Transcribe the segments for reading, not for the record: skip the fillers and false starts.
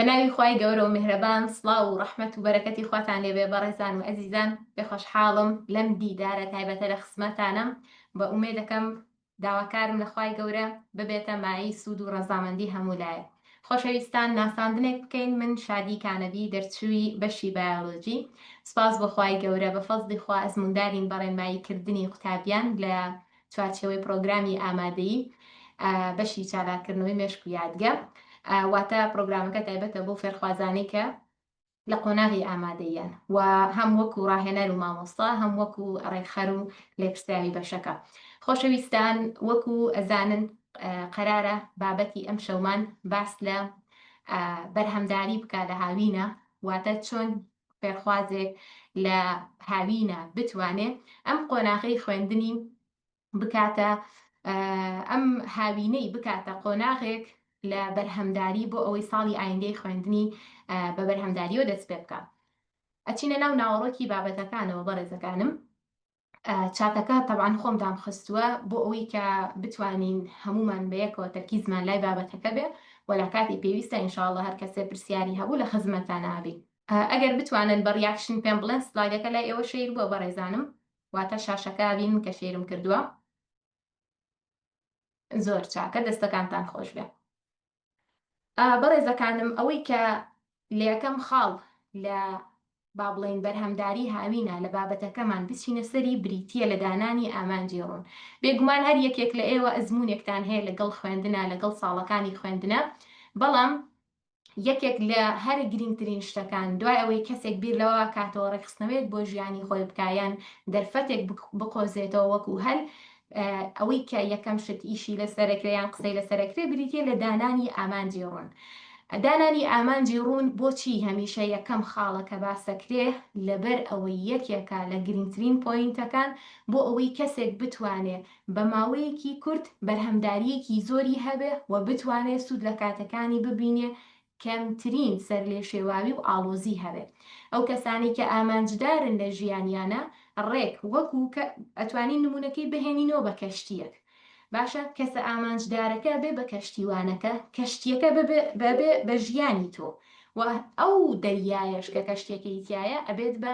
بناوی خوای گەورە و میهرەبان سڵاو و ڕەحمەت و بەرەکەتی خواتان لێبێ بەڕێزان و ئەزیزان بێخۆشحاڵم لەم دیدارە تایبەتە لە خزمەتانم بە ئومێد دەکەم داواکارم لە خوای گەورە ببێتە مای سوود و ڕەزامەندی هەموو لایە. خۆشەویستان ناساندنێک بکەین. من شادی کانەبی دەرچووی بەشی بایۆلۆجی. سپاس بە خوای گەورە بە فەزلی خوا ئەزموندارین بەڕێنماییکردنی قوتابیان لە چوارچێوەی پرۆگرامی ئامادەیی بەشی چالاکردنەوەی مێشک و یادگە، واتە پرۆگرامەکە تایبەتە بۆ فێرخوازانەی کە لە قۆناغی ئامادەیان و هەم وەکو ڕاهێنەر و مامۆستا هەم وەکو ڕێکخەر و لێپرسراوی بەشەکە. خۆشەویستان، وەکو ئەزانن قەرارە بابەتی ئەم شەومان باس لە بەرهەمداری بکە لە هاوینە، واتە چۆن فێرخوازێک لە هاوینە بتوانێت ئەم قۆناغی خوێندنی بکاتە ئەم هاوینەی بکاتە قۆناغێک لە بەرهەمداری بۆ ئەوەی ساڵی ئایندەی خوێندنی بە بەرهەمداریەوە دەست پێ بکە. ئەچینە ناو ناوەڕۆکی بابەتەکانەوە بەڕێزەکانم. چاتەکە تەبعاً خۆم دامخستووە بۆ ئەوەی کە بتوانین هەمومان بەیەکەوە تەرکیزمان لای بابەتەکە بێ و لە کاتی پێویستە ئینشاءڵڵا هەر کەسێ پرسیاری هەبوو لە خزمەتتانە بێ. ئەگەر بتوانن بە ریاکشن پێم بڵێن سلایدەکە لای ئێوە شەیر بووە بەڕێزانم، واتە شاشەکە بین کە شێرم کردووە. زۆر چاکە، دەستەکانتان خۆش بێ. بەڕێزەکانم، ئەوەی کە لە یەکەم خاڵ لە با بڵێن بەرهەمداری هاوینە لە بابەتەکەمان بچینە سەری بریتیە لە دانانی ئامانجی ڕوون. بێگومان هەر یەکێک لە ئێوە ئەزمونێکتان هەیە لەگەڵ خوێندنە لەگەڵ ساڵەکانی خوێندنە، بەڵام یەکێک لە هەر گرنگترین شتەکان دوای ئەوەی کەسێک بیر لەوە کاتەوە ڕێکخستنەوەیەک بۆ ژیانی خۆی بکایان دەرفەتێک بقۆزێتەوە وەکو هەل ئەوەی کە یەکەم شت ئیشی لەسەرەکرێیان قسەی لەسەرەکرێ بریتێ لە دانانی ئامانجی ڕوون. دانانی ئامانجی ڕوون بۆچی هەمیشە یەکەم خاڵەکە باسەکرێ؟ لەبەر ئەوەی یەکێکە لە گرنگترین پۆینتەکان بۆ ئەوەی کەسێک بتوانێ بە ماوەیەکی کورت بەرهەمداریەکی زۆری هەبێ و بتوانێت سوود لە کاتەکانی ببینێ کەمترین سەر لێ شێواوی و ئاڵۆزی هەبێ. ئەو کەسانی کە ئامانجدارن لە ژیانیانە ڕێک وەکو ئەتوانین نمونونەکەی بهێنینەوە بە کەشتیەک. باشە کەسە ئامانجدارەکە بێ بە کەشتیوانەکە، کەشتیەکە بەبێ بە ژیانی تۆ و ئەو دەریایەش کە کەشتێکی تایە ئەبێت بە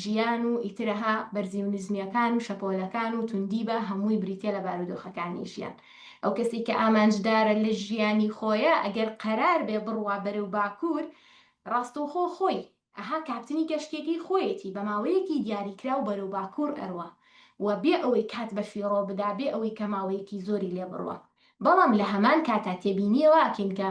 ژیان و ئیترەها بەرزی و نزمیەکان و شەپۆلەکان و توندی بە هەمووی بریتێ لە بارودۆخەکانی ژیان. ئەو کەسی کە ئامانجدارە لە ژیانی خۆیە ئەگەر قەرار بێ بڕوا بەرەو باکوور، ڕاستەوخۆ خۆی ئەها کاپتنی کەشتێکی خۆیەتی بە ماوەیەکی دیاریکرا و بەرەو باکوور ئەڕوە و بێ ئەوەی کات بە فیڕۆ بدا، بێ ئەوەی کە ماوەیەکی زۆری لێ بڕوە. بەڵام لە هەمان کاتا تێبینیەوەکەین کە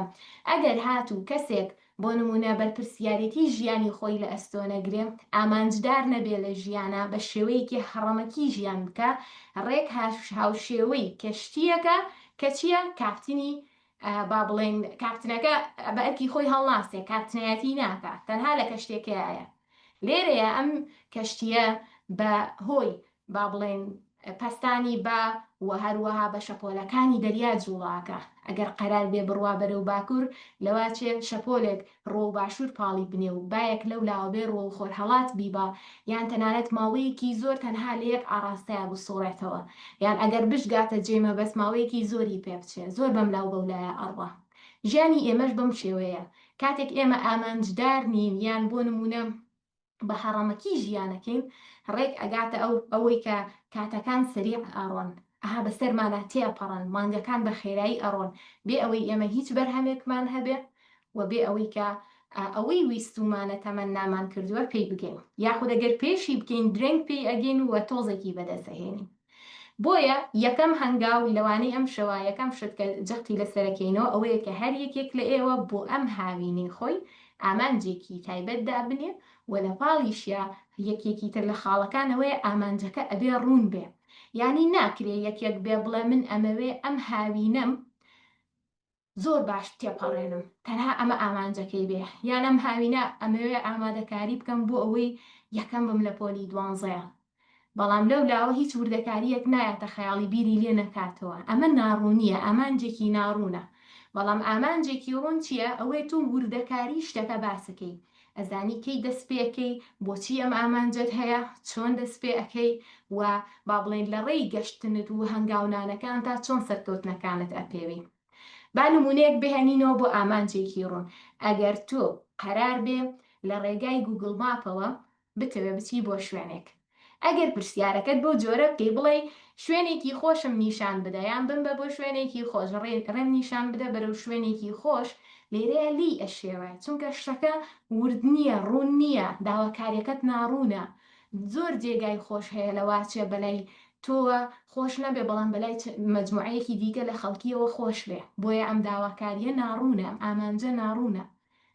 ئەگەر هاتوو کەسێک بۆ نمونە بەرپرسیارەتی ژیانی خۆی لە ئەستۆنەگرێ، ئامانجدار نەبێ لە ژیانە بە شێوەیەکی هەڕەمەکی ژیان بکە، ڕێک هاوشێوەی کەشتیەکە کە چییە؟ کاپتنی با بڵێن کاپتنەکە بە ئەرکی خۆی هەڵناسێ، کاپتنایەتی ناکە، تەنها لە کەشتێکەیە. لێرەیە ئەم کەشتیە بە هۆی با بڵێن پەستانی بە و هەروەها بە شەپۆلەکانی دەریا جوڵاکە. ئەگەر قەرار بێ بڕوا بەرەو باکوور، لەواتێ شەپۆلێک ڕۆ باشوور پاڵی بنێ و بایەک لەو لاوەبێ ڕۆ خۆر هەڵات بیبە، یان تەنانەت ماوەیەکی زۆر تەنها لە یەک ئاراستەیە بسوڕێتەوە، یان ئەگەر بشگاتە جێمە بەس ماوەیەکی زۆری پێ بچێ، زۆر بەم لاو بەولایە ئەڕوا. ژیانی ئێمەش بەم شێوەیە. کاتێک ئێمە ئامانجدار نین یان بۆ نمونە بە هەڕەمەکی ژیانەکەین، ڕێک ئەگاتە ئەوەی کە کاتەکان سریع ئەڕۆن، ئەها بەسەرمانە تێپەڕن، مانگەکان بە خێرایی ئەڕۆن، بێ ئەوەی ئێمە هیچ بەرهەمێکمان هەبێ و بێ ئەوەی کە ئەوەی ویستومانە تەمەنامان کردووە پێی بگەین، یاخود ئەگەر پێشی بکەین درەنگ پێی ئەگەین وە تۆزێکی بەدەستەهێنین. بۆیە یەکەم هەنگاو لەوانەی ئەم شەوە یەکەم شت کە جەختی لەسەرەکەینەوە ئەوەیە کە هەر یەکێک لە ئێوە بۆ ئەم هاوینەی خۆی ئامانجێکی تایبەت دابنێ و لە پاڵیشیا یەکێکی تر لە خاڵەکانەوەی ئامانجەکە ئەبێ ڕوون بێ. یعنی ناکرێ یەکێک بێ بڵێ من ئەمەوێ ئەم هاوینەم زۆر باش تێپەڕێنم، تەنها ئەمە ئامانجەکەی بێ، یان ئەم هاوینە ئەمەوێ ئامادەکاری بکەم بۆ ئەوەی یەکەم بم لە پۆلی 12، بەڵام لەو لاوە هیچ وردەکاریەک نایەتە خەیاڵی بیری لێ نەکاتەوە. ئەمە ناڕوونیە، ئامانجێکی ناڕوونە. بەڵام ئامانجێکی ڕوون چییە؟ ئەوەی تۆ وردەکاری شتەکە باسەکەی، ئەزانی کەی دەست پێەکەی، بۆچی ئەم ئامانجت هەیە، چۆن دەست پێ ئەەکەی و با بڵێن لە ڕێی گەشتنت و هەنگاونانەکان تا چۆن سەرکەوتنەکانت ئەپێوی. با نمونەیەک بهێنینەوە بۆ ئامانجێکی ڕوون. ئەگەر تۆ قەرار بێ لە ڕێگای گوگڵ ماپەوە بتەوێ بچی بۆ شوێنێک، ئەگەر پرسیارەکەت بۆ جۆرە بکەی بڵێ شوێنێکی خۆشم نیشان بدە یان بمبە بۆ شوێنێکی خۆش، ڕێم نیشان بدە بەرەو شوێنێکی خۆش، لێرەیە لی ئەشێوە چونکە شتەکە ورد نییە، ڕوون نییە، داواکاریەکەت ناڕوونە. زۆر جێگای خۆش هەیە لە واچێ بەلای تۆوە خۆش نەبێ بەڵام بەلای مەجموعەیەکی دیکە لە خەڵکیەوە خۆش بێ، بۆیە ئەم داواکاریە ناڕوونە، ئەم ئامانجە ناڕوونە.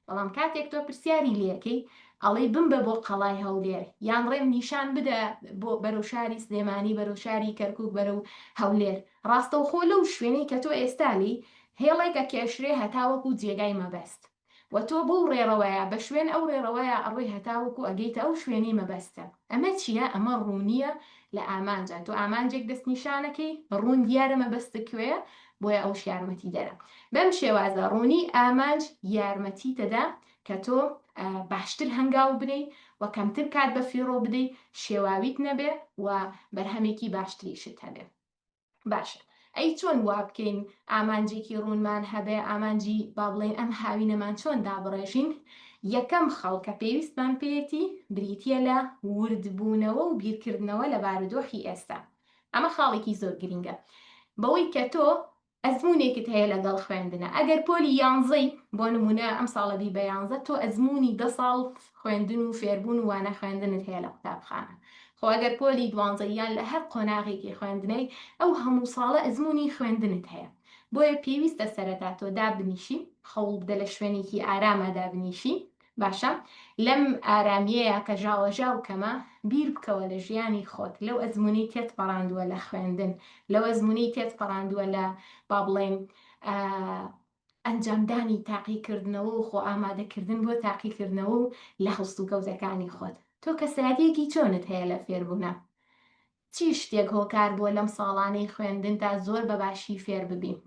بەڵام کاتێک تۆ پرسیاری لێەکەی ئەڵێ بمبە بۆ قەڵای هەولێر یان ڕێم نیشان بدە بۆ بەرەو شاری سلێمانی، بەرەو شاری کەرکووک، بەرەو هەولێر، ڕاستەوخۆ لەو شوێنەی کە تۆ ئێستالی هێڵێکە کێشرێ هەتاوەکو جێگای مەبەست، و تۆ بۆ ڕێڕەوەیە بە شوێن ئەو ڕێڕەوەیە ئەڕۆی هەتاوەکو ئەگەیتە ئەو شوێنی مەبەستە. ئەمە چییە؟ ئەمە ڕوونیە لە ئامانجە. تۆ ئامانجێک دەست نیشانەکەی ڕوون دیارە مەبەستە کوێیە، بۆیە ئەوش یارمەتی دەرە. بەم شێوازە ڕوونی ئامانج یارمەتی دەدا کە تۆ باشتر هەنگاو بدەیت و کەمتر کات بە فیڕۆ بدەیت، شێواویت نەبێ و بەرهەمێکی باشتریشت هەبێ. باشە، ئەی چۆن وا بکەین ئامانجێکی ڕوونمان هەبێ، ئامانجی با بڵێن ئەم هاوینەمان چۆن دابڕێژین؟ یەکەم خەڵکە پێویستمان پێێتی بریتە لە وردبوونەوە و بیرکردنەوە لە بارودۆخی ئێستا. ئەمە خاڵێکی زۆر گرنگە، بەوەی کە تۆ ئەزمونێکت هەیە لەگەڵ خوێندنە. ئەگەر پۆلی 11 بۆ نمونە ئەم ساڵەبی بە 11 تۆ ئەزمموی 10 ساڵ خوێندن و فێربوون و وانە خوێندنت هەیە لە قوتابخانە. خۆ ئەگەر پۆلی 12 یان لە هەر قۆناغێکی خوێندنەی ئەو هەموو ساڵە ئەزمموی خوێندنت هەیە، بۆیە پێویستە سەرەتا تۆ دابنیشی، خەوڵ بدە لە شوێنێکی ئارامە دابنیشی. باشە، لەم ئارامیەیە کە ژاوەژاو کەمە بیر بکەوە لە ژیانی خۆت، لەو ئەزمموی تێت پەڕاندووە لە خوێندن، لەو ئەزمموی تێت پەڕاندووە لە با بڵێن ئەنجامدانی تاقیکردنەوە و خۆ ئامادەکردن بۆ تاقیکردنەوە و لە هەست و کەوتەکانی خۆت. تۆ کەسایەتیەکی چۆنت هەیە لە فێربوونە؟ چی شتێک هۆکار بۆ لەم ساڵانەی خوێندن تا زۆر بەباشی فێر ببین،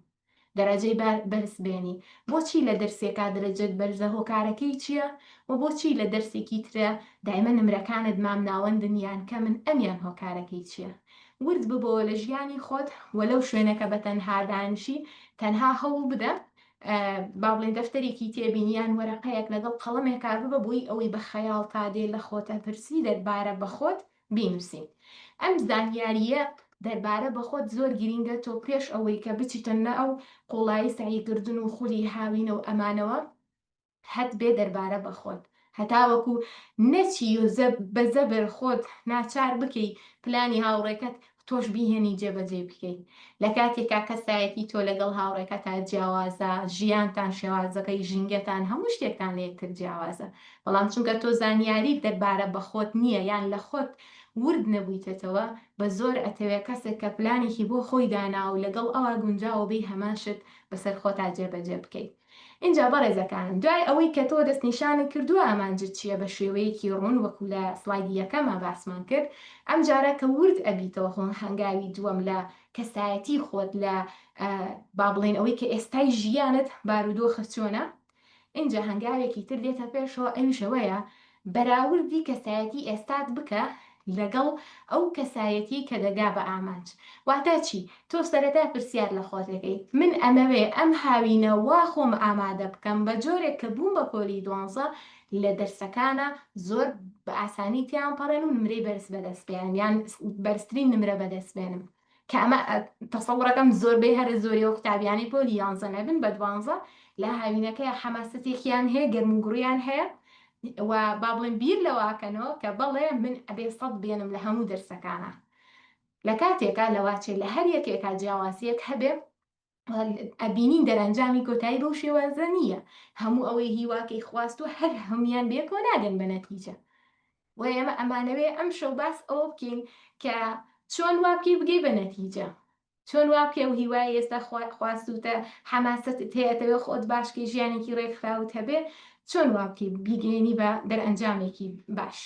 دەرەجەی بەرز بێنی؟ بۆچی لە دەرسێکا دەرەجەت بەرزە، هۆکارەکەی چییە؟ و بۆچی لە دەرسێکی ترە دایمە نمرەکانت مام ناوەندن یان کەمن، ئەمیان هۆکارەکەی چییە؟ ورد ببەوە لە ژیانی خۆت و لەو شوێنەکە بە تەنها دانیشی تەنها هەوڵ بدە با بڵێن دەفتەرێکی تێبینیان وەرەقەیەک لەگەڵ قەڵەمێک کار ببە بۆی ئەوەی بە خەیاڵ تا دێ لە خۆتە پرسی دەربارە بە خۆت بینووسی. ئەم زانیاریە دەربارە بە خۆت زۆر گرینگە تۆ پێش ئەوەی کە بچیتە نە ئەو قوڵایی سعیکردن و خولی هاوینە و ئەمانەوە هەت بێ دەربارە بە خۆت، هەتاوەکو نەچی بە زەبر خۆت ناچار بکەی پلانی هاوڕێکەت تۆش بیهێنی جێبەجێ بکەیت. لە کاتێکا کەسایەتی تۆ لەگەڵ هاوڕێکە تا جیاوازە، ژیانتان شێوازەکەی ژینگەتان هەموو شتێکتان لە یەکتر جیاوازە، بەڵام چونکە تۆ زانیاری دەربارە بە خۆت نییە یان لە خۆت ورد نەبوویتەوە، بە زۆر ئەتەوێت کەسێک کە پلانێکی بۆ خۆی دانا و لەگەڵ ئەوە گونجاوە بێ هەمان شت بەسەر خۆتا جێبەجێ بکەیت. اینجا بەڕێزەکانم، دوای ئەوەی کە تۆ دەستنیشانە کردووە ئامانجت چییە بە شێوەیەکی ڕوون وەکو لە سڵایدی یەکەمە باسمان کرد، ئەم جارە کە ورد ئەبیتەوە خۆن هەنگاوی دووەم لە کەسایەتی خۆت، لە با بڵێن ئەوەی کە ئێستای ژیانت بارودۆخە چۆنە، اینجا هەنگاوێکی تر دێتە پێشەوە، ئەویشەوەیە بەراوردی کەسایەتی ئێستات بکە لەگەڵ ئەو کەسایەتی کە دەگا بە ئامانج. واتە چی؟ تۆ سەرەتا پرسیار لە خۆتەکەی من ئەمەوێ ئەم هاوینە وا خۆم ئامادە بکەم بە جۆرێک کە بووم بە پۆلی 12 لە دەرسەکانە زۆر بە ئاسانی تیان پەڕێن و نمرەی بەرز بەدەست بێنم یان بەرزترین نمرە بەدەست بێنم، کە ئەمە تەسەوڕەکەم زۆربەی هەرە زۆری و قوتابیانی پۆلی 11 نەبن بە 12 لە هاوینەکەی حەماسەتێکیان هەیە، گەرموگوڕیان هەیە و با بڵێن بیر لەواکەنەوە کە بەڵێ من ئەبێ 100 بێنم لە هەموو دەرسەکانە. لە کاتێکا لەواچێ لە هەر یەکێکا جیاوازیەک هەبێ ئەبینین دەرەنجامی کۆتایی بەو شێوازە نییە، هەموو ئەوەی هیواکەی خواست و هەر هەمویان بێکۆ ناگەن بە نەتیجە. و ئێمە ئەمانەوێ ئەم شەو باس ئەوە بکەین کە چۆن وا بکەی بگەی بە نەتیجە، چۆن وا بکەی و هیوای ئێستا خواستوتە حەماسەتت هەیەتەوێ خۆت باشکەی ژیانێکی ڕێکخراوت هەبێ، چۆن وا بکەی بیگەێنی بە دەرئەنجامێکی باش.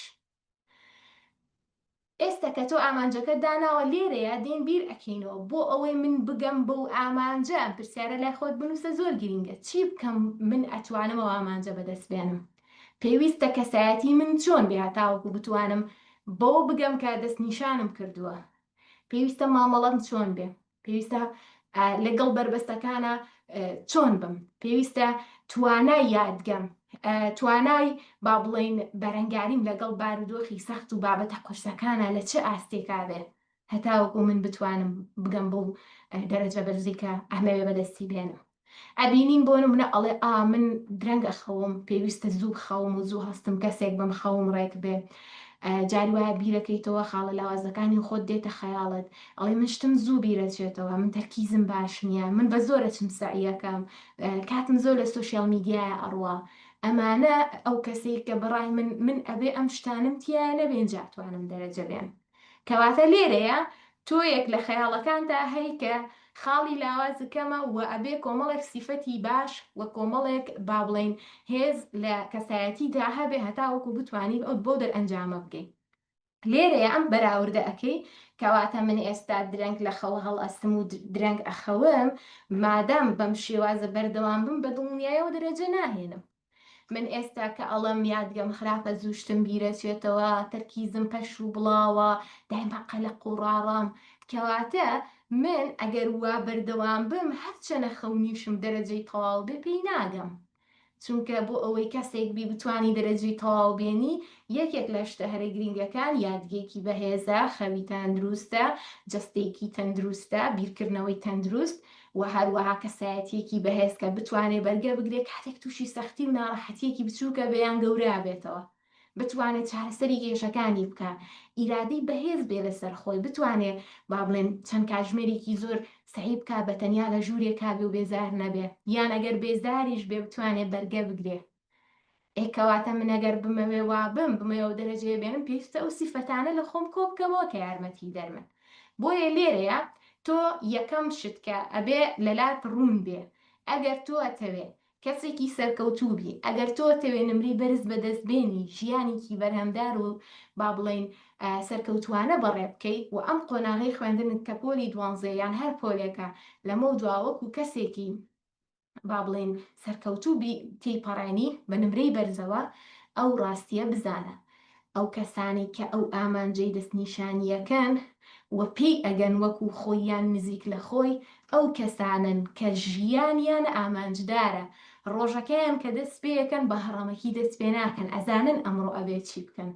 ئێستا کە تۆ ئامانجەکە داناوە لێرەیە دێن بیر ئەکەینەوە بۆ ئەوەی من بگەم بەو ئامانجە پرسیارە لای خۆت بنووسە زۆر گرینگە، چی بکەم من ئەتوانمەوە ئامانجە بەدەست بێنم، پێویستە کەسایەتی من چۆن بێ هەتاوەکو بتوانم بەوە بگەم کە دەستنیشانم کردووە، پێویستە مامەڵەم چۆن بێ، پێویستە لەگەڵ بربەستەکانە چۆن بم پێویستە توانای یادگەم توانای با بڵێن بەرەنگاریم لەگەڵ بارودۆخی سەخت و بابەتە قورسەکانە لە چه ئاستێکا بێ هەتاوەکو من بتوانم بگەم بۆ دەرەجە بەرزی کە ئەمەوێ بەدەستی بێنم. ئەبینین بۆ نمونە ئەڵێ من درەنگە خەوم پێویستە زوو خەوم و زوو هەستم کەسێک بم خەوم ڕێک بێ جاری وایە بیرەکەیتەوە خاڵە لاوازەکانی خۆت دێتە خەیاڵت ئەڵێ من شتم زوو بیرەچێتەوە من تەرکیزم باش نییە من بە زۆرە چم سعیەکەم کاتم زۆر لە سوۆشیال میدیایە ئەڕوا ئەمانە ئەو کەسێک کە بەڕای من ئەبێ ئەم شتانم تیا نەبێن جاتوانم دەرەجە بێن کەواتە لێرەیە تۆیەک لە خەیاڵەکاندا هەی کە خاڵی لاوازەکەمە و ئەبێ کۆمەڵێک سیفەتی باش و کۆمەڵێک با بڵێن هێز لە کەسایەتیدا هەبێ هەتاوەکو بتوانین ئەو بۆ دەرئەنجامە بگەین لێرەیە ئەم بەراوردە ئەەکەی کەواتە من ئێستا درەنگ لە خەوە هەڵ ئەستم و درەنگ ئەخەوم مادام بەم شێوازە بەردەوام بم بە دڵنیایەوە دەرەجە ناهێنم من ئێستا کە ئەڵم یادگەم خراپە زوشتم بیرەچێتەوە تەرکیزم پەش و بڵاوە دایما قەلق و ڕاڕام کەواتە من ئەگەر وا بەردەوام بم هەرچەنە خەونیشم دەرەجەی تەواو بێ پێی ناگەم چونکە بۆ ئەوەی کەسێک بی بتوانی دەرەجەی تەواو بێنی یەکێک لە شتە هەرە گرنگەکان یادگێکی بەهێزە خەوی تەندروستە جستێکی تەندروستە بیرکردنەوەی تەندروست و هەروەها کەسایەتیەکی بەهێز کە بتوانێت بەرگە بگرێت کاتێک تووشی سەختی و ناڕەحەتیەکی بچووکە بەیان گەورە بێتەوە بتوانێت چارەسەری کێشەکانی بکە ئیرادەی بەهێز بێ لەسەر خۆی بتوانێت با بڵێن چەند کاتژمێرێکی زۆر سعی بکە بە تەنیا لە ژوورێک کابێ و بێزار نەبێ یان ئەگەر بێزاریش بێ بتوانێت بەرگە بگرێ ئێکەواتە من ئەگەر بمەوێ وا بمەوە دەرەجێ بێنم پێویستە ئەو سیفەتانە لە خۆم کۆ بکەمەوە کە یارمەتی دەرمن بۆیە لێرەیە تۆ یەکەم شتکە ئەبێ لەلات ڕوون بێ ئەگەر تۆ ئەتەوێ کەسێکی سەرکەوتوبی ئەگەر تۆ تەوێ نمری بەرز بەدەستبێنی ژیانێکی بەرهەمدار و با بڵێن سەرکەوتوانە بەڕێ بکەیت و ئەم قۆناغی خوێندنت کە پۆلی 12 یان هەر پۆلێکە لەمە دواوەکو کەسێکی با بڵێن سەرکەوتوو تێیپەڕێنی بە نمرەی بەرزەوە ئەو ڕاستیە بزانە ئەو کەسانی کە ئەو ئامانجەی دەستنیشانیەکەن و پێی ئەگەن وەکو خۆیان نزیک لە خۆی ئەو کەسانن کە ژیانیان ئامانجدارە ڕۆژەکەیان کە دەست پێیەکەن بە هەڕەمەکی دەست پێ ناکەن ئەزانن ئەمڕۆ ئەبێ چی بکەن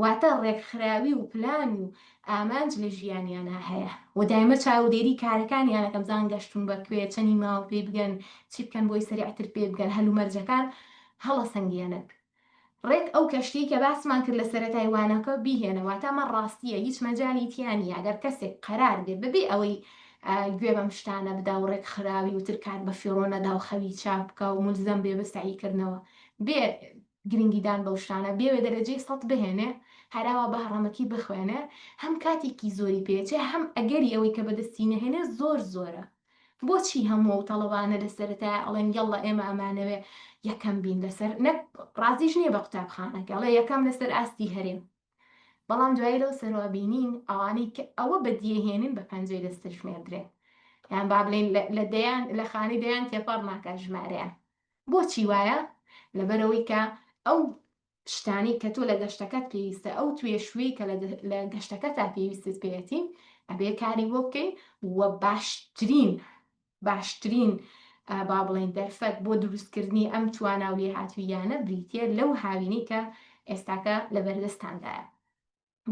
واتە ڕێکخراوی و پلان و ئامانج لە ژیانیانە هەیە و دایمە چاودێری کارەکانیانەکەم زان گەشتون بەکوێ چەنی ماوە پێ بگەن چی بکەن بۆی سەریعتر پێ بگەن هەلومەرجەکان هەڵە سەنگێنت ڕێک ئەو کەشتی کە باسمان کرد لە سەرەتای وانەکە بیهێنەوە تامە ڕاستیە هیچ مەجای تیانی ئەگەر کەسێک قەرار بێ ببێ ئەوەی گوێ بەم شتانە بدا و ڕێک خراوی و ترکات بە فیڕۆنەدا و خەوی چاپ بکە و مولزەم بێ بەسعیکردنەوە بێ گرنگیدان بەو شتانە بێوێ دەرەجەی سەد بهێنێ هەراوە بە هەڕەمەکی بخوێنێ هەم کاتێکی زۆری پێچێ هەم ئەگەری ئەوەی کە بەدەستی نەهێنێ زۆرە بۆچی هەموو و تەڵەوانە لەسەرتا ئەڵێن یەڵە ئێمە ئەمانەوێ یەکەم بین لەسەر نەک ڕازیش نییە بە قوتابخانەکەڵێ یەکەم لەسەر ئاستی هەرێم بەڵام دوای لەو سەرەوە بینین ئەوانەی کە ئەوە بەدیهێنن بە پەنجەی دەستە ژمێردرێ یان با بڵێن لە دەیان لە خانەی دەیان تێپەڕ ناکە ژمارەیان بۆچی وایە لەبەرەوەی کە ئەو شتانی کە تۆ لە گەشتەکەت پێویستە ئەو توێ شوێی کە لە گەشتەکەتا پێویستت پێێتی ئەبێ کاری بۆ بکەی وە باشترین با بڵێن دەرفەت بۆ دروستکردنی ئەم تواناویە هاتوویانە بریتە لەو هاوینەی کە ئێستاکە لە بەردەستاندایە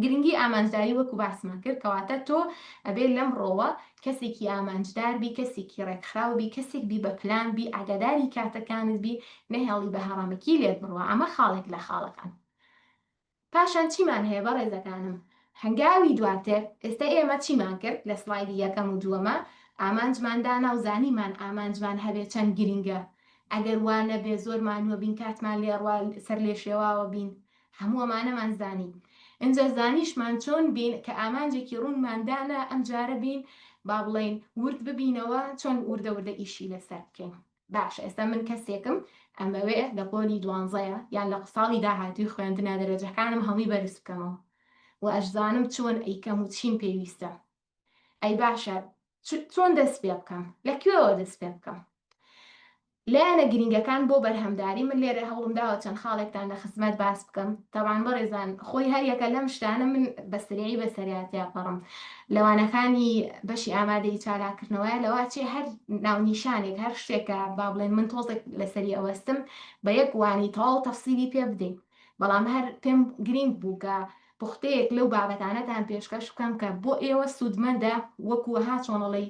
گرنگی ئامانجداری وەکو باسمان کرد کەواتە تۆ ئەبێ لەم ڕۆوە کەسێکی ئامانجدار بی کەسێکی ڕێکخراو بی کەسێک بی بە پلان بی ئاگاداری کاتەکانت بی نەهێڵی بە هەڕەمەکی لێت بڕوە ئەمە خاڵێک لە خاڵەکان پاشان چیمان هەیە بە ڕێزەکانم هەنگاوی دواتر ئێستا ئێمە چیمان کرد لە سڵایدی یەکەم و دووەمە ئامانجماندانا و زانیمان ئامانجمان هەبێ چەند گرنگە ئەگەر وانە بێ زۆرمانوە بین کاتمان لێڕوا سەر لێ شێواوە بین هەموو ئەمانەمان زانی ئەجا زانیشمان چۆن بین کە ئامانجێکی ڕوونماندانە ئەم جارە بین با بڵێن ورد ببینەوە چۆن وردەوردە ئیشی لەسەر بکەین باش ئێستا من کەسێکم ئەمەوێ لە پۆلی 12 یان لە ساڵی داهاتوی خوێندنە دەرەجەکانم هەمووی بەرز بکەمەوە و ئەشزانم چۆن ئەیکەم و چیم پێویستە ئەی باشە چۆن دەست پێ بکەم لەکوێوە دەست پێ بکەم لایەنە گرنگەکان بۆ بەرهەمداری من لێرە هەوڵم داوە چەند خاڵێکتان لە خزمەت باس بکەم. تاوان بەڕێزان خۆی هەریەکە لەم شتانە من بەسریعی بەسەریاتیا پەڕم لەوانەکانی بەشی ئامادەی چالاکردنەوەی لەوا چێ هەر ناونیشانێک هەر شتێکە با بڵێن من تۆزێک لەسەری ئەوەستم بە یەک وانی تەواو تەفسیری پێ بدەین، بەڵام هەر پێم گرنگ بوو کە پوختەیەک لەو بابەتانەتان پێشکەش بکەم کە بۆ ئێوە سوودمەندە وەکوها چۆنەڵی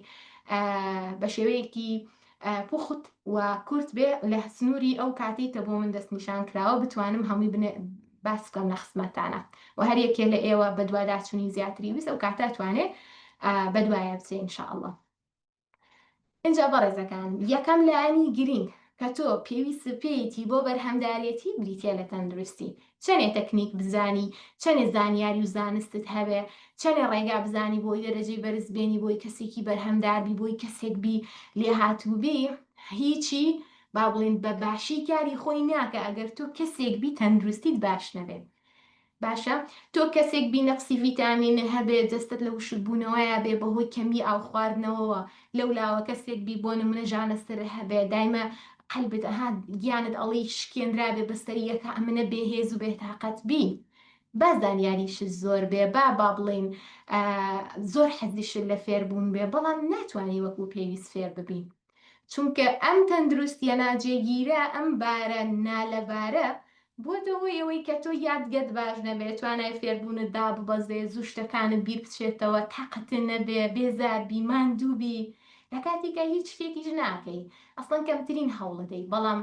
بە شێوەیەکی پوخت و کورت بێ لە سنووری ئەو کاتێکە بۆ من دەستنیشان کراوە بتوانم هەمووی باس بکەم لە خزمەتانە و هەر یەکێ لە ئێوە بە دوواداچوونی زیاتری ویست ئەو کاتە توانێت بەدوایە بچێ ئینشاءڵڵە. اینجا بەڕێزەکان یەکەم لایەنی گرنگ کە تۆ پێویست پێیتی بۆ بەرهەمدارێتی بریتە لە تەندروستی، چەندێ تەکنیک بزانی، چەندێ زانیاری و زانستت هەبێ، چەندێ ڕێگا بزانی بۆی دەرەجەی بەرزبێنی بۆی کەسێکی بەرهەمداربی بۆی کەسێک بی لێ هاتووبی هیچی با بڵێن بە باشی کاری خۆی ناکە ئەگەر تۆ کەسێک بی تەندروستیت باش نەبێت. باشە تۆ کەسێک بی نەقسی ڤیتامین هەبێ جەستت لە وشبوونەوەیە بێ بەهۆی کەمی ئاو خواردنەوەوە لەولاوە کەسێک بی بۆ نمونە ژانەستر هەبێ دایمە قەلبت ئەها گیانت ئەڵی شکێنرا بێ بەسەری یەکە ئەمنە بێهێز و بێتاقەت بی با زانیاریش زۆر بێ با بڵێن زۆر حەزیشت لە فێربوون بێ بەڵام ناتوانانی وەکو پێویست فێر ببین چونکە ئەم تەندروستیە ناجێگیرە ئەم بارە نالەبارە بۆتەوەی ئەوەی کە تۆ یادگەت باش نەبێت توانای فێربوونت دا ببەزێ زوو شتەکانت بیر بچێتەوە تاقەتت نەبێ بێزاربی ماندووبی لە کاتێکە هیچ شتێکیش ناکەی ئەسڵەن کەمترین هەوڵدەی بەڵام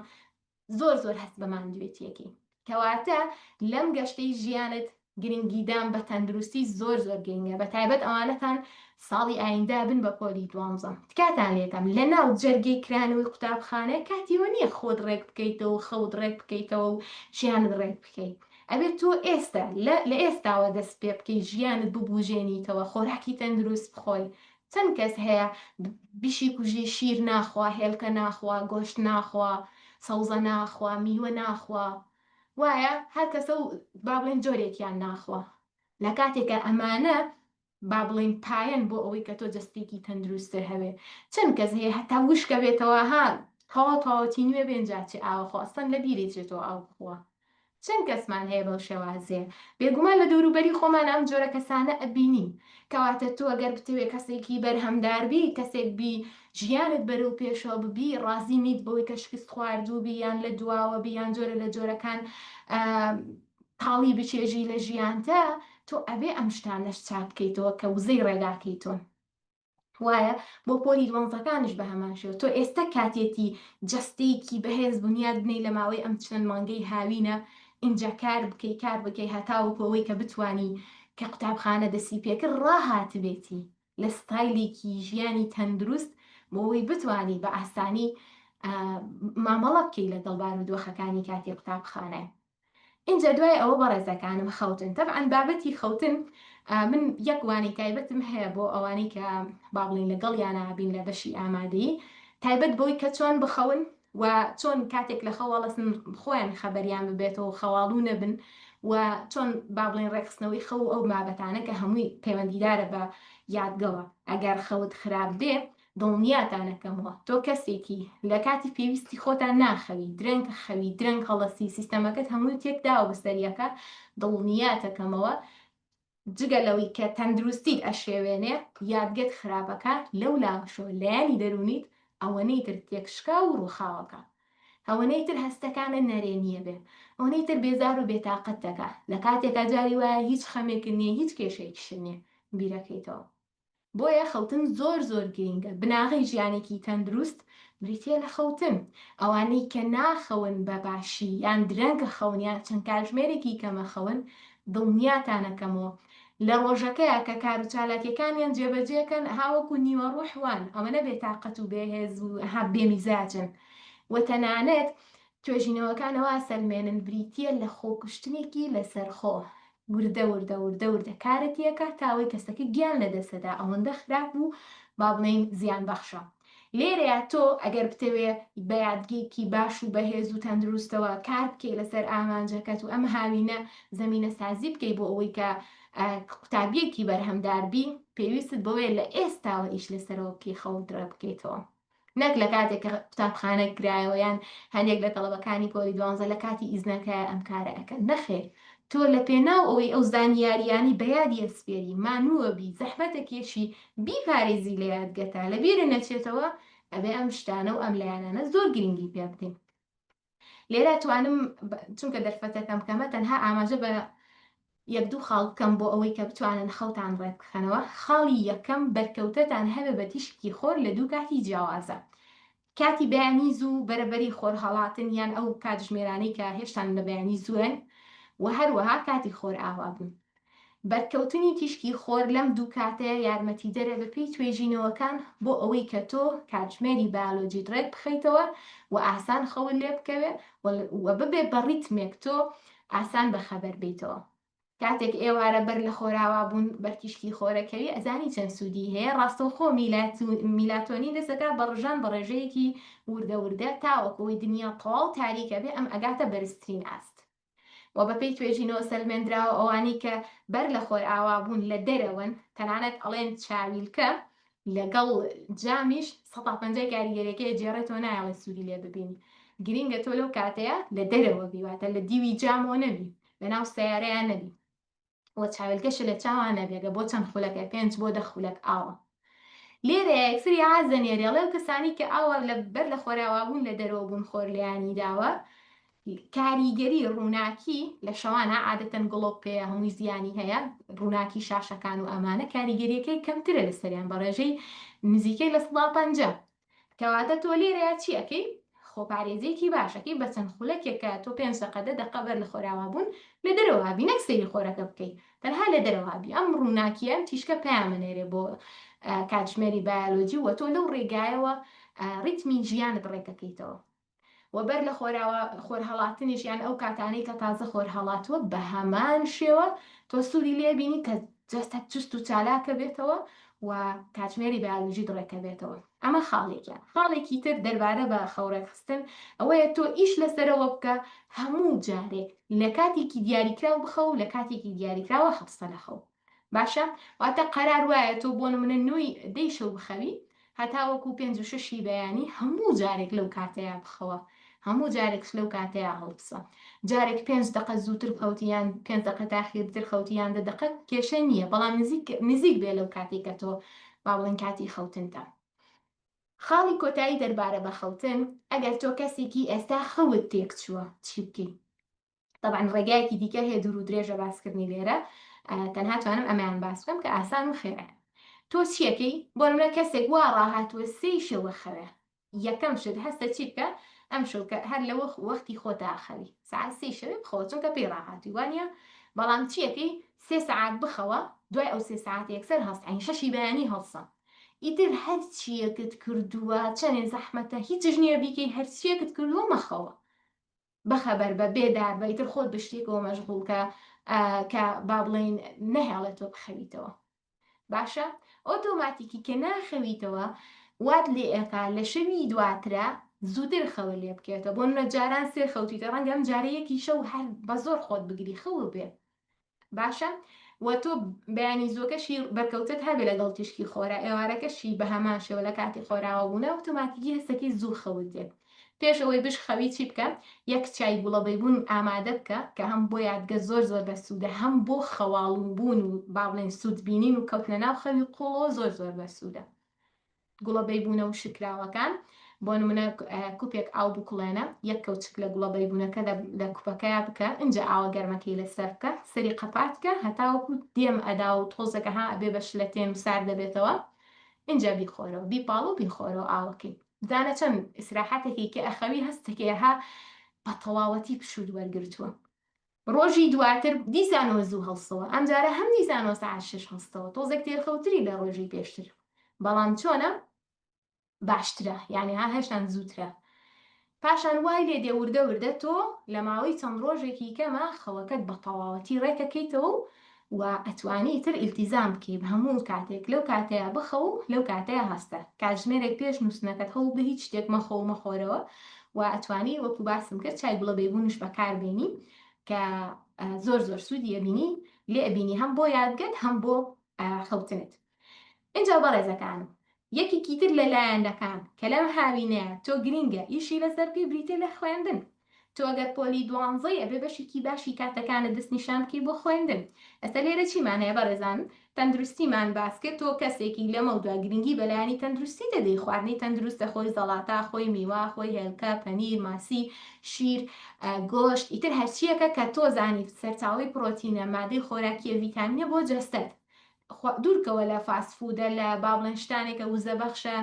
زۆر هەست بە ماندوێتیەکی کەواتە لەم گەشتەی ژیانت گرنگیدان بە تەندروستی زۆر گرنگە بە تایبەت ئەوانەتان ساڵی ئایندا بن بە پۆلی دوانزەم تکاتان لێکم لە ناو جەرگەی کرانەوەی قوتابخانە کاتیوە نییە خۆت ڕێک بکەیتەوە خەوت ڕێک بکەیتەوە و ژیانت ڕێک بکەیت ئەبێت تۆ ئێستا لە ئێستاوە دەست پێ بکەی ژیانت ببوژێنیتەوە خۆراکی تەندروست بخۆی چەند کەس هەیە بیشی کوژی شیر ناخوا هێلکە ناخوا گۆشت ناخوا سەوزە ناخوا میوە ناخوا وایە هەر کەسە و با بڵێن جۆرێکیان ناخوا لە کاتێکە ئەمانە با بڵێن پایەن بۆ ئەوەی کە تۆ جستێکی تەندروستتر هەوێ چەند کەس هەیە هەتا وشکە بێتەوە ها تەواوەتی نوێ بێنجاتی ئاوە خواستن لە بیرێتێتەوە ئاو بخووە چەند کەسمان هەیە بەو شێوازێ بێگومان لە دووروبەری خۆمان ئەم جۆرە کەسانە ئەبینین کەواتە تۆ ئەگەر بتەوێت کەسێکی بەرهەمداربی کەسێک بی ژیانت بەرەو پێشەوە ببی ڕازی نیت بەوەی کە شکست خواردووبی یان لە دواوە بی یان جۆرە لە جۆرەکان تاڵی بچێژی لە ژیانتە تۆ ئەبێ ئەم شتانەش چاک بکەیتەوە کە وزەی ڕێگاکەیتۆ وایە بۆ پۆلی دوانزەکانش بە هەماشەوە تۆ ئێستا کاتێتی جەستەیەکی بەهێز بنیاد بنەی لە ماوەی ئەم چەند مانگەی هاوینە اینجا کار بکەی هەتاوەکەوەی کە بتانی کە قوتابخانە دەسی پێکرد ڕاهات بێتی لە ستایلێکی ژیانی تەندروست بۆەوەی بتانی بە ئاسانی مامەڵە بکەی لە دڵبار و دۆخەکانی کاتی قوتابخانە. اینجا دوای ئەوە بەڕێزەکانم خەوتن تەبعاً بابەتی خەوتن من یەکوانی تایبەتم هەیە بۆ ئەوانەی کە با بڵێن لەگەڵ یانابین لە بەشی ئامادەی تایبەت بۆی کە چۆن بخەون و چۆن کاتێک لە خەواڵەسن خۆیان خەبەریان ببێتەوە خەواڵوو نەبن و چۆن با بڵێن ڕێخستنەوەی خەو ئەو بابەتانە کە هەمووی پەیوەندیدارە بە یادگەوە ئەگەر خەوت خراپ بێ دڵنیاتانەکەمەوە تۆ کەسێکی لە کاتی پێویستی خۆتان ناخەوی درەنگ خەوی درەنگ هەڵەسی سیستەمەکەت هەمووی تێکداوە بەسەریەکە دڵنیاتەکەمەوە جگە لەوەی کە تەندروستیت ئەشێوێنێ یادگەت خراپەکە لەو لاشۆ لایانی دەرونیت ئەوەنەی تر تێکشکا و ڕووخاوەکە ئەوەنەی تر هەستەکانە نەرێنیە بێ ئەوەنەی تر بێزار و بێتاقەت دەکا لە کاتێکا جاری وایە هیچ خەمێکن نیە هیچ کێشەیەکیشت نیە بیرەکەیتەوە بۆیە خەوتن زۆر گرنگە بناغی ژیانێکی تەندروست بریتە لە خەوتن ئەوانەی کە ناخەون بە باشی یان درەنگە خەونیان چەند کاتژمێرێکی کەمە خەون دڵنیاتانەکەمەوە لە ڕۆژەکەیە کە کار و چالاکیەکانیان جێبەجێکەن هاوەکو نیوە ڕوحوان ئەمەنە بێتاقەت و بێهێز و ها بێمیزاجن و تەنانەت توێژینەوەکانەوە سەلمێنن بریتە لە خۆکوشتنێکی لەسەرخۆ وردە کارەتیەکە تاوەی کەسەکە گیان لەدەسەدا ئەوەندە خراپ و با بڵێن زیان بەخشە لێرەیە تۆ ئەگەر بتەوێ بە یادگیکی باش و بەهێز و تەندروستەوە کار بکەی لەسەر ئامانجەکەت و ئەم هاوینە زەمینە سازی بکەی بۆ ئەوەی کە قوتابیەکی بەرهەمداربی پێویستت بەوەیە لە ئێستاوە ئیش لەسەرەوە بکەی خەوت درە بکەیتەوە نەک لە کاتێک کە قوتابخانە کرایەوە یان هەندێک لە تەڵەبەکانی پۆلی 12 لە کاتی ئیزنەکە ئەم کارە ئەەکەن. نەخێر، تۆ لە پێناو ئەوەی ئەو زانیاریانی بەیادی ئەسپێری مانووە بی زەحمەتێکێشی بیپارێزی لە یادگەتە لە بیرە نەچێتەوە، ئەبێ ئەم شتانە و ئەم لایەنانە زۆر گرنگی پێ بدەین. لێرە توانم چونکە دەرفەتەکەم کەمە تەنها ئاماژە بە یەک دوو خاڵ بکەم بۆ ئەوەی کە بتوانن خەوتان ڕێک بخەنەوە. خاڵی یەکەم بەرکەوتەتان هەبێ بە تیشکی خۆر لە دوو کاتی جیاوازە. کاتی بەیانی زوو بەرەبەری خۆر هەڵاتن یان ئەو کاتژمێرانەی کە هێشتان لە بەیانی زوون و هەروەها کاتی خۆر ئاوا بوون. بەرکەوتنی تیشکی خۆر لەم دوو کاتەیە یارمەتی دەرە بەپێی توێژینەوەکان بۆ ئەوەی کە تۆ کاتژمێری بایۆلۆجیت ڕێک بخەیتەوە و ئاسان خەوت لێ بکەوێ و ببێ بە ڕیتمێک تۆ ئاسان بەخەبەر بیتەوە. کاتێک ئێوارە بەر لە خۆراوا بوون بەرتیشکی خۆرەکەوی ئەزانی چەند سوودی هەیە. ڕاستەوخۆ میلاتۆنین دەسەکە بە ڕژان بە ڕێژەیەکی وردە وردە تاوەکەوەی دنیا تەواو تاریکە بێ ئەم ئەگاتە بەرزترین ئاست. و بەپێی توێژینەوە سەلمێنراوە ئەوانەی کە بەر لە خۆر ئاوا بوون لە دەرەوەن تەنانەت ئەڵێن چاویلکە لەگەڵ جامیش 150 کاریگەرێکی جێڕێتەوە نایڵێ سوودی لێ ببینی. گرینگە تۆ لەو کاتەیە لە دەرەوە بیواتە لە دیوی جامەوە نەبی، لەناو سەیارەیان نەبی و چاویلکەش لە چاوان نەبێگە بۆ چەند خولەکە 5 بۆ 10 خولەک ئاوە. لێرە یەکسری ئازەنێریاڵێ و کەسانی کە ئاوە بەر لە خۆراوا بوون لە دەرەوە بوون خۆرلیانی داوە کاریگەری ڕووناکی لە شەوانە عادەتەن گڵۆپەیە هەمووی زیانی هەیە، ڕووناکی شاشەکان و ئەمانە کاریگەریەکەی کەمترە لە سەریان بە ڕێژەی نزیکەی لە 150. کەواتە تۆ لێرەیە چی ئەەکەی؟ خۆپارێزێکی باشەکەی بە چەند خولەکێکە تۆ 5 دقە بەر لە خۆراوا بوون لە دەرەوە بی نەک سەیری خۆرەکە بکەیت، تەنها لە دەرەوە بی. ئەم ڕووناکیە تیشکە پامەنێرێ بۆ کاتژمێری بایۆلۆجی و تۆ لەو ڕێگایەوە ریتمی ژیانت ڕێکەکەیتەوە. و بەر لە خۆر هەڵاتنیش یان ئەو کاتانەی کە تازە خۆر هەڵاتوە بە هەمان شێوە تۆ سوودی لێ بینی کە جەستە چست و چالاکە بێتەوە و کاتژمێری بایۆلۆژی دڕێکە بێتەوە. ئەمە خاڵێکە. خاڵێکی تر دەربارە بە خەورەخستن ئەوەیە تۆ ئیش لەسەرەوە بکە هەموو جارێک لە کاتێکی دیاریکراو بخە و لە کاتێکی دیاریکراوە هەفسە لەخەو. باشە؟ واتە قەرار وایە تۆ بۆ نمونە نوێی 10 شەو بخەوی هەتاوەکو 5 و 6 بەیانی هەموو جارێک لەو کاتەیە بخەوە، هەموو جارێک لەو کاتەیە هەڵبسە. جارێک 5 دقە زووتر خەوتیان 5 دقە تاخیرتر خەوتیان 10 دقە کێشە نییە، بەڵام نزیک بێ لەو کاتی کە تۆ با بڵێن کاتی خەوتنتە. خاڵی کۆتایی دەربارە بە خەوتن ئەگەر تۆ کەسێکی ئێستا خەوت تێک چووە چی بکەی؟ طبعاً ڕێگایەکی دیکە هەیە دوور و درێژە باسکردنی لێرە، تەنها توانم ئەمەیان باس بکەم کە ئاسان و خێرە. تۆ چیەکەی؟ بۆ نمونە کەسێک وا ڕاهاتووە 3 شەوە خەوێ، یەکەم شت هەستە چی بکە؟ ئەم شەو کە هەر لەوە وەختی خۆتا خەوی ساعت 3 شەوێ بخەوە چونکە پێی ڕاهاتووی وانە، بەڵام چیەکەی 3 ساعت بخەوە دوای ئەو 3 ساعت یەکسەر هەست عین 6 بەیانی هەڵسە. ئیتر هەر چیەکت کردووە چەندێک زەحمەتە هیچ نییە بیکەی، هەر چیەکت کردووە مەخەوە بەخەبەر بە بێدار بە ئیتر خۆت بشتێکەوە مەشغوڵکە کە با بڵێن نەهێڵێتەوە بخەویتەوە. باشە؟ ئۆتۆماتیکی کە ناخەویتەوە وات لێ ئەکا لە شەوی دواترە زووتر خەوە لێ بکێتە بۆ نە جاران 3 خەوتیتە ڕەنگە ئەم جارەیەکی شەو هەر بە زۆر خۆت بگری خەوە بێ. باشە؟ و تۆ بەیانی زۆکەشی بەرکەوتت هەبێ لەگەڵ تیشکی خۆرا ئێوارەکەشی بە هەمان شێوە لە کاتی خۆراوە بوونە ئۆتۆماتیکی هەستەکەی زوو خەوت دێت. پێش ئەوەی بش خەوی چی بکە؟ یەک چای گوڵەبەی بوون ئامادە بکە کە هەم بۆ یادگە زۆر بە سوودە، هەم بۆ خەواڵوو بوون و با بڵێن سوود بینین و کەوتنە ناو خەوی قوڵەوە زۆر بە سوودە. گوڵەبەی بوونە و شکراوەکان بۆ نمونە کوپێک ئاو بکوڵێنە، یەک کەوچک لە گوڵەبەی بوونەکە لە کوپەکەیا بکە، اینجا ئاوە گەرمەکەی لەسەر بکە، سەری قەپاتکە هەتاوەکو دێم ئەدا و تۆزەکە ها ئەبێ بە شلەتێن و سار دەبێتەوە، اینجا بیخۆرەوە بیپاڵ و بیخۆرەوە ئاوەکەی. زانە چەند ئیسراحەتێکی کە ئەخەوی هەستێکەها بە تەواوەتی پشود وەرگرتووە. ڕۆژی دواتر دیسانەوە زوو هەڵسەوە، ئەم جارە هەم دیسانەوە ساعت 6 هەستەوە، تۆزێک تێرخەوتری لە ڕۆژی پێشتر، بەڵام چۆنە؟ باشترە، یعنی ها هێشتان زووترە. پاشان وای لێ دێوردە وردە تۆ لە ماوەی چەند ڕۆژێکی کەمە خەوەکەت بە تەواوەتی ڕێکەکەیتەوە و ئەتوانی تر ئیلتیزام بکەی بە هەموو کاتێک لەو کاتەیە بخە و لەو کاتەیە هەستە. کاتژمێرێک پێش نووسنەکەت هەوڵ بە هیچ شتێک مەخۆ و مەخۆرەوە و ئەتوانی وەکو باسم کرد چای گوڵەبەی بوونش بەکاربێنی کە زۆر سوودی ئەبینی لێ ئەبینی هەم بۆ یادگەت هەم بۆ خەوتنت. اینجا بەڕێزەکانم یەکێکی تر لەلایەنەکان کە لەم هاوینەیە تۆ گرینگە ئیشی لەسەر پێی بریتێ لە خوێندن. تۆ ئەگەر پۆلی 12 ئەبێ بەشێکی باشی کاتەکانە دەستنیشان بکەی بۆ خوێندن. ئەستا لێرە چیمان هەیە بەڕێزان؟ تەندروستیمان باس کرد. تۆ کەسێکی لەمە دوا گرنگی بەلایانی تەندروستی دەدەی. خواردنی تەندروستە، خۆی زەڵاتە، خۆی میوە، خۆی هێلکە، پەنیر، ماسی، شیر، گۆشت، ئیتر هەرچیەکە کە تۆ زانیت سەرچاوی پرۆتینە، مادەی خۆراکیە، ڤیتامینە بۆ جەستەت. دوورکەوە لە فاسفودە، لە با بڵێن شتانێکە وزە بەخشە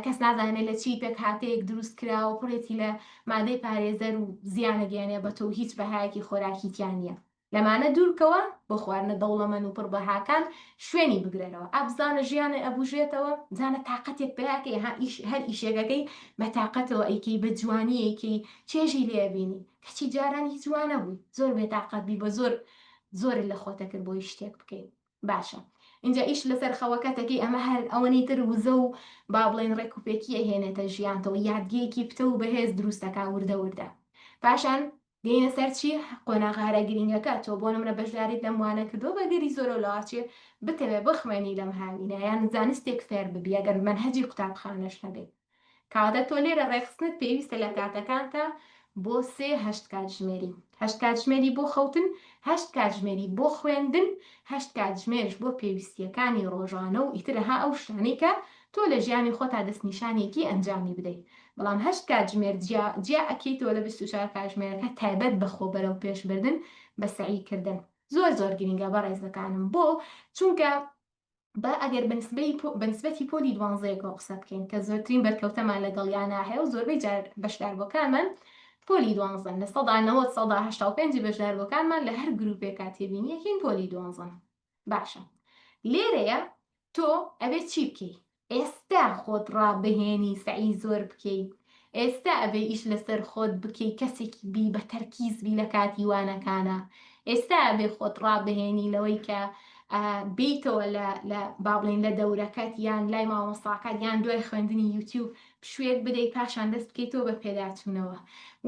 کەس نازانێت لە چی پێک هاتەیەک دروست کراوە، پڕێتی لە مادەی پارێزەر و زیانە گەیانێ بە تۆ هیچ بەهایەکی خۆراکیتیان نییە. لەمانە دوورکەوە بۆ خواردنە دەوڵەمەند و پڕبەهاکان شوێنی بگرێنەوە. ئەبزانە ژیانە ئەبوژێتەوە، جانە تااقەتێک پێیاکەی هەر ئیشێگەکەی بە تااقەتەوە ئەیکەی بە جوانی ئەیکەی چێژی لێبینی کەچی جاران هیچ جوانە بووی زۆر بێتاقەت بی بە زۆر لە خۆتە کرد بۆی شتێک بکەیت. باشە اینجا ئیش لەسەر خەوەکەتەکەی ئەمە هەر ئەوەنی تر وزە و با بڵێن ڕێکوپێکیە هێنێتە ژیانتەوە، یادگەیەکی پتە و بەهێز دروستەکە وردە وردە. پاشان گەینە سەر چی؟ قۆناغارە گرنگەکە. تۆ بۆ نمرە بەشداریت لەم وانە کردو بەگەری زۆرە لاچێ بتەوێ بخوێنی لەم هاوینە یان زانستێک فێر ببی ئەگەر منهەجی قوتابخانەش هەبێت. کاتە تۆ لێرە ڕێخستنت پێویستە لە کاتەکانتە بۆ 3 کاتژمێری. 8 کاتژمێری بۆ خەوتن، 8 کاتژمێری بۆ خوێندن، 8 کاتژمێرش بۆ پێویستیەکانی ڕۆژانە و ئیترەها ئەو شتانەی کە تۆ لە ژیانی خۆتا دەستنیشانێکی ئەنجامی بدەیت. بەڵام 8 کاتژمێر جیا ئەکەیتەوە لە 24 کاتژمێرەکە تایبەت بەخۆ بەرەو پێشبردن بە سەعیکردن. زۆر گرنگە بەڕێزەکانم بۆ چونکە بە ئەگەر بەنسبەتی پۆلی 12 قسە بکەین کە زۆرترین بەرکەوتەمان لەگەڵیانە هەیە و زۆربەی بەشداربووەکانمان پۆلی 12 لە 90-85 بەشداربووەکانمان لە هەر گروپێکا تێبینیەکەین پۆلی 12. باشە لێرەیە تۆ ئەبێت چی بکەی؟ ئێستا خۆت ڕابهێنی سعی زۆر بکەی. ئێستا ئەبێ ئیش لەسەر خۆت بکەی کەسێکی بی بە تەرکیز بی لە کاتی وانەکانە. ئێستا ئەبێ خۆت ڕابهێنی لەوەی کە بیتەوە لە با بڵێن لە دەورەکەت یان لای مامۆستاکەت یان دوای خوێندنی یوتیوب شوێک بدەیت پاشان دەست بکەیتەوە بە پێداچوونەوە.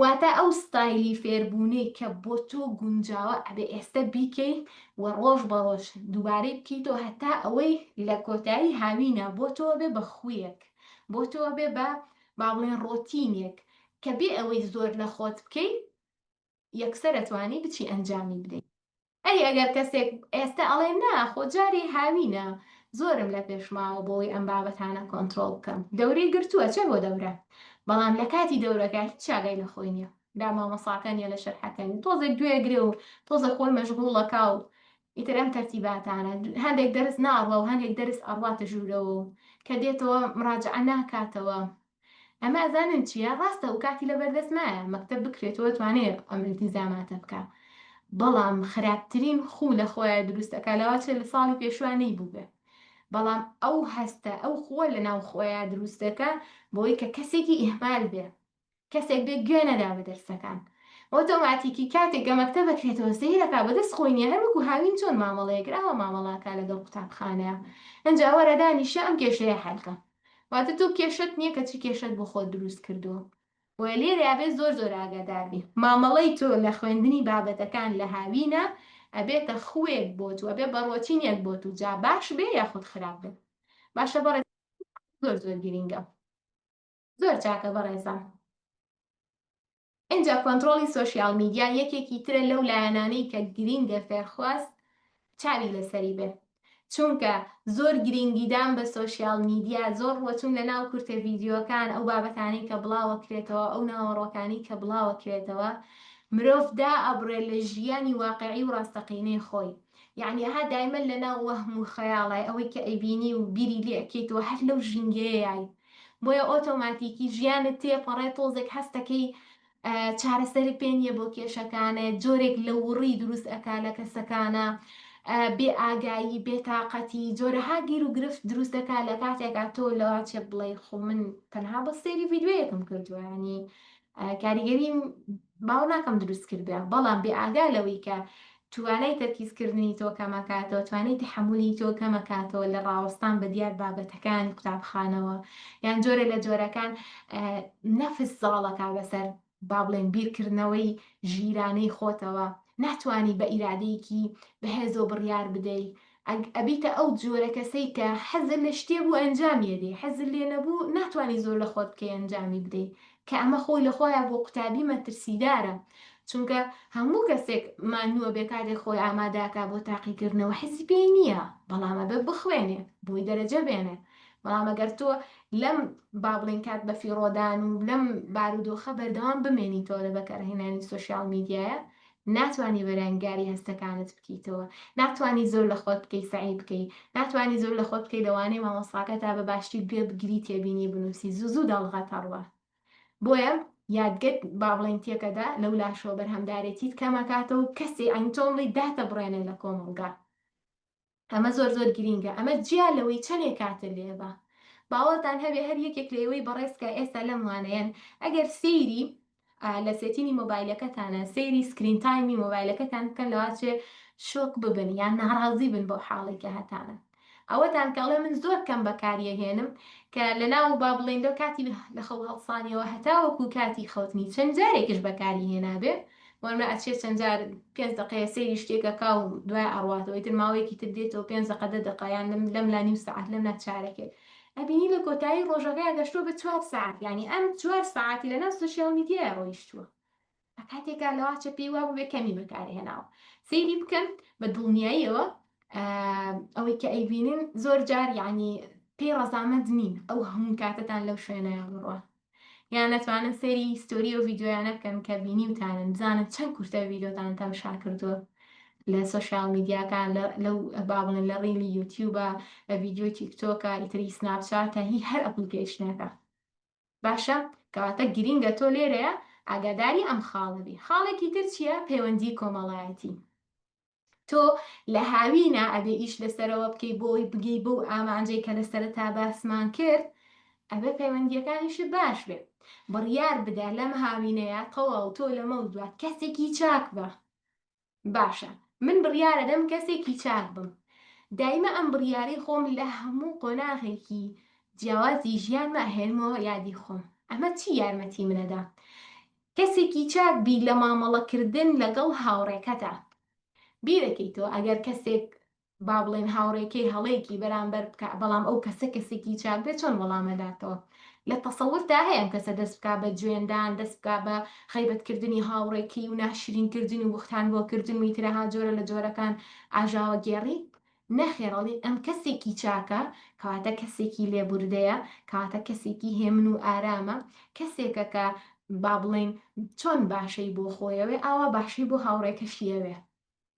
واتە ئەو ستایلی فێربوونەی کە بۆ تۆ گونجاوە ئەبێ ئێستا بیکەی و ڕۆژ بە ڕۆژ دووبارەی بکەیتەوە هەتا ئەوەی لە کۆتایی هاوینە بۆ تۆ بێ بە خویەک، بۆ تۆ بێ بە با بڵێن ڕۆتینێک کە بێ ئەوەی زۆر لە خۆت بکەیت یەکسەر ئەتوانی بچی ئەنجامی بدەیت. ئەگەر کەسێک ئێستا ئەڵێ ناخۆ جاری هاوینە زۆرم لە پێشماوە بۆی ئەم بابەتانە کۆنتترۆل بکەم، دەورەی گرتووە چێ بۆ دەورە، بەڵام لە کاتی دەورەکە هیچ چاگای لە خۆی نییە. لا مامۆساکانیە لە شەرحەکەنی تۆزێک گوێگرێ و تۆزە خۆی مەشغوڵەکە و ئیتر ئەم تەرتیباتانە هەندێک دەرس ناڕوە و هەندێک دەرس ئەڕواتە ژوورەوە کە دێتەوە مراجعە ناکاتەوە. ئەمە ئەزانن چییە؟ ڕاستە و کاتی لە بەردەستمایە مەکتەب بکرێتەوە توانێت ئەم التیزاماتە بکە، بەڵام خراپترین خو لە خۆیان دروستەکە لەوە چێ لە ساڵی پێشوانەی بووبێ. بەڵام ئەو هەستە ئەو خۆ لە ناو خۆیان دروستەکە بۆی کە کەسێکی ئیهمال بێ، کەسێک بێ گوێ نەدا بە دەرسەکان. ئۆتۆماتیکی کاتێک گە مەکتەب بکرێتەوە سەیرەکە بەدەست خۆی نییە، هەروەکو هاوین چۆن مامەڵەیەکراوە مامەڵاکە لەگەڵ قوتابخانەیە ئەنجا وەرە دانیشە ئەم کێشەیە حەلکە. واتە تۆ کێشت نییە کە چی کێشت بۆ خۆت دروست کردووە. و لێرە ئەبێ زۆر ئاگاداربی. مامەڵەی تۆ لە خوێندنی بابەتەکان لە هاوینە ئەبێتە خوێک بۆت و ئەبێ بەڕۆچینێک بۆت و جا باش بێ یاخود خراپ بێ. باشە بەڕێز زۆر گرینگە، زۆر چاکە بەڕێزان. اینجا کۆنتترۆلی سۆشیال میدیا یەکێکی ترە لەو لایەنانەی کە گرینگە فێرخواست چاوی لەسەری بێ، چونکە زۆر گرنگیدان بە سۆشیال میدیا زۆر ڕۆچون لە ناو کورتە ڤیدیۆکان ئەو بابەتانی کە بڵاوە کرێتەوە ئەو ناوەڕۆکانی کە بڵاوە کرێتەوە مرۆڤدا ئەبڕێ لە ژیانی واقعی و ڕاستەقینەی خۆی. یعنی ها دایمە لە ناو وەهم و خەیاڵای ئەوەی کە ئەیبینی و بیری لێ ئەکەیتەوە هەر لەو ژینگەیەی بۆیە ئۆتۆماتیکی ژیانت تێپەڕێ تۆزێک هەستەکەی چارەسەری پێنیە بۆ کێشەکانە جۆرێک لە وڕی دروست ئەکا لە کەسەکانە بێ ئاگایی بێتاقەتی جۆرەها گیر و گرفت دروستەکە لە کاتێکا تۆ لەوا چێ بڵێ خۆ من تەنها بە سێری ڤیددیوەیەکم کردووە ینی کاریگەری باو ناکەم دروست کردە، بەڵام بێ ئاگا لەوەی کە توانای تەرکیزکردنی تۆ کەمەکاتەوە توانای تحملی تۆ کەمەکاتەوە لە ڕاوەستان بە دیار بابەتەکانی قوتابخانەوە یان جۆرە لە جۆرەکان نەفس زاڵەکە بەسەر با بڵێن بیرکردنەوەی ژیرانەی خۆتەوە ناتوانی بە ئیرادەیەکی بەهێز و بڕیار بدەی ئەبیتە ئەو جۆرە کەسەی کە حەزت لە شتێ بوو ئەنجامی دێ، حەزت لێ نەبوو ناتوانانی زۆر لە خۆت بکەی ئەنجامی بدەیت، کە ئەمە خۆی لە خۆیان بۆ قوتابی مەترسیدارە. چونکە هەموو کەسێک مانووە بێ کاتێک خۆی ئاماداکا بۆ تاقیکردنەوە حەزی پێی نییە، بەڵام ئەبێ بخوێنێ بۆی دەرەجە بێنێ. بەڵام ئەگەر تۆ لەم با بڵێن کات بە فیڕۆدان و لەم بارودۆخە بەردەوام بمێنیتەوە لە بەکارهێنانی سۆشیاڵ میدیایە، ناتوانانی بەرەنگاری هەستەکانت بکەیتەوە، ناتوانانی زۆر لە خۆت بکەی سعی بکەی، ناتوانانی زۆر لە خۆت بکەی لەوانەیە مامۆستاکە تا بە باشتری پێ بگری تێبینی بنووسی زوو دەڵغەت هەڕوە. بۆیە یادگەت با بڵێن تێکەدا لەو لاشەوە بەرهەمدارێتیت کەمەکاتەوە و کەسێ ئەنتۆڵی داتە بڕێنێ لە کۆمەڵگا. ئەمە زۆر گرینگە، ئەمە جیا لەوەی چەندێک کاتر لێبە. باوەتان هەبێ هەر یەکێک لێوەی بەڕێزکە ئێستا لەم وانەیەن ئەگەر سەیری لە سێتینی مۆبایلەکەتانە سەیری سکرین تایمی مۆبایلەکەتان بکەن لەواتێ شۆک ببن یان ناڕازی بن بۆ حاڵێکە هەتانە. ئەوەتان کەڵێ من زۆر کەم بەکاریەهێنم کە لە ناو با بڵێندە کاتی لە خەو هەڵسانیەوە هەتاوەکو کاتی خەوتنی چەند جارێکش بەکاری هێنابێ وەرمە ئەچێت چەند جار 5 دقەیە سەیری شتێکەکە و دوای ئەڕواتەوەی تر ماوەیەکی تر دێتەوە 5 دقە 10 دقەیان لەم لا نیم سەعات لەم ناچارەکێ ئەبینی لە کۆتایی ڕۆژەکەی گەشتۆ بە 4 ساعت ینی ئەم 4 ساعتی لەناو سوشیال میدیای ڕۆیشتووە. کاتێکا لەواچە پێی وا بێ کەمی بەکارهێناوە سەیری بکەن بە دڵنیاییەوە ئەوەی کە ئەیبینن زۆر جار یعنی پێی ڕەزامەند نین ئەو هەموو کاتتان لەو شوێنەیە بڕوە. یان نەتوانن سەیری ستۆری و ڤیددیۆیانە بکەن کە بینیوتانن بزانن چەند کورتە ڤیددیۆتان تەماشا کردووە لە سۆشیال میدیاکان لەو با بڵێن لە ڕیلی یوتیوبە لە ڤیددیۆ تیکتۆکە ئیتری سناپچاتە هی هەر ئەپلیکیشنەکە. باشە کەواتە گرینگە تۆ لێرەیە ئاگاداری ئەم خاڵەبی. خاڵێکی تر چییە؟ پەیوەندی کۆمەڵایەتی. تۆ لە هاوینە ئەبێ ئیش لەسەرەوە بکەی بۆی بگەی بۆ ئامانجەی کە لەسەرتا باسمان کرد ئەبێ پەیوەندیەکانیش باش بێ. بڕیار بدە لەم هاوینەیە تەواو تۆ لەمە دوات کەسێکی چاک بە. باشە من بڕیارە دەم کەسێکی چاک بم. دایمە ئەم بڕیاری خۆم لە هەموو قۆناغێکی جیاوازی ژیانمە هێنمەوە یادی خۆم. ئەمە چی یارمەتی منەدا؟ کەسێکی چاک بی لە مامەڵەکردن لەگەڵ هاوڕێکەتە. بیرەکەیتەوە ئەگەر کەسێک با بڵێن هاوڕێکەی هەڵەیەکی بەرامبەر بکە بەڵام ئەو کەسێکی چاک بێت چۆن وەڵامەداتەوە. لە تەسەورتا هەیە کەسە دەست بکا بە گوێندان دەست بکا بە خەیبەتکردنی هاوڕێکی و ناشرینکردنی و وختان بۆکردن میترەها جۆرە لە جۆرەکان ئاژاوە گێڕی نەخێڕڵی ئەم کەسێکی چاکە کەواتە کەسێکی لێبوردەیە کاتە کەسێکی هێمن و ئارامە کەسێکە کە با بڵێن چۆن باشەی بۆ خۆیەوێ ئاوا باشەی بۆ هاوڕێکەشیەوێ.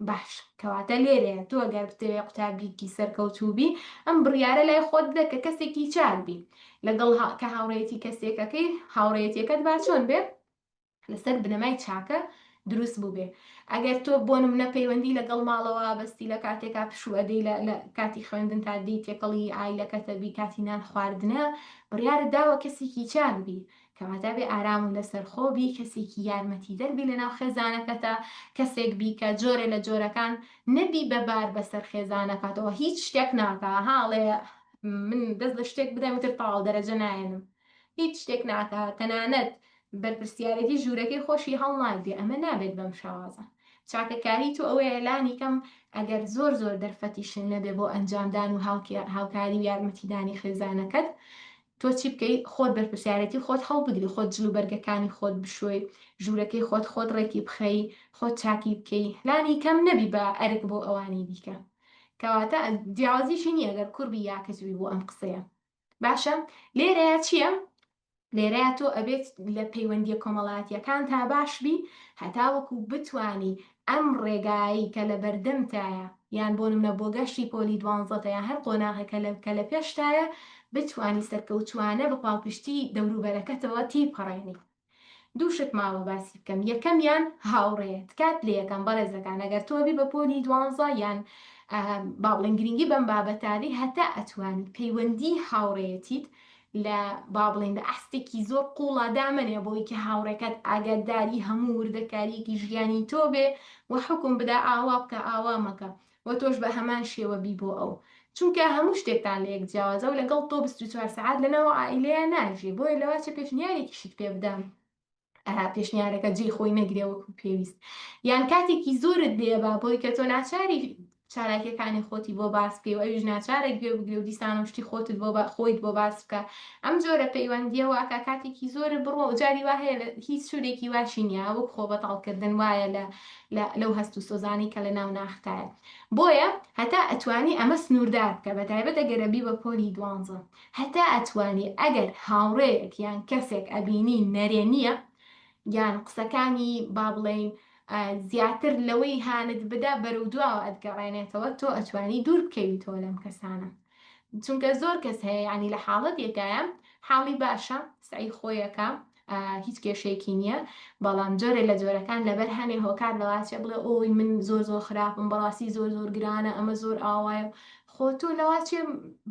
باش کەواتە لێرەیە تۆ ئەگەر بتەوێ قوتابیکی سەرکەوتوبی ئەم بڕیارە لای خۆت بدە کە کەسێکی چاکبی لەگەڵ کە هاوڕێتی کەسێکەکەی هاوڕێتیەکەت با چۆن بێ لەسەر بنەمای چاکە دروست بوو بێ. ئەگەر تۆ بۆ نمونە پەیوەندی لەگەڵ ماڵەوە بەستی لە کاتێکا پشوەدەی لە کاتی خوێندن تا دی تێکەڵی ئایلەکەتەبی کاتی نان خواردنە بڕیارت داوە کەسێکی چاکبی کەواتە بێ ئارام و لەسەر خۆبی کەسێکی یارمەتی دەربی لەناو خێزانەکەتە کەسێک بی کە جۆرە لە جۆرەکان نەبی بەبار بەسەر خێزانەکەتەوە هیچ شتێک ناکە هاڵێ من دەست لە شتێک بدەم وتر تاڵ دەرەجە نایەنم هیچ شتێک ناکە تەنانەت بەرپرسیارەتی ژوورەکەی خۆشی هەڵ ناگرێ ئەمە نابێت بەم شێوازە. چاکەکاری تو ئەوەیە لانی کەم ئەگەر زۆر دەرفەتیشن نەبێ بۆ ئەنجامدان و هاوکاری و یارمەتیدانی خێزانەکەت تۆ چی بکەی خۆت بەرپرسیارەتی خۆت هەڵبگری خۆت جلو بەرگەکانی خۆت بشوێ ژوورەکەی خۆت ڕێکی بخەی خۆت چاکی بکەی لانی کەم نەبی بە ئەرک بۆ ئەوانی دیکە کەواتە جیاوازیشی نییە ئەگەر کوڕبی یاکەزوی بۆ ئەم قسەیە. باشە لێرەیە چییە؟ لێرەیە تۆ ئەبێت لە پەیوەندیە کۆمەڵاتیەکان تا باشبی هەتاوەکو بتانی ئەم ڕێگایی کە لە بەردەمتایە یان بۆ نمونە بۆ گەشتی پۆلی 12 یان هەر قۆناغێکە کە لە پێشتایە بتانی سەرکەوتوانە بە پاڵپشتی دەوروبەرەکەتەوە تیپەڕێنی. دووشت ماوە باسی بکەم یەکەمیان هاوڕێت کات لە یەکەم بەڕێزەکان ئەگەر تۆبی بە پۆلی 12 یان با بڵێن گرنگی بەم بابەتاری هەتا ئەتوانی پەیوەندی هاوڕێتیت لە با بڵێن لە ئەستێکی زۆر قوڵا دامنێ بۆی کە هاوڕێکەت ئاگاداری هەموو وردەکاریەکی ژیانی تۆ بێ و حکم بدا ئاوا بکە ئاوا مەکە و تۆش بە هەمان شێوە بی بۆ ئەو چونکە هەموو شتێکتان لە یەک جیاوازە و لەگەڵ تۆ 24 ساعت لەناو ئائیلەیە ناژێ بۆیە لەواتە پێشنیارێکیشت پێ بدەم پێشنیارەکە جێ خۆی نەگرێ وەکو پێویست یان کاتێکی زۆرت دێبا بۆی کە تۆ ناچاری چالاکیەکانی خۆتی بۆ باس بکەی و ئەویش ناچارێک گوێ بگرێ و دیسان و شتی خۆیت بۆ باس بکە ئەم جۆرە پەیوەندیە واکە کاتێکی زۆر بڕۆ و جاری وا هەیە هیچ سوورێکی واشی نییە وەک خۆ بەتاڵکردن وایە لەو هەست و سۆزانی کە لە ناو ناختایە بۆیە هەتا ئەتوانی ئەمە سنووردار بکە بەتایبەت ئەگەرەبی بە پۆلی 12 هەتا ئەتوانی ئەگەر هاوڕێیەک یان کەسێک ئەبینی نەرێنیە یان قسەکانی با بڵێین زیاتر لەوەی هانت بدا بەرەو دواوە ئەتگەڕێنێتەوە تۆ ئەتوانی دوور بکەوی تۆ لەم کەسانە چونکە زۆر کەس هەیە ینی لە حاڵەت یەکایە حاڵی باشە سعی خۆیەکە هیچ کێشەیەکی نییە بەڵام جۆرە لە جۆرەکان لەبەر هەنێ هۆکار لەواچە بڵێ ئەوی من زۆر خراپم بەڕاستی زۆر گرانە ئەمە زۆر ئاوایە خۆ تۆ لەواچێ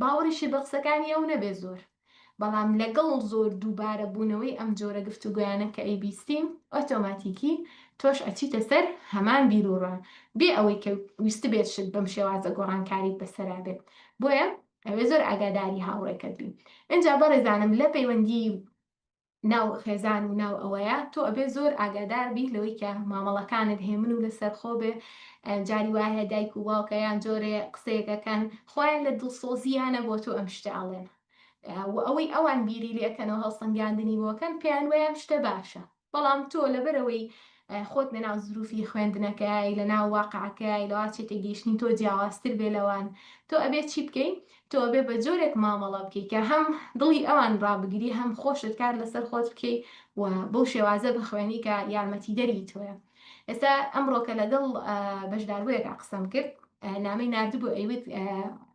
باوەڕیشی بە قسەکانی ئەو نەبێ زۆر بەڵام لەگەڵ زۆر دووبارە بوونەوەی ئەم جۆرە گفتوگویانە کە ئەیبیستیم ئۆتۆماتیکی تۆش ئەچیتە سەر هەمان بیرروڕە بێ ئەوەی کە ویست بێت شت بەم شێوازە گۆڕانکاریت بەسەرا بێت بۆیە ئەوێ زۆر ئاگاداری هاوڕێکەت بین اینجا بەڕێزانم لە پەیوەندی ناو خێزان و ناو ئەوەیە تۆ ئەبێ زۆر ئاگادار بی لەوەی کە مامەڵەکانت هێمن و لەسەر خۆ بێ جاری وایە دایک و باوکەیان جۆرێ قسەیەکەکەن خۆیان لە دڵسۆزیانە بۆ تۆ ئەم شتە ئاڵێن و ئەوەی ئەوان بیری لێکەنەوە هەڵسەنگاندنی بۆکەن پێیان وەیان شتە باشە بەڵام تۆ لەبەرەوەی خۆت لە ناو زروفی خوێندنەکەی لە ناو واقعەکەی لەوا چێتە گەیشتنی تۆ جیاوازتر بێ لەوان تۆ ئەبێت چی بکەی تۆ ئەبێ بە جۆرێک مامەڵە بکەی کە هەم دڵی ئەوان ڕابگری هەم خۆشت کار لەسەر خۆت بکەی و بەو شێوازە بخوێنی کە یارمەتی دەری تۆیە ئێستا ئەمڕۆکە لەگەڵ بەشداربوویەکە قسەم کرد نامەی نردبوو ئەیوت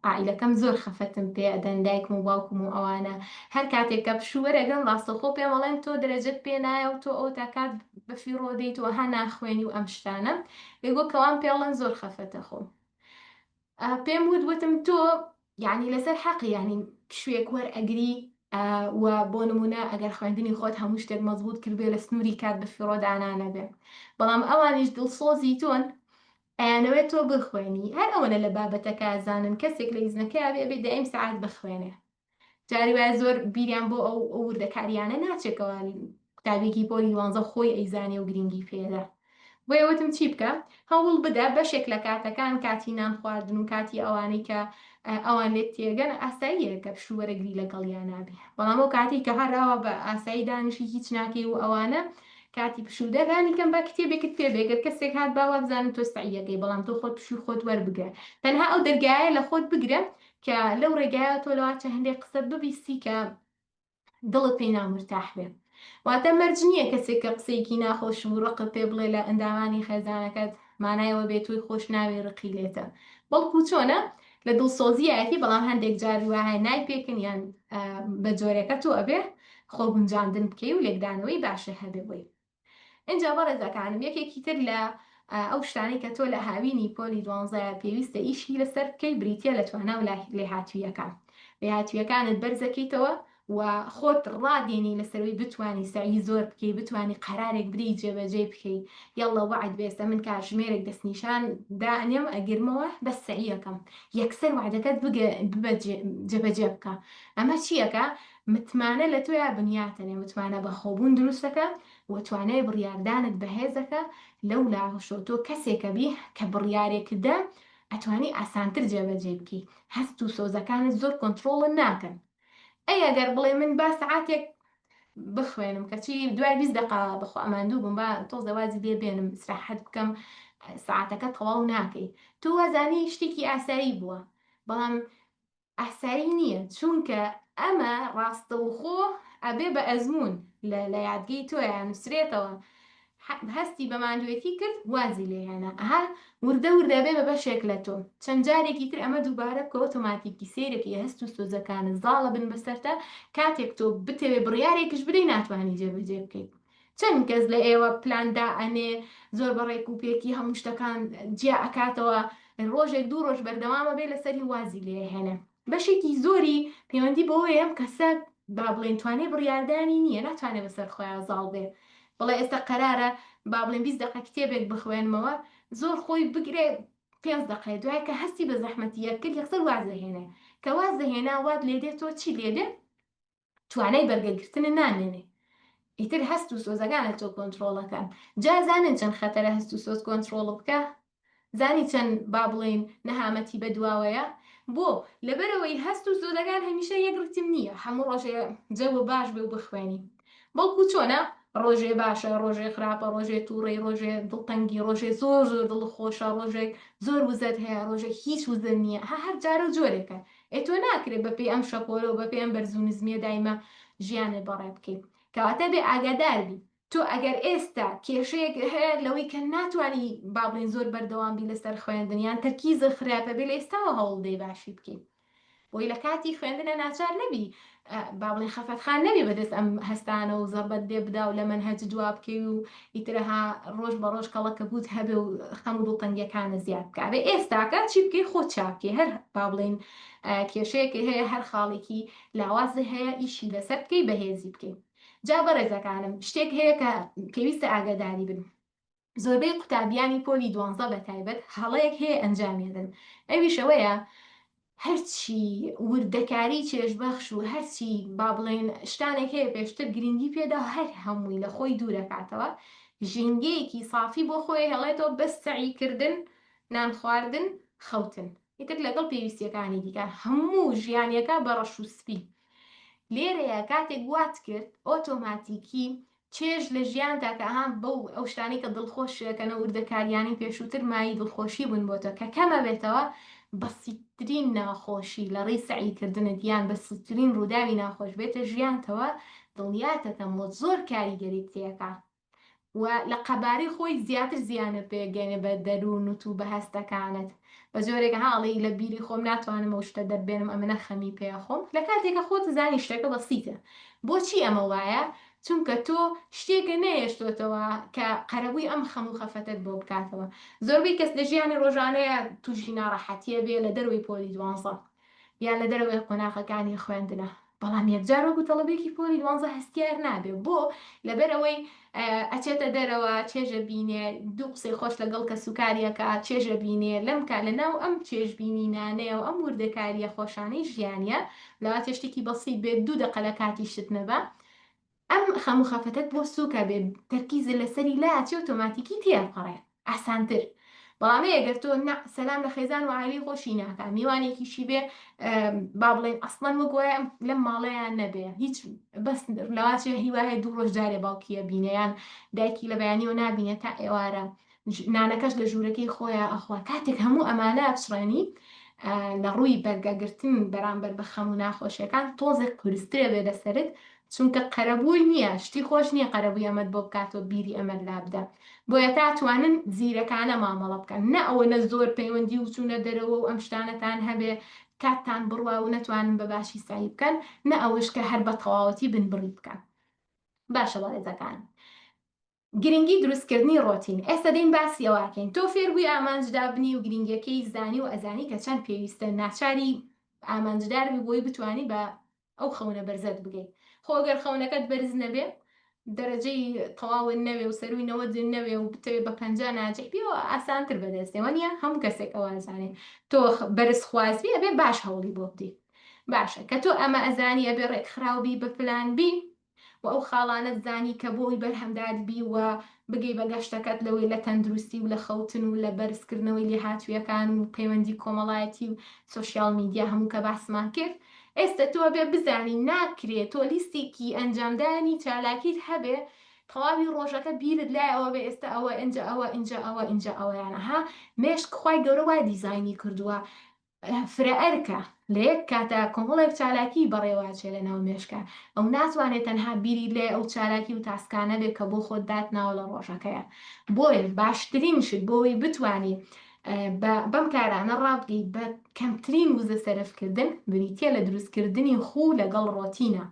عائیلەکەم زۆر خەفەتم پێ ئەدەن دایکم و باوکم و ئەوانە هەر کاتێک کە پشووەرەگەم ڕاستەخۆ پێمەڵێن تۆ دەرەجەت پێ نایە و تۆ ئەو تاکات بەفی ڕۆدەیت و ها ناخوێنی و ئەم شتانە لێگۆ کەوان پێڵەن زۆر خەفەتە خۆم پێم وتم تۆ یعنی لەسەر حەقی ینی شوێک وەرئەگری و بۆ نمونە ئەگەر خوێندنی خۆت هەموو شتێک مەزبوط کردبێ لە سنووری کات بەفی ڕۆدانانە بێ بەڵام ئەوانیش دڵسۆزی تۆن ئەیانەوێت تۆ بخوێنی هەر ئەوەنە لە بابەتەکە زانن کەسێک لە ئیزنەکە بێ دائیم سعات بخوێنێ جاری وایە زۆر بیریان بۆ ئەو وردەکاریانە ناچێکەوە کتابێکی پۆلی 12 خۆی ئەیزانێ و گرنگی پێدا بۆیە وتم چی بکە هەوڵ بدە بەشێک لە کاتەکان کاتی نان خواردن و کاتی ئەوانەی کە ئەوان لێت تێگەن ئاساییە کە پشووەرەگری لەگەڵیان نابێ بەڵام ئەو کاتی کە هەراوە بە ئاسایی دانیشی هیچ ناکەی و ئەوانە کاتی پشودەرانی کەم بە کتێبێکت پێ بێگەر کەسێک هات باوە بزانن تۆ سعیەکەی بەڵام تۆ خۆت پشوو خۆت وەربگە تەنها ئەو دەرگایە لە خۆت بگرە کە لەو ڕێگایە تۆ لەواچە هەندێک قسەت ببیستی کە دڵت پێی نامرتاح بێ واتە مەرج نییە کەسێک کە قسەیەکی ناخۆش و ڕقت پێ بڵێ لە ئەندامانی خێزانەکەت مانایەوە بێت توی خۆش ناوێ ڕقی لێتە بەڵکو چۆنە لە دڵسۆزیایەتی بەڵام هەندێک جاری وایە نای پێکن یان بە جۆرێکە تۆ ئەبێ خۆ گونجاندن بکەی و لێکدانەوەی باشە هەبێ بۆی اینجا بەڕێزەکانم یەکێکی تر لە ئەو شتانی کە تۆ لە هاوینی پۆلی 12 پێویستە ئیشی لەسەر بکەی بریتە لە توانە و لێهاتوویەکان لێهاتوویەکانت بەرزەکەیتەوە و خۆت ڕادێنی لەسەروی بتانی سعی زۆر بکەی بتانی قەرارێک بری جێبەجێ بکەی یاڵە وعد بێستە من کاتژمێرێک دەستنیشان دانێم ئەگرمەوە بە سعیەکەم یەکسەر وعدەکەت ببە جێبەجێ بکە ئەمە چیەکە متمانە لە تۆیا بنیاتەنێ متمانە بە خۆبوون دروستەکە وتوانەیە بڕیاردانت بەهێزەکە لەو لاغشۆ تۆ کەسێکە بی کە بڕیارێکدا ئەتوانی ئاسانتر جێبەجێ بکەی هەست و سۆزەکانت زۆر کۆنتترۆڵن ناکەن ئەگەر بڵێ من با سعاتێک بخوێنم کەچی دوای 20 دقا بخۆ ئەماندوو بم با تۆ زەوازی لێ بێنم استراحەت بکەم سعاتەکە تەواو ناکەی تو وەزانی شتێکی ئاسایی بووە بەڵام ئاسایی نییە چونکە ئەمە ڕاستەوخۆ ئەبێ بە ئەزمون لە یادگەی تۆیان نووسرێتەوە هەستی بە ماندوێتی کرد وازی لێیانە ئەها وردە بێ بە بەشێک لە تۆ چەند جارێکی تر ئەمە دووبارە بکە ئۆتۆماتیکی سیرێکی هەست و سۆزەکانت زاڵە بن بەسەرتە کاتێک تۆ بتەوێ بڕیارێکش بدەی ناتوانانی جێبەجێ بکەیت چەند کەس لە ئێوە پلاندا ئەنێ زۆر بەڕێک و پێکی هەموو شتەکان جیا ئەکاتەوە ڕۆژێک دوو ڕۆژ بەردەوامە بێ لەسەری وازی لێهێنێ بەشێکی زۆری پەیوەندی بەوەیە ئەم کەسە با بڵێن توانێ بڕیاردانی نییە ناتوانێت بەسەر خۆیان زاڵ بێ بڵێ ئێستا قەرارە با بڵێن 20 دقه کتێبێک بخوێنمەوە زۆر خۆی بگرێ 5 دقه دوای کە هەستی بە زەحمەتیە کرد یەکسەر واز دەهێنێ کە واز دەهێنا وات لێدێت تۆ چی لێدێ توانای بەرگەگرتن نامێنێ ئیتر هەست و سۆزەکانە تۆ کۆنتترۆلەکان جازانن چەند خەتەرە هەست و سۆز کۆنتترۆڵ بکە زانی چەند با بڵێن نەهامەتی بەدواوەیە بۆ لەبەرەوەی هەست و زۆدەگان هەمیشە یەک ڕتم نییە هەموو ڕۆژێ جەوە باش بێ و بخوێنی بەڵکو چۆنە ڕۆژێ باشە ڕۆژێ خراپە ڕۆژێ تووڕێ ڕۆژێ دڵتەنگی ڕۆژێ زۆر زۆر دڵخۆشە ڕۆژێک زۆر وزەت هەیە ڕۆژێک هیچ وزە نییە هەر جارە جۆرێکە ئێتۆ ناکرێت بە پێی ئەم شەپۆرە و بە پێی ئەم بەرزونزمیە دایمە ژیانە بەڕێ بکەیت کەواتە بێ ئاگاداربی تۆ ئەگەر ئێستا کێشەیەک هەیە لەوەی کە ناتوانانی با بڵێن زۆر بەردەوامبی لەسەر خوێندنیان تەرکیزە خراپە بێ لە ئێستاوە هەوڵدەی باشی بکەیت بۆی لە کاتی خوێندنە ناچار نەبی با بڵێن خەفەتخان نەبی بەدەست ئەم هەستانە و زەربەت دێ بدا و لە منهەج جواب بکەی و ئیترەها ڕۆژ بە ڕۆژ کەڵەکە بوت هەبێ و خەم و دڵتەنگیەکانە زیاد بکە بێ ئێستاکە چی بکەی خۆت چاپکەی هەر با بڵێن کێشەیەکی هەیە هەر خاڵێکی لاوازە هەیە ئیشی لەسەر بکەی بەهێزی بکەی جا بەڕێزەکانم شتێک هەیە کە پێویستە ئاگاداری بن زۆربەی قوتابیانی پۆلی 12 بە تایبەت هەڵەیەک هەیە ئەنجامێدن ئەویشەوەیە هەرچی وردەکاری چێژبەخش و هەرچی با بڵێن شتانێک هەیە پێشتر گرنگی پێدا هەر هەمووی لە خۆی دوورەکاتەوە ژینگەیەکی سافی بۆ خۆی هەڵێتەوە بەس سەعیکردن نان خواردن خەوتن ئیتر لەگەڵ پێویستیەکانی دیکە هەموو ژیانیەکە بە ڕەش و سپی لێرەیە کاتێک وات کرد ئۆتۆماتیکی چێژ لە ژیان تاکە ئەهام بەو ئەو شتانی کە دڵخۆشەکەنە وردەکاریانی پێشووتر مای دڵخۆشی بوون بۆتە کە کەمە بێتەوە بەسیترین ناخۆشی لە ڕێی سەعیکردنت یان بەسیترین ڕووداوی ناخۆش بێتە ژیانتەوە دڵیاتەکەم وە زۆر کاریگەری تێەکە و لە قەباری خۆی زیاتر زیانە پێگەێنێ بە دەروون و تو بە هەستەکانت بە جۆرێک هاڵی لە بیری خۆم ناتوانم ئەو شتە دەربێنم ئەمەە خەمی پێخۆم لە کاتێکە خۆت زانی شتێکە بەسیتە بۆچی ئەمە وایە چونکە تۆ شتێکە نەهێشتۆتەوە کە قەرەبووی ئەم خەم و خەفەتت بۆ بکاتەوە زۆربەی کەس لە ژیانی ڕۆژانەیە تووشی ناڕەحەتیە بێ لە دەروی پۆلی 12 یان لە دەرەوەی قۆناغەکانی خوێندنە بەڵام یەکجارۆگو تەڵەبێکی پۆلی 12 هەستیار نابێ بۆ لەبەرەوەی ئەچێتە دەرەوە چێژە بینێ دوو قسەی خۆش لەگەڵ کە سوکاریەکە چێژە بینێ لەم کا لە ناو ئەم چێژبینینانەیە و ئەم وردەکاریە خۆشانەی ژیانە لەوات تێشتێکی بەسیت بێت دوو دەقە لە کاتی شت نەبە ئەم خەم و خەفەتت بۆ سوکە بێت تەرکیزە لەسەری لاچی ئۆتۆماتیکی تێپەڕێ ئاسانتر بەڵامە ئەگەر تۆ سەلام لە خێزان و عالی خۆشی ناکە میوانێکیشی بێ با بڵێن ئەسڵەن وەگوۆیە لەم ماڵەیان نەبێ هیچ بەس لەواتێ هیواهەیە دوو ڕۆژ جارێ باوکیە بینەیان دایکی لە بەیانی و نبینێت تا ئێوارە نانەکەش لە ژوورەکەی خۆیان ئەخوا کاتێک هەموو ئەمانە بچڕێنی لە ڕووی بەرگەگرتن بەرامبەر بە خەم و ناخۆشیەکان تۆزێک قورسترە بێ لەسەرت چونکە قەرەبووی نییە شتی خۆش نییە قەرەبووی ئەمەد بۆ بکاتەوە بیری ئەمەد لابدە بۆیە تاتوانن زیرەکانە مامەڵە بکەن نە ئەوە نە زۆر پەیوەندی و چوونە دەرەوە و ئەم شتانەتان هەبێ کاتتان بڕوا و نەتوانن بە باشی سایی بکەن نە ئەوەش کە هەر بە تەواوەتی بنبڕی بکەن باشە بەڕێزەکان گرنگی دروستکردنی ڕۆتین ئێستا دەین باسی ئەوواکەین تۆ فێربووی ئامانجدابنی و گرنگەکەی زانی و ئەزانی کە چەند پێویستە ناچاری ئامانجداربی بۆی بتانی بە ئەو خەونە بەرزەت بگەیت خۆگەر خەونەکەت بەرز نەبێ دەرەجەی تەواون نەوێ و سەروی نەوە نەوێ و بتەوێت بە 50 ناجێبیەوە ئاسانتر بەدەستێەوە نیە هەموو کەسێک ئەوانزانێت تۆ بەرز خوازبی ئەبێ باش هەوڵی بۆ بدەیت باشە کە تۆ ئەمە ئەزانی ئەبێ ڕێک خراوبی بە پلان بی و ئەو خاڵانت زانی کە بۆی بەرهەمدادبی و بگەی بە گەشتەکەت لەوەی لە تەندروستی و لە خەوتن و لە بەرزکردنەوەی لێهاتوویەکان و پەیوەندی کۆمەڵایەتی و سوسیال میدیا هەموو کە باسمان کرد ئێستا تۆ بێ بزانی ناکرێت تۆ لیستێکی ئەنجامدانی چالاکیت هەبێ تەواوی ڕۆژەکە بیرت لای ئەوە بێ ئێستا ئەوە ئەنجە ئەوە ئینجا ئەوە ئینجا ئەوەیانەها مێشک خی گەورە وای دیزایانی کردووە فرەئەرکە لە یەک کاتە کۆمەڵێک چالاکی بەڕێواچێ لە ناو مێشکە ئەو ناتوانێت تەنها بیری لێ ئەو چالاکی و تاسکانە بێت کە بۆ خۆت دات ناوە لە ڕۆژەکەیە بۆیە باشترین شت بۆی بتانی بەم کارانە ڕابگەی بە کەمترین وزە سەرفکردن بریتە لە دروستکردنی خوو لەگەڵ ڕۆتینە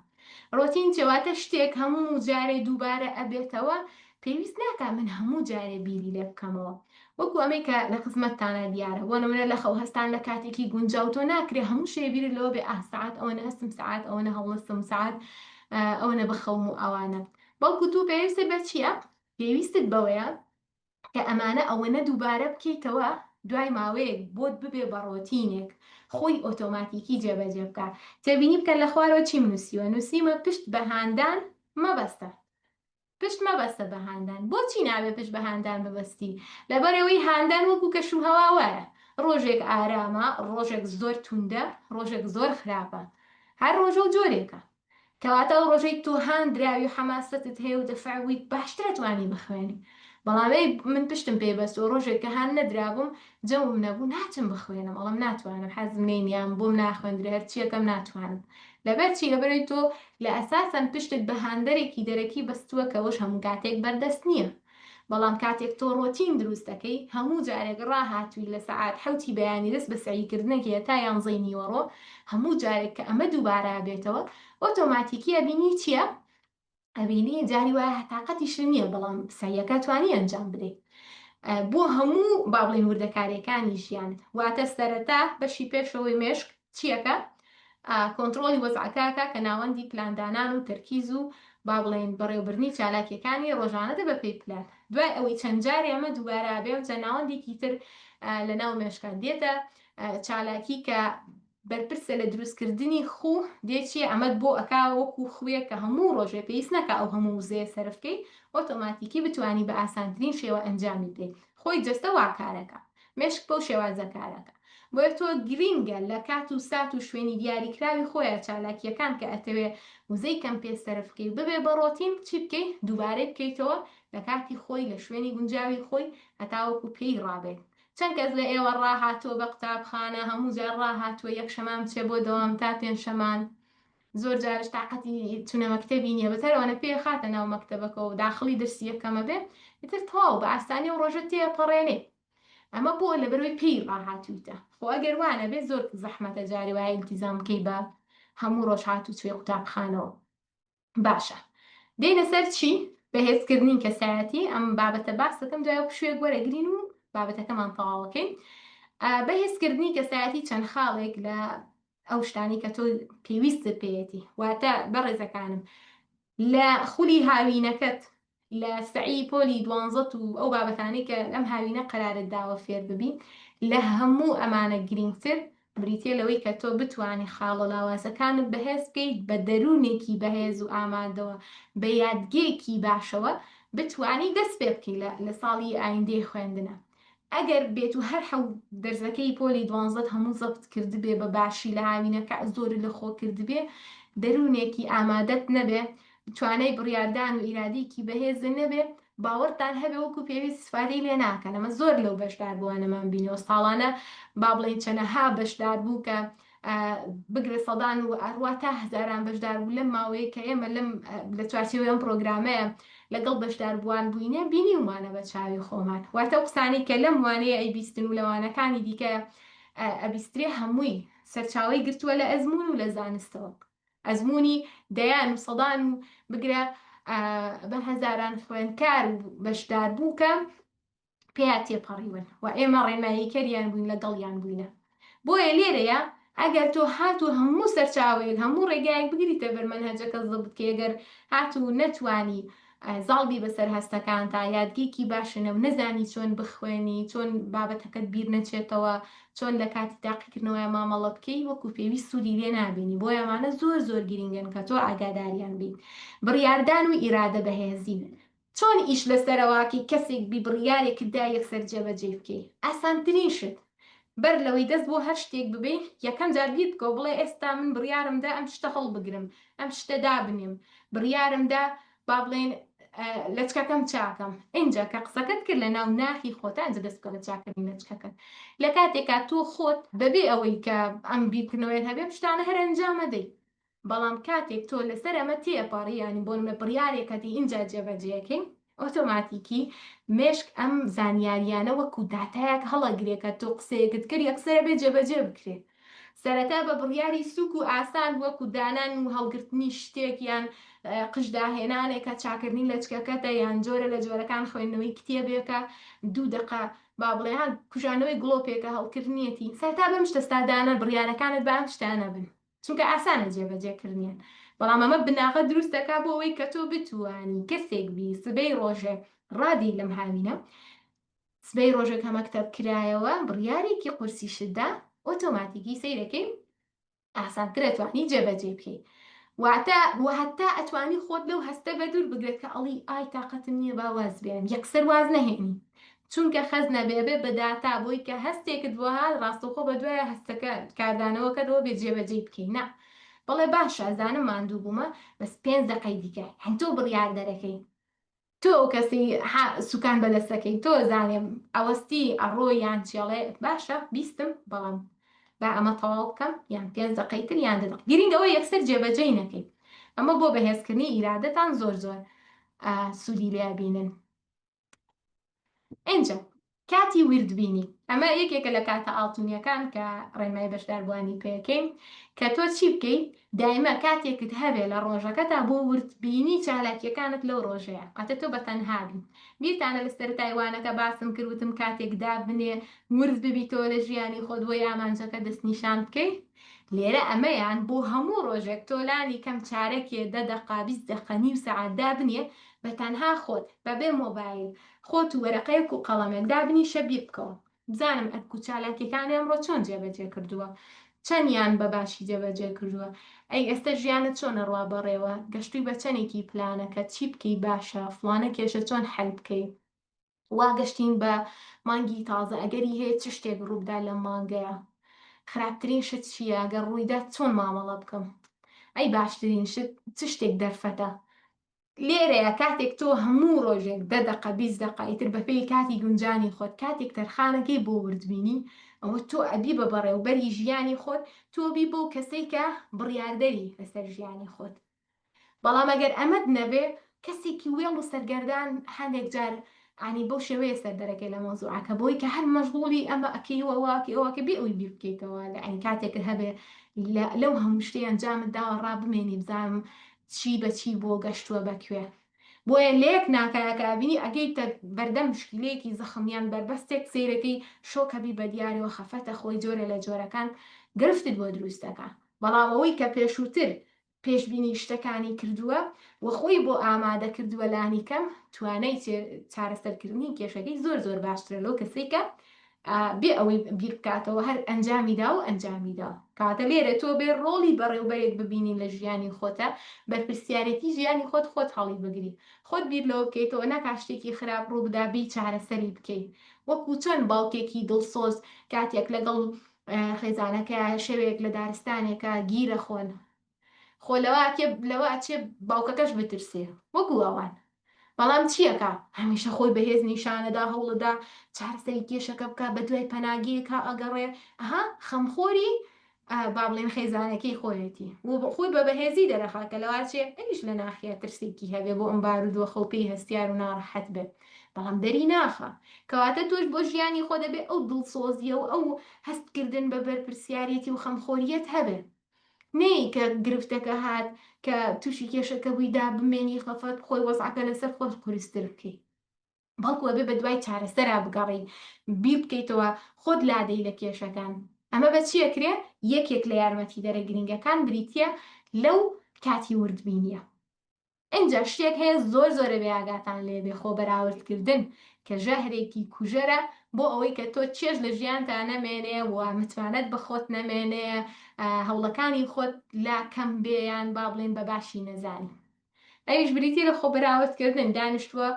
ڕۆتین چێواتە شتێک هەموو جارێ دووبارە ئەبێتەوە پێویست ناکە من هەموو جارێ بیری لێ بکەمەوە وەکو ئەمەی کە لە خزمەتتانە دیارە بۆ نمونە لە خەو هەستان لە کاتێکی گونجاو تۆ ناکرێ هەموو شێبیری لەوە بێ سعات ئەوەنە هەستم سعات ئەوەنە هەوڵستم سعات ئەوەنە بخەوم و ئەوانە بەڵکو تو پێویستت بە چییە؟ پێویستت بەوەیە کە ئەمانە ئەوەنە دووبارە بکەیتەوە دوای ماوەیەک بۆت ببێ بە ڕۆتینێک خۆی ئۆتۆماتیکی جێبەجێ بکە تێبینی بکەن لە خوارەوە چیم نووسیوە نووسیمە پشت بەهاندان مەبەستە پشت مەبەستە بە هاندان. بۆچی نابێ پشت بە هاندان ببەستی؟ لەبەرەوەی هاندان وەکو کەشوو هەواوایە، ڕۆژێک ئارامە، ڕۆژێک زۆر توندە، ڕۆژێک زۆر خراپە، هەر ڕۆژە و جۆرێکە. کەواتە ئەو ڕۆژەی تۆ هاندراوی و حەماستت هەیە و دەفعویت باشترە توانی بخوێنی. بەڵامەی من پشتم پێبەست و ڕۆژێک کە هاان نەدرابووم جەوم نەبوو ناچم بخوێنم، ئەڵم ناتوانم، حەزم لێنیان بۆم ناخوێندرێ هەرچیەکەم ناتوانم. لەبەر چی؟ لەبەرەوەی تۆ لە ئەساسەن پشتت بە هاندەرێکی دەرەکی بەستووە کەەوەش هەموو کاتێک بەردەست نییە. بەڵام کاتێک تۆ ڕۆتین دروستەکەی هەموو جارێک ڕاهاتووی لە سەعات حوتی بەیانی دەست بە سەریکردنەکە تا یانزەی نیوەڕۆ، هەموو جارێک کە ئەمە دووبارە بێتەوە ئۆتۆماتیکی ئەبینی چییە؟ ئەبینی جاری وایە تااقەتیش نییە، بەڵام سەیەکە توانی ئەنجام بدەیت. بۆ هەموو با بڵێن وردەکاریەکانی ژیانت. واتە سەرەتا بەشی پێشەوەی مێشک چیەکە؟ کۆنتترۆلی وەزعکاکە کە ناوەندی پلاندانان و تەرکیز و با بڵێن بەڕێوەبرنی چالاکیەکانی ڕۆژانەدا بە پێی پلان. دوای ئەوەی چەند جارێ ئەمە دووبارە بێ و چەند ناوەندێکی تر لە ناو مێشکان دێتە چالاکی کە بەرپرسە لە دروستکردنی خوو دێچیە ئەمەد بۆ ئەکا وەکو خوێ کە هەموو ڕۆژێ پێویست نەکە ئەو هەموو وزەیە سەرفکەی، ئۆتۆماتیکی بتوانی بە ئاسانترین شێوە ئەنجامی بدەیت. خۆی جەستە واکارەکە، مێشک بەو شێوازە کارەکە. بۆیە تۆ گرینگە لە کات و سات و شوێنی دیاریکراوی خۆیان چالاکیەکان کە ئەتەوێ وزەی کەم پێ سەرفکەی ببێ بە ڕۆتین چی بکەیت؟ دووبارەی بکەیتەوە لە کاتی خۆی لە شوێنی گونجاوی خۆی هەتاوەکو پێی ڕابێت. چەند کەس لە ئێوە ڕاهاتووە بە قوتابخانە هەموو جار ڕاهاتووە یەک شەمان بچێ بۆ دەوام تا پێنج شەمان، زۆر جارش تااقەتی چونە مەکتەبی نییە، بەتەرەوەنە پێ خاتە ناو مەکتەبەکە و داخلی دەرسی یەکەمە بێ ئیتر تەواو بە ئاسانی و ڕۆژە تێپەڕێنێ. ئەمە بۆ لە بەروی پێی ڕاهاتوویتە. خۆ ئەگەر وانە بێت زۆر زەحمەتە جاری وایە ئیلتیزام بکەی بە هەموو ڕۆژ هاتوو توێ قوتابخانەوە. باشە، دێنە سەر چی؟ بەهێزکردنی کەسایەتی. ئەم بابەتە باس دەکەم دوای شوێ گوەرەگرین و بابەتەکەمان تەواوەکەین. بەهێزکردنی کەسایەتی چەند خاڵێک لە ئەو شتانی کە تۆ پێویستت پێیەتی. واتە بەڕێزەکانم لە خولی هاوینەکەت لە سعی پۆلی 12 و ئەو بابەتانی کە ئەم هاوینە قەرارت داوە فێر ببین، لە هەموو ئەمانە گرنگتر بریتێ لەوەی کە تۆ بتوانی خاڵە لاوازەکانت بەهێز بکەیت بە دەروونێکی بەهێز و ئامادەوە بە یادگەیەکی باشەوە بتوانی دەست پێ بکەی لە ساڵی ئایندەی خوێندنە. ئەگەر بێت و هەر حەو دەرزەکەی پۆلی 12 هەموو زەبت کرد بێ بە باشی لە هاوینەکە زۆر لە خۆ کرد بێ، دەروونێکی ئامادەت نەبێ، توانای بڕیاردان و ئیرادێکی بەهێز نەبێ، باوەڕتان هەبێ وەکو پێویست سوپارەی لێ ناکەن. ئەمە زۆر لەو بەشدار بووانەمان بینەوە ساڵانە با بڵێن چەنەها بەشدار بوو کە بگرە سەدان و ئەڕوا تا هەزاران بەشدار بوو لەم ماوەیە کە ئێمە لە چوارچێوەی ئەم پرۆگرامەیە لەگەڵ بەشدار بووان بووینە بینی ومانە بە چاوی خۆمان. واتە قسانی کە لەم وانەیە ئەیبیستن و لەوانەکانی دیکە ئەبیسترێ هەمووی سەرچاوی گرتووە لە ئەزمون و لە زانستەوە. ئەزمموی دەیان و سەدان و بگرە بە هەزاران خوێندکار و بەشدار بوو کە پێیا تێپەڕیون و ئێمە ڕێنماییکەریان بووین لەگەڵیان بووینە. بۆیە لێرەیە ئەگەر تۆ هاتوو هەموو سەرچاوێت هەموو ڕێگایك بگریتە بەرمەنهەجەکە زەبت کە ئەگەر هاتوو نەتوانی زاڵبی بەسەر هەستەکان تا یادگێکی باشنە و نەزانی چۆن بخوێنی، چۆن بابەتەکەت بیر نەچێتەوە، چۆن لە کاتی تاقیکردنەوەی مامەڵە بکەی وەکو پێویست سوودی لێ نابینی. بۆ ئەمانە زۆر زۆر گرنگن کە تۆ ئاگاداریان بین. بڕیاردان و ئیرادە بەهێزین. چۆن ئیش لەسەرەواکی کەسێک بی بڕیارێکدا یەکسەر جێبەجێ بکەی؟ ئاسانترین شت بەر لەوەی دەست بۆ هەر شتێک ببێ یەکەم جار بیت بکە بڵێ ئێستا من بڕیارمدا ئەم شتە هەڵبگرم، ئەم شتە دابنێم، بڕیارمدا با بڵێن لەچکەکەم چاکەم. اینجا کە قسەکەت کرد لە ناو ناخی خۆتە ئەنجە دەست بکە لە چاکردنی لەچکەکەت. لە کاتێکا تۆ خۆت بەبێ ئەوەی کە ئەم بیرکردنەوەیت هەبێ شتانە هەر ئەنجامە دەی. بەڵام کاتێک تۆ لەسەر ئەمە تێپەڕی ینی بۆ منە بڕیارێکەتی اینجا جێبەجێەکەی ئۆتۆماتیکی مێشک ئەم زانیاریانە وەکو داتایەک هەڵەگرێکە تۆ قسەیەکت کرد یەکسەرە بێ جێبەجێ بکرێت. سەرەتا بە بڕیاری سوک و ئاسان وەکو دانان و هەڵگرتنی شتێک یان قشداهێنانێکە چاکردنی لەچکەکەتە یان جۆرە لە جۆرەکان خوێندنەوەی کتێبێکە 2 دقە با بڵێیان کوژانەوەی گڵۆپێکە هەڵکردنیەتی سەرتا بەم شتە ستادانە بڕیارەکانت بەم شتانە بن چونکە ئاسانە جێبەجێکردنیان. بەڵام ئەمە بناغە دروستەکە بۆ ئەوەی کە تۆ بتوانی کەسێک بی سبەی ڕۆژێ ڕادی لەم هاوینە سبەی ڕۆژێک کە مەکتەب کرایەوە بڕیارێکی قورسی شتدا ئۆتۆماتیکی سەیرەکەی ئاسانترە توانی جێبەجێ بکەی. واتە وهتا ئەتوانی خۆت لەو هەستە بە دوور بگرێت کە ئەڵی ئای تااقەتم نییە با واز بێنم یەکسەر واز نەهێنی چونکە خەز نەبێبێ بەداتا بۆی کە هەستێکت بۆ هاات ڕاستەخۆ بە دوایە هەستەکە کاردانەوەکەەوە بێ جێبەجێ بکەین نا بەڵێ باشە زانم ماندوو بوومە بەس 5 دقەی دیکە هەن تۆ بڕیار دەرەکەی تۆ کەسی سوکان بەدەستەکەی تۆ زانێم ئەوەستی ئەڕۆی یان چێڵێ باشە بیستم بەڵام با ئەمە تەواو بکەم یان 5 دقەی تر یان گرنگەوە یەکسەر جێبەجێ نەکەی ئەمە بۆ بەهێزکردنی ئیرادەتان زۆر زۆر سوودی لێبینن. اینجا کاتی وردبینی ئەمە یەکێکە لە کاتە ئاڵتونیەکان کە ڕێمای بەشداربووانی پێەکەین کە تۆ چی بکەیت دایمە کاتێکت هەبێ لە ڕۆژەکەتا بۆ وردبینی چالاکیەکانت لەو ڕۆژەیە ئەتە تۆ بەتەنهابی بیرتانە لەسەر تایوانەکە باسم کردوتم کاتێک دابنێ ورد ببیتەوە لە ژیانی خۆت بۆ ئامانجەکە دەستنیشان بکەیت لێرە ئەمەیان بۆ هەموو ڕۆژێک تۆلانی کەم چارەکێ 10 دقا 20 دقە نیم سەعات دابنێ بە تەنها خۆت بەبێ مۆبایل خۆت و وەرەقەیەک و قەڵەمێک دابنیشە بیر بکەوە بزانم ئەرک و چالاکیەکانی ئەمڕۆ چۆن جێبەجێ کردووە چەندیان بەباشی جێبەجێ کردووە ئەی ئێستا ژیانت چۆنە ڕوا بەڕێوە گەشتوی بە چەندێکی پلانەکە چی بکەی باشە فڵانە کێشە چۆن حەل بکەی وا گەشتین بە مانگی تازە ئەگەری هەیە چ شتێک ڕووبدا لە مانگەیە خراپترین شت چییە ئەگەر ڕوویدا چۆن مامەڵە بکەم ئەی باشترین شت چ شتێک دەرفەتە لێرەیە کاتێک تۆ هەموو ڕۆژێک 10 دقە 20 دقایتر بەپێی کاتی گونجانی خۆت کاتێک تەرخانەکەی بۆ وردبینی ئەوە تۆ ئەبی بە بەڕێوبەری ژیانی خۆت تۆبی بۆ کەسەی کە بڕیاردەری لەسەر ژیانی خۆت بەڵام ئەگەر ئەمەد نەبێ کەسێکی وێڵ و سەرگەردان هەندێک جار ئانی بەو شێوەیە سەردەرەکەی لە مۆزوعەکە بۆی کە هەر مەشغوڵی ئەمە ئەکەیەوە واکە ئەوواکە بێ ئەوی بیر بکەیتەوە لە ئەین کاتێکت هەبێ لەو هەموو شتەی ئەنجامت داوە ڕابمێنی بزانم چی بەچی بۆ گەشتووە بەکوێ بۆیە لەیەک ناکایەکە بینی ئەگەیتە بەردەم مشکلەیەکی زەخمیان بربەستێک سیرەکەی شۆکەبی بە دیارەوە خەفەتە خۆی جۆرە لە جۆرەکان گرفتت بۆ دروستەکە بەڵام ئەوەی کە پێشووتر پێشبینی شتەکانی کردووە و خۆی بۆ ئامادە کردووە لانی کەم توانای چارەسەرکردنی کێشەکەی زۆر زۆر باشترە لەو کەسێکە بێ ئەوەی بیر بکاتەوە هەر ئەنجامیدا و ئەنجامیدا کاتە لێرە تۆ بێ ڕۆڵی بەڕێوبەرێک ببینی لە ژیانی خۆتە بەرپرسیارەتی ژیانی خۆت خۆت هەڵی بگری خۆت بیر لەوە بکەیتەوە نەکاشتێکی خراپ ڕوو بدابی چارەسەری بکەیت وەکو چەند باوکێکی دڵسۆز کاتێک لەگەڵ خێزانەکە شەوێک لە دارستانێکە گیرە خۆن لەوە چێ باوکەکەش بترسێ وەکو ئەوان بەڵام چیەکە هەمیشە خۆی بەهێز نیشانەدا هەوڵەدا چارەسەری کێشەکە بکە بە دوای پەناگیەکە ئەگەڕێ ئەها خەمخۆری با بڵێن خێزانەکەی خۆیەتی خۆی بە بەهێزی دەرەخاکە لەواچێ ئەویش لە ناخیە ترسێکی هەبێ بۆ ئەم بارودووە خەوپەی هەستیار و ناڕەحەت بێت بەڵام دەری ناخە کەواتە تۆش بۆ ژیانی خۆ دەبێت ئەو دڵسۆزیە و ئەو هەستکردن بە بەرپرسیارەتی و خەمخۆریەت هەبێت نەی کە گرفتەکە هات کە تووشی کێشەکە بوویدا بمێنی خەفەت خۆی وەزعەکە لەسەر خۆت قورستر بکەی بەڵکووە بێ بە دوای چارەسەرا بگەڕی بیر بکەیتەوە خۆت لادەی لە کێشەکان ئەمە بە چیەکرێ یەکێک لە یارمەتی دەرە گرنگەکان بریتە لەو کاتی وردبینیە اینجا شتێک هەیە زۆر زۆرە بێ ئاگاتان لێبێ خۆ بەراوردکردن کە ژەهرێکی کوژەرە بۆ ئەوەی کە تۆ چێژ لە ژیانتا نەمێنێ و متوانێت بە خۆت نەمێنێ هەوڵەکانی خۆت لا کەم بێیان با بڵێن بە باشی نەزانی ئەویش بریتی لە خۆ بەراوردکردن دانیشتووە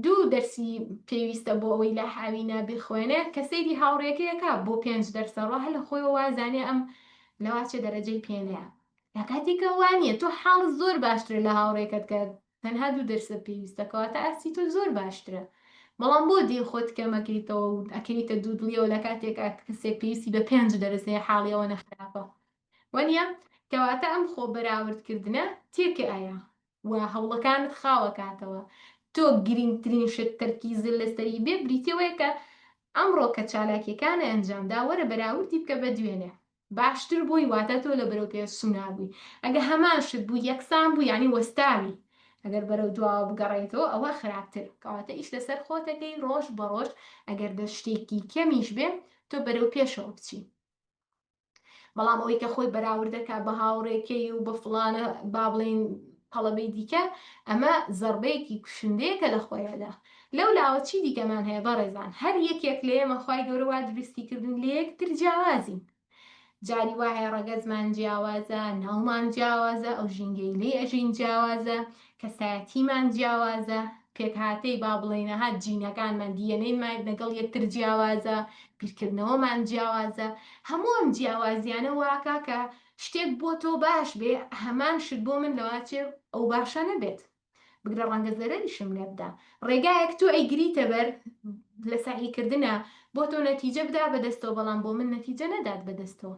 دوو دەرسی پێویستە بۆ ئەوەی لە هاوینە بخوێنێ کە سەیری هاوڕێکەیەکە بۆ 5 دەرسەڕۆ هە لە خۆی وازانێ ئەم لەواچێ دەرەجەی پێنەیە لە کاتێکە وانە تۆ حاڵ زۆر باشترە لە هاوڕێکت کە تەنها دوو دەرسە پێویستەکەواتە ئاسی تۆ زۆر باشترە بەڵام بۆ دی خۆت کەمەکەیتەوە و ئەکەیتە دوودڵیەوە لە کاتێک کەسێک پێویستی بە 5 دەرسەیە حاڵیەوە نەخراپە وەنیە کەواتە ئەم خۆ بەراوردکردنە تێکە ئایا و هەوڵەکانت خاوە کاتەوە تۆ گرنگترین شت تەرکیزت لەسەری بێ بریتەوەیە کە ئەمڕۆ کە چالاکیەکانە ئەنجامدا وەرە بەراوردی بکە بە دوێنێ باشتر بووی واتە تۆ لە بەرەو پێ سونابووی ئەگە هەمان شت بوو یەکسان بوو یعنی وەستاوی ئەگەر بەرەو دواوە بگەڕێیتەوە ئەوە خراپتر کەواتە ئیش لەسەر خۆتەکەی ڕۆژ بە ڕۆژ ئەگەر دە شتێکی کەمیش بێ تۆ بەرەو پێشەوە بچی بەڵام ئەوەی کە خۆی بەراوردەکە بە هاوڕێکەی و بە فڵانە با بڵێن قەڵەبەی دیکە ئەمە زەربەیەکی کوشندەیەکە لە خۆیەدا لەو لاوە چی دیکەمان هەیە بەڕێزان هەر یەکێک لە ئێمە خوای گەورە وا دروستی کردن لە یەکتر جیاوازین جاری وایە ڕەگەزمان جیاوازە، ناومان جیاوازە، ئەو ژینگەی لێ ئەژین جیاوازە، کەسایەتیمان جیاوازە، پێکهاتەی با بڵێنەها جینەکانمان دیەنەیمان لەگەڵ یەکتر جیاوازە، بیرکردنەوەمان جیاوازە، هەموو ئەم جیاوازیانە واکە کە شتێک بۆ تۆ باش بێ هەمان شت بۆ من لەواچێ ئەو باشە نەبێت. بگرە ڕەنگە زەرەریشم لێ بدا. ڕێگایەک تۆ ئەیگریتە بەر لە سعیکردنە بۆ تۆ نەتیجە بدا بەدەستەوە، بەڵام بۆ من نەتیجە نەدات بەدەستەوە،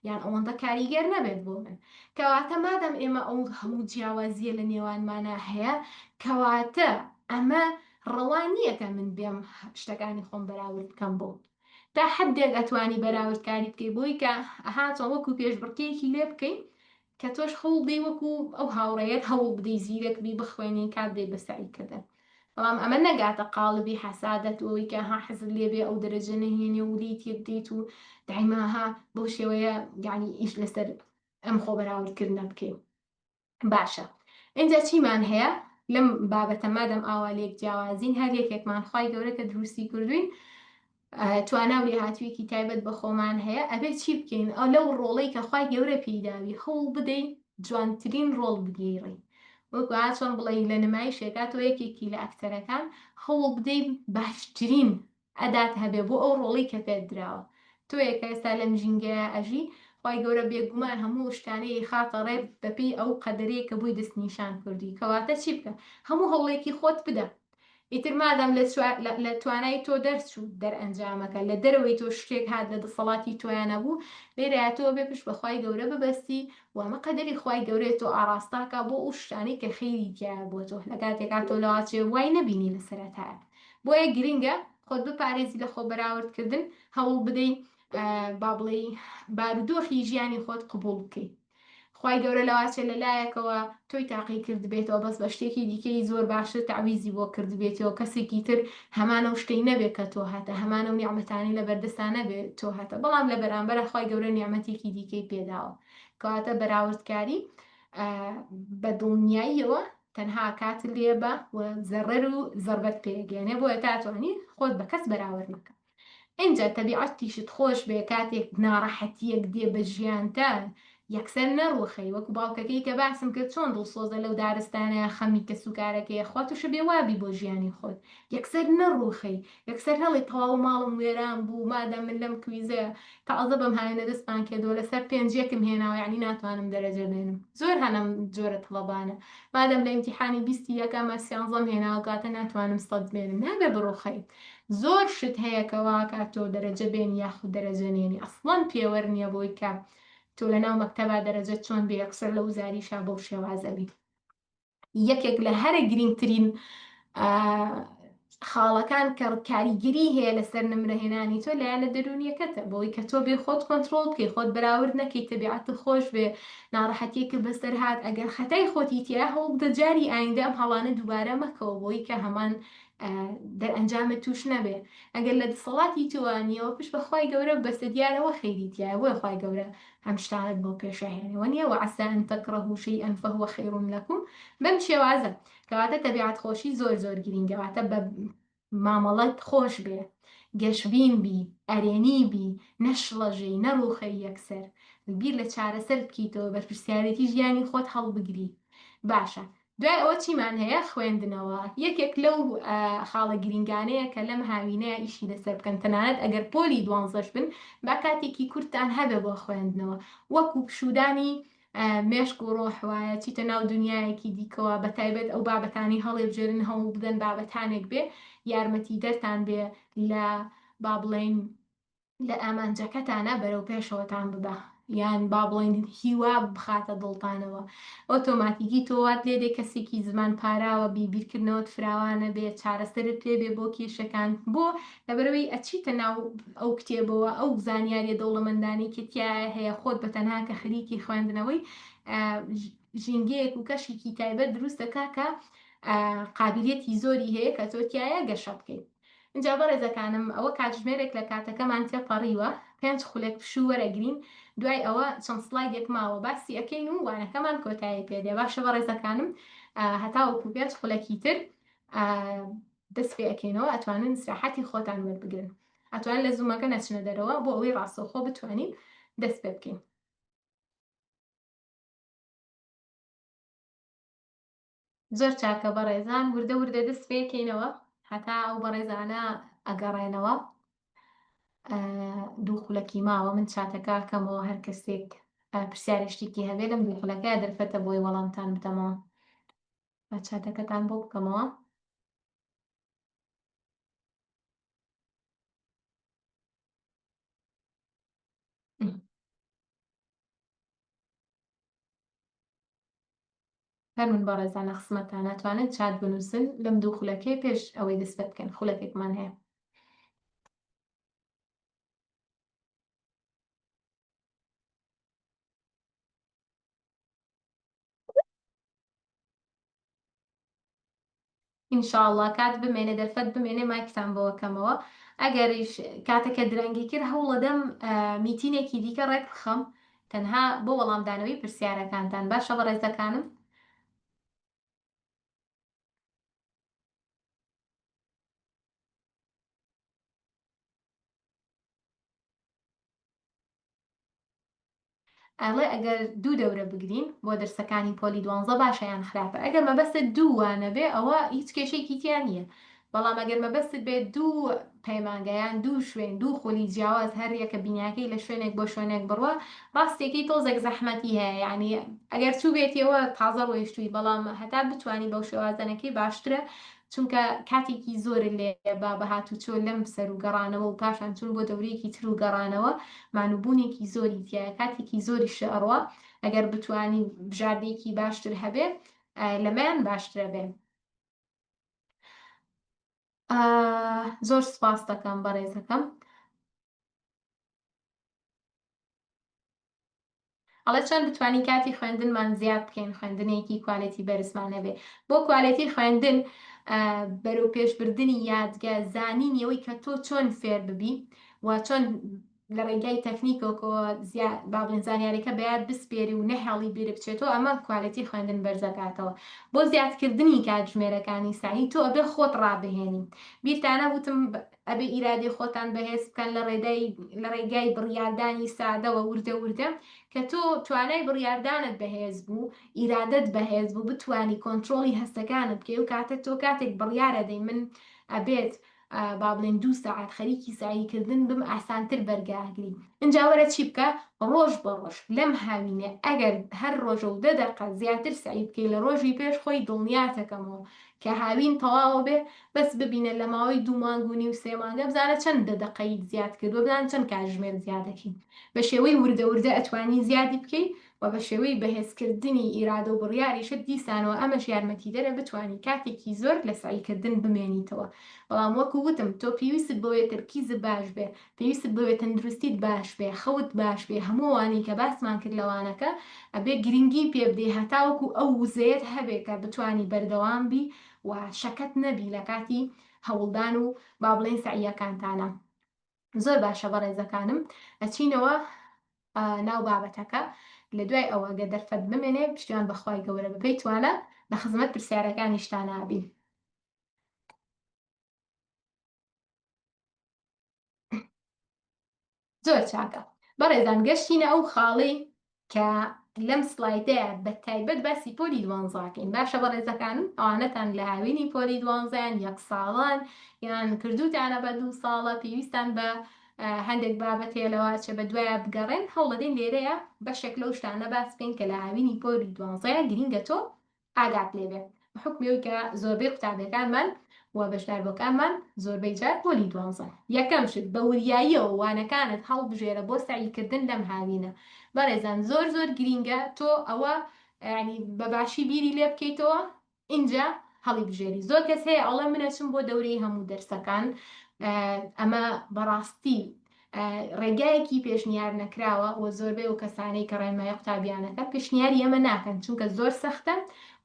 یان ئەوەندە کاریگەر نەبێت بۆ من. کەواتە مادەم ئێمە ئەو هەموو جیاوازیە لە نێوانمانە هەیە، کەواتە ئەمە ڕەوان نییە کە من بێم شتەکانی خۆم بەراورد بکەم بۆ تا حدێک ئەتوانی بەراوردکاری بکەی بۆی کە ئەها چۆن وەکو پێشبڕکێکی لێ بکەین کە تۆش هەوڵ بدەی وەکو ئەو هاوڕێیەت هەوڵ بدەی زیرەک بی بخوێنی کات دەی بە سعیکردن. بەڵام ئەمە نەگاتە قاڵبی حەسادەت ئەوەی کە ها حەزت لێبێ ئەو دەرەجە نەهێنێ و لێی تێک دێت و دایماها بەو شێوەیە یعنی ئیش لەسەر ئەم خۆ بەراوردکردنە بکەین. باشە، اینجا چیمان هەیە لەم بابەتە مادەم ئاوا لێک جیاوازین هەر یەکێکمان خوای گەورە کە دروستی کردوین توانا و لێهاتوویەکی تایبەت بە خۆمان هەیە، ئەبێ چی بکەین ئەو لەو ڕۆڵەی کە خوای گەورە پێیداوی هەوڵ بدەین جوانترین ڕۆڵ بگێڕی. وەکو چۆن بڵێ لە نمایشێکا تۆ یەکێکی لە ئەکتەرەکان هەوڵ بدەین باشترین ئەدات هەبێ بۆ ئەو ڕۆڵی کە پێت دراوە. تۆ یەکە ئێستا لەم ژینگەیە ئەژی خوای گەورە بێگومان هەموو شتانەی خاتە ڕێ بەپێی ئەو قەدەرەیە کە بووی دەستنیشان کردی، کەواتە چی بکە هەموو هەوڵێکی خۆت بدە. ئیتر مادەم لە توانای تۆ دەرچوو دەرئەنجامەکە لە دەرەوەی تۆ شتێک هات لە دەسەڵاتی تۆیانە بوو لێرەیە تۆ بێ پشت بەخوای گەورە ببەستی وامە قەدەری خوای گەورەی تۆ ئاراستاکە بۆ ئەو شتانەی کە خەیری تایە بۆ تۆ لە کاتێکا تۆ لەواچێ وای نەبینی لە سەرەتایە. بۆیە گرینگە خۆت بپارێزی لە خۆ بەراوردکردن، هەوڵ بدەی با بڵێ بارودۆخی ژیانی خۆت قبول بکەیت. خوای گەورە لەواچێ لەلایەکەوە تۆی تاقی کرد بێتەوە بەس بە شتێکی دیکەی زۆر باشتر تعویزی بۆ کرد بێتەوە کەسێکی تر هەمانە و شتەی نەبێت کە تۆ هاتە هەمانە و نیعمەتانی لە بەردەستانە بێت تۆ هاتە، بەڵام لە بەرامبەرە خوای گەورە نیعمەتێکی دیکەی پێداوە. کەواتە بەراوردکاری بە دڵنیاییەوە تەنها کات لێ بە زەڕەر و زەربەت پێگەێنێ بۆیە تاتوانی خۆت بە کەس بەراورد مەکە. اینجا تەبیعەتیشت خۆش بێ کاتێک ناڕەحەتیەک دێ بە ژیانتە یەکسەر نەڕوخەی وەکو باوکەکەی کە باسم کرد چۆن دڵسۆزە لەو دارستانە خەمی کە سوکارەکەی خۆ توش بێ وابی بۆ ژیانی خۆت یەکسەر نەڕوخەی یەکسەر هەڵی تەواو ماڵم وێران بوو مادام من لەم کویزە تازە بەم هاوێنە دەستمان کردەوە لەسەر پێنجێکم هێناوە یعنی ناتوانم دەرەجە بێنم. زۆر هەنم جۆرە تەڵەبانە مادام لە ئیمتیحانی 20 یەکەمە سیانزەم هێناوە کاتە ناتوانم 100 بێنم نابێ بڕوخەی. زۆر شت هەیە کەوا کات تۆ دەرەجە بێنی یاخود دەرەجە نێنی ئەسڵەن پێوەەر نییە بۆی کە تۆ لە ناو مەکتەبا دەرەجە چۆن بێ یەکسەر لە وزاریشا بەو شێوازەبی. یەکێک لە هەرە گرنگترین خاڵەکان کە کاریگەری هەیە لەسەر نمرەهێنانی تۆ لایەنە دەرونیەکەتە بۆی کە تۆ بێ خۆت کۆنتترۆل بکەی خۆت بەراورد نەکەی تەبیعەت خۆش بێ ناڕەحەتیەکە بەسەر هات ئەگەر خەتای خۆتی تیا هەوڵ بدە جاری ئایندە ئەم هەڵانە دووبارە مەکەوە بۆی کە هەمان دەرئەنجامە توش نەبێ. ئەگەر لە دەسەڵاتی توانیەوە پشت بەخوای گەورە بەستە دیارەوە خەیریتیایە بۆیە خوای گەورە هەم شتانت بۆ پێشەهێنەوە نیە وعسى أن تكرهوا شيئا فهو خير لكم بەم شێوازە. کەواتە تەبیعەت خۆشی زۆر زۆر گرینگەواتە بە مامەڵەت خۆش بێ گەشبین بی ئەرێنی بی نەشڵەژەی نەڕوخەی یەکسەر بیر لە چارەسەر بکەیتەوە بەرپرسیارەتی ژیانی خۆت هەڵبگری. باشە دوای ئەوە چیمان هەیە خوێندنەوە یەکێک لەو خاڵە گرنگانەیە کە لەم هاوینەیە ئیشی لەسەر بکەن تەنانەت ئەگەر پۆلی 12 بن با کاتێکی کورتان هەبێ بۆ خوێندنەوە وەکو پشودانی مێشک و ڕۆحوایە چیتە ناو دنیایەکی دیکەوە بە تایبەت ئەو بابەتانی هەڵێبژێرن هەوڵ بدەن بابەتانێک بێ یارمەتی دەرتان بێ لە با بڵێن لە ئامانجەکەتانە بەرەو پێشەوەتان ببە یان با بڵێن هیوا بخاتە دڵتانەوە ئۆتۆماتیکی تۆوات لێدێ کەسێکی زمان پاراوە بیرکردنەوەت فراوانە بێ چارەسەرت پێ بێ بۆ کێشەکان بۆ لەبەرەوەی ئەچیتە ناو ئەو کتێبەوە ئەو زانیاریە دەوڵەمەندانی کە تایە هەیە خۆت بە تەنها کە خەریکی خوێندنەوەی ژینگەیەک و کەشێکی تایبەت دروستەکە کە قابلیەتی زۆری هەیە کە تۆ تایە گەشە بکەیت. اینجا بەڕێزەکانم ئەوە کاتژمێرێک لە کاتەکەمان تێپەڕیوە 5 خولێک پشوو وەرەگرین دوای ئەوە چەند سلایدێک ماوە باسی ئەەکەین و وانەکەمان کۆتایی پێدێ باشە بەڕێزەکانم هەتاوەکو 5 خولەکی تر دەست پێ ئەەکەینەوە ئەتوانن سراحەتی خۆتان وەربگرن ئەتوان لە زوومەکە نەچنە دەرەوە بۆ ئەوەی ڕاستەوخۆ بتوانین دەست پێ بکەین. زۆر چاکە بەڕێزان، وردە وردە دەست پێکەینەوە هەتا ئەو بەڕێزانە ئەگەڕێنەوە. دوو خولەکی ماوە من چاتەکە کەمەوە، هەر کەسێک پرسیارشتێکی هەبێ لەم دوو خولەکە دەرفەتە بۆی وەڵامتان بدەمەوە. با چاتەکەتان بۆ بکەمەوە. فەرمون بەڕێزانە خزمەتتان، ناتوانن چات بنووسن لەم دوو خولەکەی پێش ئەوەی دەست پێ بکەن. خولەکێکمان هەیە. ئینشاءڵڵا کات بمێنێ دەرفەت بمێنێ مایکتان بۆەکەمەوە. ئەگەریش کاتەکە درەنگی کرد هەوڵەدەم میتینێکی دیکە ڕێک بخەم تەنها بۆ وەڵامدانەوەی پرسیارەکانتان. باشە بەڕێزەکانم؟ ئەڵێ ئەگەر دوو دەورە بگرین بۆ دەرسەکانی پۆلی 12 باشەیان خراپە. ئەگەر مەبەستت دووانە بێ ئەوە هیچ کێشێکی تیان نییە، بەڵام ئەگەر مەبەستت بێت دوو پەیمانگەیان، دوو شوێن، دوو خولی جیاواز هەر یەکە بیناکەی لە شوێنێک بۆ شوێنێک بڕوە، ڕاستێکی تۆزێک زەحمەتی هەیە. یعنی ئەگەر چوو بێتیەوە تازە ڕۆیشتووی، بەڵام هەتا بتوانی بەو شێوازانەکەی باشترە، چونکە کاتێکی زۆر لێ با بەهاتوچۆ لەم سەر و گەڕانەوە و پاشان چون بۆ دەورەیەکی تر و گەڕانەوە مانوبوونێکی زۆری تایە، کاتێکی زۆری شەڕوە. ئەگەر بتوانی بژاردەیەکی باشتر هەبێ لەمەیان باشترە بێ. زۆر سپاس دەکەم بەڕێزەکەم. ئەڵە چۆن بتوانین کاتی خوێندنمان زیاد بکەین، خوێندنێکی کوالێتی بەرزمان هەبێ. بۆ کوالێتی خوێندن بەرەو پێشبردننی یادگە زانینیەوەی کە تۆ چۆن فێر ببی و چۆن لە ڕێگای تەکنیکۆکەوە با بڵێن زانیاریەکە بەیاد بسپێری و نەهێڵی بیر بچێتەوە، ئەمە کوالەتی خوێندن بەرزەکاتەوە. بۆ زیادکردنی کاتژمێرەکانی سایی تۆ ئەبێ خۆت ڕابهێنی. بیرتانە وتم ئەبێ ئیرادی خۆتان بەهێز بکەن لە ڕێگای بڕیاردانی سادەوە وردە وردە، کە تۆ توانای بڕیاردانت بەهێز بوو، ئیرادت بەهێز بوو، بتانی کۆنتترۆلی هەستەکانت بکەی و کاتە تۆ کاتێک بڕیارە دەی من ئەبێت با بڵێن 2 ساعت خەریکی ساییکردن بم ئاسانتر بەرگاگری. ئەجاوەرە چی بکە؟ ڕۆژ بە ڕۆژ لەم هاوینێ ئەگەر هەر ڕۆژە و 10 دقیقە زیاتر سعی بکەی لە ڕۆژی پێش خۆی دڵنیاتەکەمەوە کە هاوین تەواوە بێ، بەس ببینە لە ماوەی 2 مانگ و نیو 3 مانگە بزانە چەند دقەیت زیاد کردووە، بزانە چەند کاتژمێر زیادەکەی. بە شێوەی وردە وردە ئەتوانی زیادی بکەی و بە شێوەی بەهێزکردنی ئیرادە و بڕیاریشت دیسانەوە ئەمەش یارمەتی دەرە بتوانی کاتێکی زۆر لە سعیکردن بمێنیتەوە. بەڵام وەکو وتم تۆ پێویست بۆیە تەرکیزت باش بێ، پێویست بۆیە تەندروستیت باش بێ، خەوت باش بێ، هەمووانی کە باسمان کرد لەوانەکە ئەبێ گرنگی پێ بدێ هەتاوەکو ئەو وزەیەت هەبێ کە بتوانی بەردەوام بی و شەکەت نەبی لە کاتی هەوڵدان و با بڵێن سعیەکانتانە. زۆر باشە بەڕێزەکانم، ئەچینەوە ناو بابەتەکە. لە دوای ئەوە گە دەرفەت بمێنێ پشتیوان بەخوای گەورە بپەی توانە لە خزمەت پرسیارەکانیشتان نابین. زۆر چاکە بەڕێزان، گەشتینە ئەو خاڵی کە لەم سلایدەیە بە تایبەت باسی پۆلی 12کەین. باشە بەڕێزەکانم، ئەوانەتان لە هاوینی پۆلی 12یان 1 ساڵان یان کردوتانە بە 2 ساڵە پێویستان بە هەندێک بابەت هێلەوە چە بە دوایە بگەڕێن. هەوڵەدەین لێرەیە بەشێک لەو شتانە باس بکەین کە لە هاوینی پۆلی 12 گرینگە تۆ ئاگات لێبێ، بەحکمەوەی کە زۆربەی قوتابیەکانمان و بەشداربووەکانمان زۆربەی جار پۆلی 12. یەکەم شت بە وریاییەوە وانەکانت هەڵبژێرە بۆ سعیکردن لەم هاوینە. بەڕێزان زۆر زۆر گرینگە تۆ ئەوە ینی بەباشی بیری لێ بکەیتەوە اینجا هەڵی بژێری. زۆر کەس هەیە ئەڵێ منەچم بۆ دەورەی هەموو دەرسەکان، ئەمە بەڕاستی ڕێگایەکی پێشنیار نەکراوە و زۆربەی و کەسانەی کە ڕێنمای قوتابیانەکە پێشنیاری ئەمە ناکەن، چونکە زۆر سەختە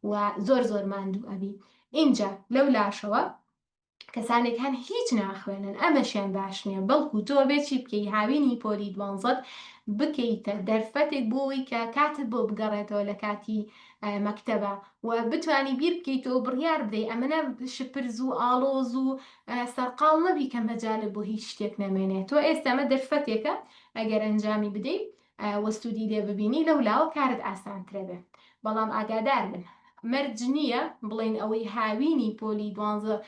و زۆر ماندوو ئەبی. اینجا لەو لاشەوە کەسانێکان هیچ ناخوێنن ئەمەشیان باش نییە، بەڵکو تۆ بێکی بکەی هاوینی پۆلی 12 بکەیتە دەرفەتێک بۆەوەی کە کاتت بۆ بگەڕێتەوە لە کاتی مەکتەبە و بتانی بیر بکەیتەوە بڕیار بدەی. ئەمەە شپرز و ئاڵۆز و سەرقاڵ نەبی کە مەجالە بۆ هیچ شتێک نەمێنێت. تۆ ئێستا ئەمە دەرفەتێکە ئەگەر ئەنجامی بدەیت وەستودی لێ ببینی لەولاوە کارت ئاسانترە بێ. بەڵام ئاگادار بن مەرج نییە بڵێن ئەوەی هاوینی پۆلی 12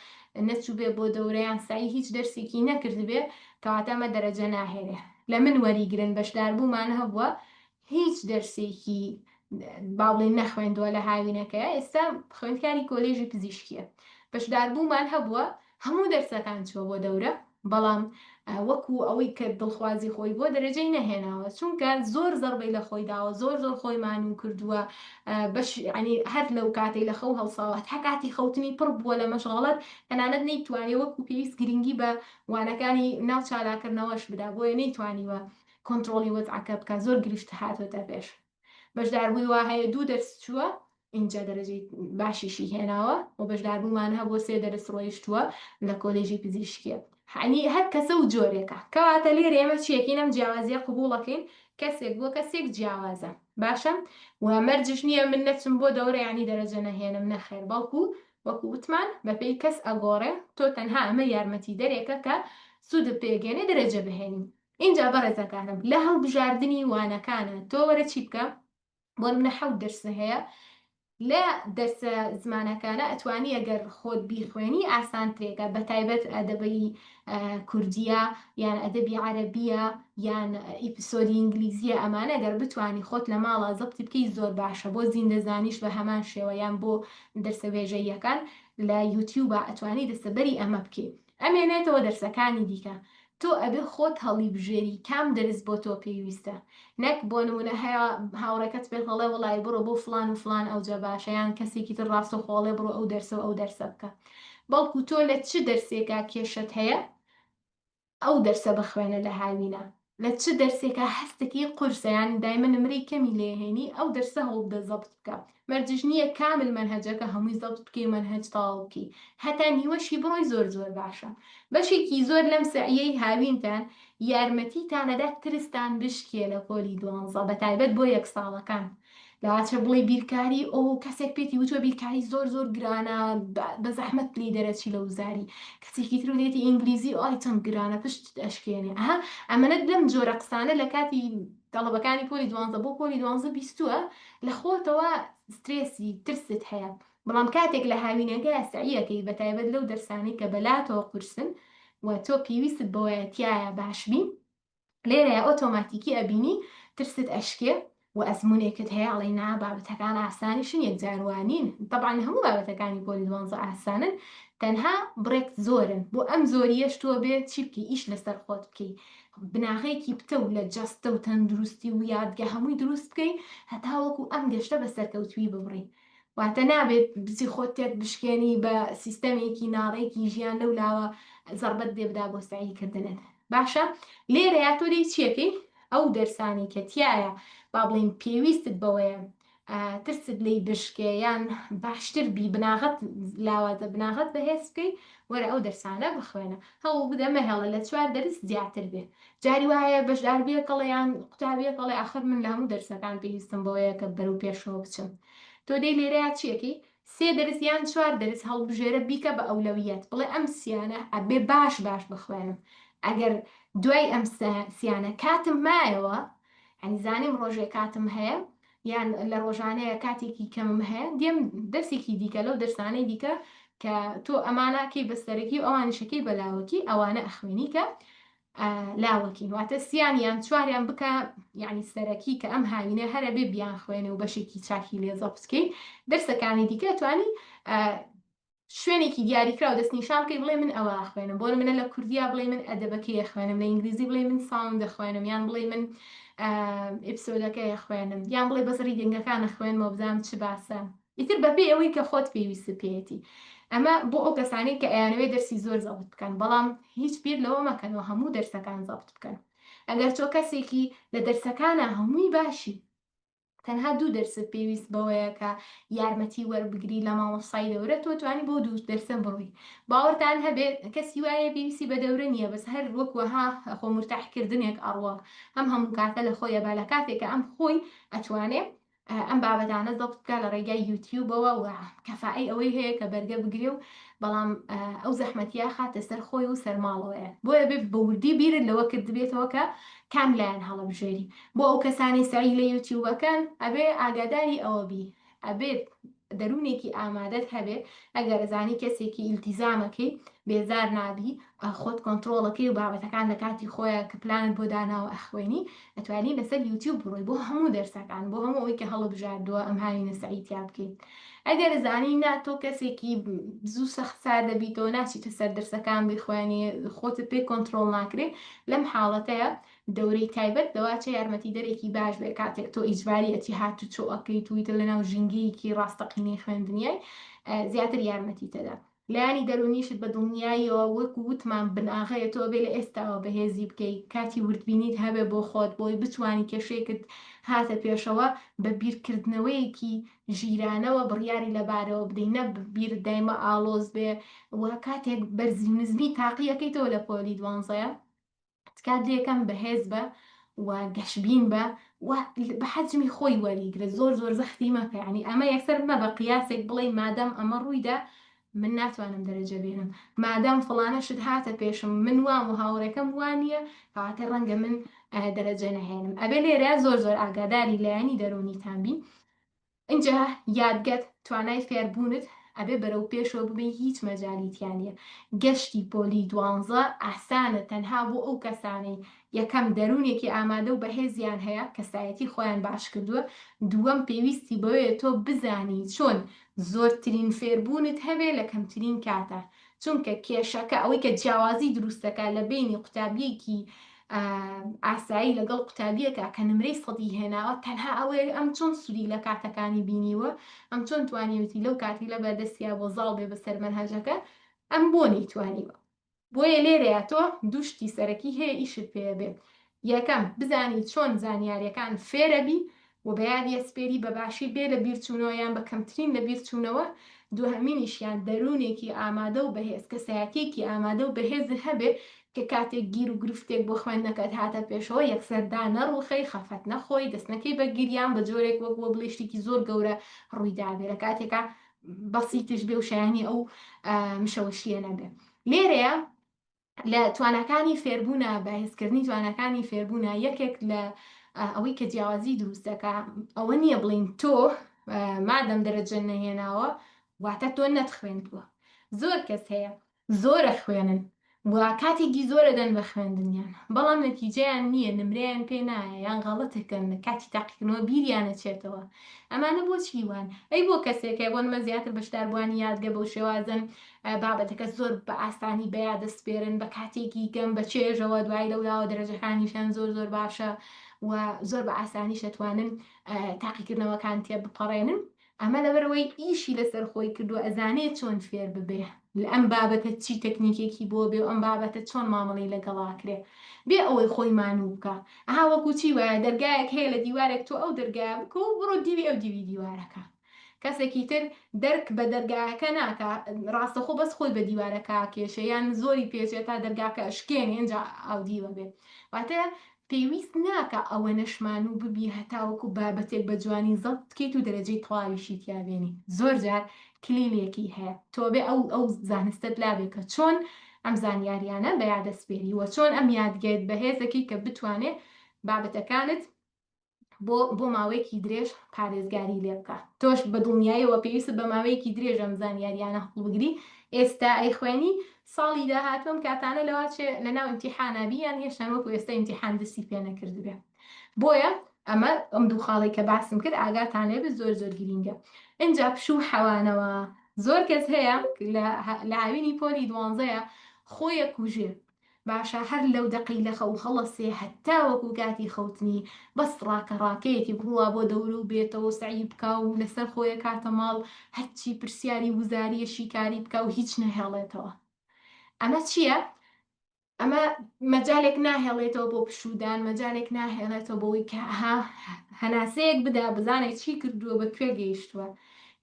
نەچوو بێ بۆ دەورەیان سایی هیچ دەرسێکی نەکرد بێ کەواتەمە دەرەجە ناهێنێ. لە من وەریگرن بەشداربوومان هەبووە هیچ دەرسێکی با بڵێن نەخوێندووە لە هاوینەکەی ئێستا خوێندکاری کۆلێژی پزیشکیە بەشداربوومان هەبووە هەموو دەرسەکان چووە بۆ دەورە بەڵام وەکو ئەوەی کە دڵخوازی خۆی بۆ دەرەجەی نەهێناوە چونکە زۆر زەربەی لە خۆی داوە زۆر خۆی مانوو کردووە بەش ینی هەر لەو کاتەی لە خەو هەڵساوات هە کاتی خەوتنی پڕ بووە لە مەشغەڵەت تەنانەت نەیتوانێت وەکو پێویست گرنگی بە وانەکانی ناو چالاکردنەوەش بدا بۆیە نەیتوانیوە کۆنتترۆلی وەزعەکە بکە زۆر گرفت هاتۆتە پێش بەشداربووی وا هەیە 2 دەرس چووە اینجا دەرەجەی باشیشی هێناوە و بەشداربوومان هەبوو 3 دەرس ڕۆیشتووە لە کۆلێژی پزیشکیە حنی هەر کەسە و جۆرێکە کەواتە لێر ئێمە چیەکەی نەم جیاوازیە قبوڵەکەین کەسێک بۆ کەسێک جیاوازە باشە و مەرجش نییە من نەچم بۆ دەورە ینی دەرەجە نەهێنم نەخێر بەڵکو وەکو وتمان بەپێی کەس ئەگۆڕێ تۆ تەنها ئەمە یارمەتی دەرێکە کە سوود پێگەێنێ دەرەجە بهێنین اینجا بەڕێزەکانم لە هەڵبژاردننی وانەکانە تۆ وەرە چی بکە بۆ منە 7 دەرسە هەیە لە دەرسە زمانەکانە ئەتوانی ئەگەر خۆت بیخوێنی ئاسانترێکە بە تایبەت ئەدەبی کوردیە یان ئەدەبی عەرەبیە یان ئیپسۆدی ئینگلیزیە ئەمانە ئەگەر بتانی خۆت لە ماڵە زەبتی بکەی زۆر باشە بۆ زیندەزانیش بە هەمان شێوە یان بۆ دەرسە وێژەیەکان لە یوتیوبە ئەتوانی دەستەبەری ئەمە بکەیت ئەمێنێتەوە دەرسەکانی دیکە تۆ ئەبێ خۆت هەڵی بژێری کام دەرس بۆ تۆ پێویستە نەک بۆ نمونە هەیە هاوڕێکەت پێ هەڵێ وڵای بڕۆ بۆ فلان و فلان ئەوجە باشەیان کەسێکی تر ڕاستە خۆڵێ بڕۆ ئەو دەرسە و ئەو دەرسە بکە بەڵکو تۆ لە چ دەرسێکا کێشت هەیە ئەو دەرسە بخوێنە لە هاوینە لە چ دەرسێکە هەستێکی قورسەیان دایمە نمرەی کەمی لێهێنی ئەو دەرسە هەوڵدە زەبط بکە مەرجش نییە کامل منهەجەکە هەمووی زەبط بکەی منهەج تاڵکی هەتا نیوەشی بڕۆی زۆر باشە بەشێکی زۆر لەم سعیەی هاوینتان یارمەتیتانەدا ترستان بشکێ لە پۆلی 12 بە تایبەت بۆ 1 ساڵەکان لاچە بڵێ بیرکاری ئەو کەسێک پێی وتوە بیرکاری زۆر گرانە بە زەحمەت پلی دەرەچی لە وزاری کەسێکی تر لێتی ئینگلیزی ئای چەند گرانە پشت ئەشکێنێ ئەمەنەت لەم جۆرە قسانە لە کاتی تەڵەبەکانی پۆلی 12 بۆ پۆلی 12 بیستووە لە خۆتەوە سترێسی ترست هەیە بەڵام کاتێک لە هاوینەکە سعیەکەی بە تایبەت لەو دەرسانی کە بەلاتەوە قورسن و تۆ پێویستت بەوەیەتیایە باشبی لێرەیە ئۆتۆماتیکی ئەبینی ترست ئەشکێ و ئەزمونێکت هەیە ئەڵێنا بابەتەکان ئاسانیشن یەکجاروانین طبعاً هەموو بابەتەکانی پۆلی 12 ئاسانن تەنها بڕێک زۆرن بۆ ئەم زۆریەش تۆ بێت چی بکەی ئیش لەسەر خۆت بکەی بناغەیەکی بتە و لە جەستە و تەندروستی و یادگە هەمووی دروست بکەی هەتاوەکو ئەم گەشتە بە سەرکەوتوی ببڕی واتە نابێت بچی خۆت تێک بشکێنی بە سیستەمێکی ناڕێکی ژیان لەولاوە زەربەت دێبدا بۆ سعیکردنت باشە لێرەیە تۆ دەی چیەکەی ئەو دەرسانی کە تایە با بڵێن پێویستت بەوەیە ترست لی بشکێیان باشتر بی بناغت لاوازە بناغت بەهێز بکەی وەرە ئەو دەرسانە بخوێنە هەوڵ بدە مەهێڵە لە 4 دەرس زیاتر بێ جاری وایە بەشداربیە کەڵەیان قوتابیە کەڵێ ئاخر من لە هەموو دەرسەکان پێویستم بەوەیە کە بەرەو پێشەوە بچم تۆ دەی لێرەیە چیەکەی 3 دەرس یان 4 دەرس هەڵبژێرە بیکە بە ئەولەویەت بڵێ ئەم سیانە ئەبێ باش بخوێنم ئەگەر دوای ئەم سیانە کاتم مایەوە ئەنی زانیم ڕۆژێک کاتم هەیە یان لە ڕۆژانەیە کاتێکی کەمم هەیە دێم دەرسێکی دیکە لەو دەرسانەی دیکە کە تۆ ئەمانەکەی بەسەرەکی و ئەوانشەکەی بەلاوەکی ئەوانە ئەخوێنی کە لاوەکی واتە سییان 4یان بکە یعنی سەرەکی کە ئەم هاوینە هەرە بێ بیان خوێنێ و بەشێکی چاکی لێزە بچکەی دەرسەکانی دیکە توانی شوێنێکی دیاریکرا و دەستنیشان بکەی بڵێ من ئەوە خوێنم بۆ منە لە کوردیا بڵێ من ئەدەبەکەی خوێنم لە ئینگلیزی بڵێ من ساوند دەخوێنم یان بڵێ من ئپسۆدەکەی خوێنم یان بڵێ بەسەری دەنگەکانە خوێنمەوە بزانم چ باسە ئیتر بەبێ ئەوەی کە خۆت پێویست پێێتی ئەمە بۆ ئەو کەسانی کە ئەیانەوێ دەرسی زۆر زەبط بکەن بەڵام هیچ بیر لەوە مەکەنەوە هەموو دەرسەکان زەبط بکەن ئەگەر تۆ کەسێکی لە دەرسەکانە هەمووی باشی تەنها 2 دەرست پێویست بەوەیە کە یارمەتی وەربگری لە مامۆستای دەورە تۆ توانی بۆ 2 دەرسە بڕووی باوەڕتان هەبێت کەسی وایە پێویستی بە دەورە نییە بەس هەر وەکوەها خۆمرتاحکردنێک ئەڕوە هەموو کاتە لە خۆیە با لە کاتێکە ئەم خۆی ئەتوانێت ئەم بابەتانە زەبط بکە لە ڕێگای یوتیوبەوە و کەفائی ئەوەی هەیە کە بەرگە بگرێ و بەڵام ئەو زەحمەتیە خاتە سەر خۆی و سەرماڵەوەیە بۆیە بێ بەوردی بیرت لەوە کرد بێتەوە کە کام لایەن هەڵەبژێری بۆ ئەو کەسانی سەعی لە یوتیوبەکان ئەبێ ئاگاداری ئەوە بی ئەبێت دەروونێکی ئامادەت هەبێ ئەگەر زانی کەسێکی ئیلتیزامەکەی بێزار نابی خۆت کۆنتترۆڵەکەی و بابەتەکان لە کاتی خۆیان کە پلانت بۆ داناوە ئەخوێنی ئەتوانی لەسەر یوتیوب بڕۆی بۆ هەموو دەرسەکان بۆ هەموو ئەوەی کە هەڵبژاردووە ئەم هاوینە سعیتیا بکەیت ئەگەر زانی نا تۆ کەسێکی زوو سەختسار دەبیتەوە ناچیتە سەر دەرسەکان بخوێنێ خۆتت پێ کۆنتترۆل ناکرێت لەم حاڵەتەیە دەورەی تایبەت دەواچە یارمەتی دەرێکی باش بێ کاتێک تۆ ئیجباری ئەتی هاتو چۆ ئەەکەی تویتە لەناو ژینگەیەکی ڕاستەقینەی خوێندنیای زیاتر یارمەتی تەدا لایانی دەرونیشت بە دڵنیاییەوە وەکو وتمان بناغەیە تۆ بێ لە ئێستاوە بەهێزی بکەیت کاتی وردبینیت هەبێ بۆ خۆت بۆی بتوانی کێشەیەکت هاتە پێشەوە بە بیرکردنەوەیەکی ژیرانەوە بڕیاری لەبارەوە بدەینە بیر دایمە ئالۆز بێ وە کاتێک بەرزی نزمی تاقیەکەیتەوە لە پۆلی 12 کات یەکەم بەهێز بە و گەشببین بە بە حەجمی خۆی وەریگرە زۆر زەختی مەکە ینی ئەمە یەکسەر مە بە قیاسێک بڵێ مادەم ئەمە ڕوویدا من ناتوانم دەرەجە بێنم مادەم فڵانەشت هاتە پێشم من وام و هاوڕێکەم وانە کەواتە ڕەنگە من دەرەجە نەهێنم ئەبێ لێرە زۆر ئاگاداری لایانی دەرونیتان بین اینجا یادگەت توانای فێربوونت ئەبێ بەرەو پێشەوە ببێ هیچ مەجالیتیانە گەشتی پۆلی 12 ئاسانە تەنها بۆ ئەو کەسانەی یەکەم دەروونێکی ئامادە و بەهێزیان هەیە کەسایەتی خۆیان باش کردووە دووەم پێویستی بەوەیە تۆ بزانی چۆن زۆرترین فێربوونت هەبێ لە کەمترین کاتە چونکە کێشەکە ئەوەی کە جیاوازی دروستەکە لە بینی قوتابیەکی ئاسایی لەگەڵ قوتابیەکە کە نمرەی سەدی هێناوە تەنها ئەوەیە ئەم چۆن سوودی لە کاتەکانی بینیوە ئەم چۆن توانیوتی لەو کاتی لە بەردەستیا بۆ زاڵ بێ بەسەر مەنهەجەکە ئەم بۆ نەیتوانیوە بۆیە لێرەیە تۆ دووشتی سەرەکی هەیە ئیشت پێ بێ یەکەم بزانی چۆن زانیاریەکان فێرەبی و بەیادی ئەسپێری بەباشی بێ لە بیرچوونەوە یان بە کەمترین لە بیرچوونەوە دووهەمینیشیان دەروونێکی ئامادە و بەهێز کەسایەتێکی ئامادە و بەهێز هەبێ کە کاتێک گیر و گرفتێک بۆ خوێندنەکەت هاتە پێشەوە یەکسەردا نەڕوخەی خەفەت نەخۆی دەستنەکەی بە گیریان بە جۆرێک وەک بڵێشتێکی زۆر گەورە ڕوویدابێ لە کاتێکا بەسیتش بێ و شایانی ئەو مشەوەشیە نەبێ لێرەیە لە توانەکانی فێربوونە بەهێزکردنی توانەکانی فێربوونە یەکێک لە ئەوەی کە جیاوازی دروستەکە ئەوە نییە بڵین تۆ مادەم دەرەجە نەهێناوە واتە تۆ نەتخوێندووە زۆر کەس هەیە زۆرە خوێنن و کاتێکی زۆرە دەن بە خوێندنیان بەڵام نەتیجەیان نییە نمرەیان پێ نایە یان غەڵەتەکەن کاتی تاقیکردنەوە بیریانە چێتەوە ئەمانە بۆچی وان ئەی بۆ کەسێک بۆ نمە زیاتر بەشداربووانی یادگە بەو شێوازن بابەتەکە زۆر بە ئاسانی بەیا دەستپێرن بە کاتێکی گەم بە چێژەوە دوای لەولاوە دەرەجەکانیشان زۆر باشە و زۆر بە ئاسانی شەتوانن تاقیکردنەوەکان تێ بپەڕێنن ئەمە لەبەرەوەی ئیشی لەسەر خۆی کردو ئەزانێت چۆن فێر ببێ لە ئەم بابەتە چی تەکنیکێکی بۆ بێ و ئەم بابەتە چۆن مامەڵی لەگەڵاکرێ بێ ئەوەی خۆی مانوو بکە ئەها وەکو چی وایە دەرگایەک هەیە لە دیوارێک تۆ ئەو دەرگای بکە و بڕۆ دیوی ئەو دیوی دیوارەکە کەسێکی تر دەرک بە دەرگایەکە ناکە ڕاستەخۆ بەس خۆی بە دیوارەکە کێشە یان زۆری پێچێت تا دەرگاکە ئەشکێنێ ئەنجا ئاودیوە بێ واتە پێویست ناکە ئەوە نەشمان و ببی هەتاوەکو بابەتێک بە جوانی زەڵ بکەیت و دەرەجەی تەواویشی تیاوێنی زۆر جار کلیلێکی هەیە تۆ بێ ئەو زانستت لابێ کە چۆن ئەم زانیاریانە بە یادەسپێری وە چۆن ئەم یادگێت بەهێزەکەی کە بتوانێت بابەتەکانت بۆ ماوەیەکی درێژ پارێزگاری لێ بکە تۆش بە دڵنیاییەوە پێویست بە ماوەیەکی درێژ ئەم زانیاریانە هەڵبگری ئێستا ئەی خوێنی ساڵی داهاتوم کاتانە لەواچێ لە ناو ئیمتیحانابی یان هێشتان وەکو ئێستا ئیمتیحان دەستی پێ نەکردبێ بۆیە ئەمە ئەم دوو خاڵی کە باسم کرد ئاگاتانێ بێت زۆر گرینگە اینجا پشوو حەوانەوە زۆر کەس هەیە لە هاوینی پۆلی 12 خۆیە کوژێ باشە هەر لەو دەقی لە خەو هەڵەسێ هەتا وەکو کاتی خەوتنی بەس ڕاکەڕاکەیەکی بڵوا بۆ دەور و بێتەوە سعی بکە و لەسەر خۆیە کاتە ماڵ هەرچی پرسیاری وزاریە شیکاری بکە و هیچ نەهێڵێتەوە ئەمە چییە؟ ئەمە مەجالێک ناهێڵێتەوە بۆ پشودان مەجالێک ناهێڵێتەوە بۆی کە هەناسەیەک بدا بزانێت چی کردووە بە کوێ گەیشتووە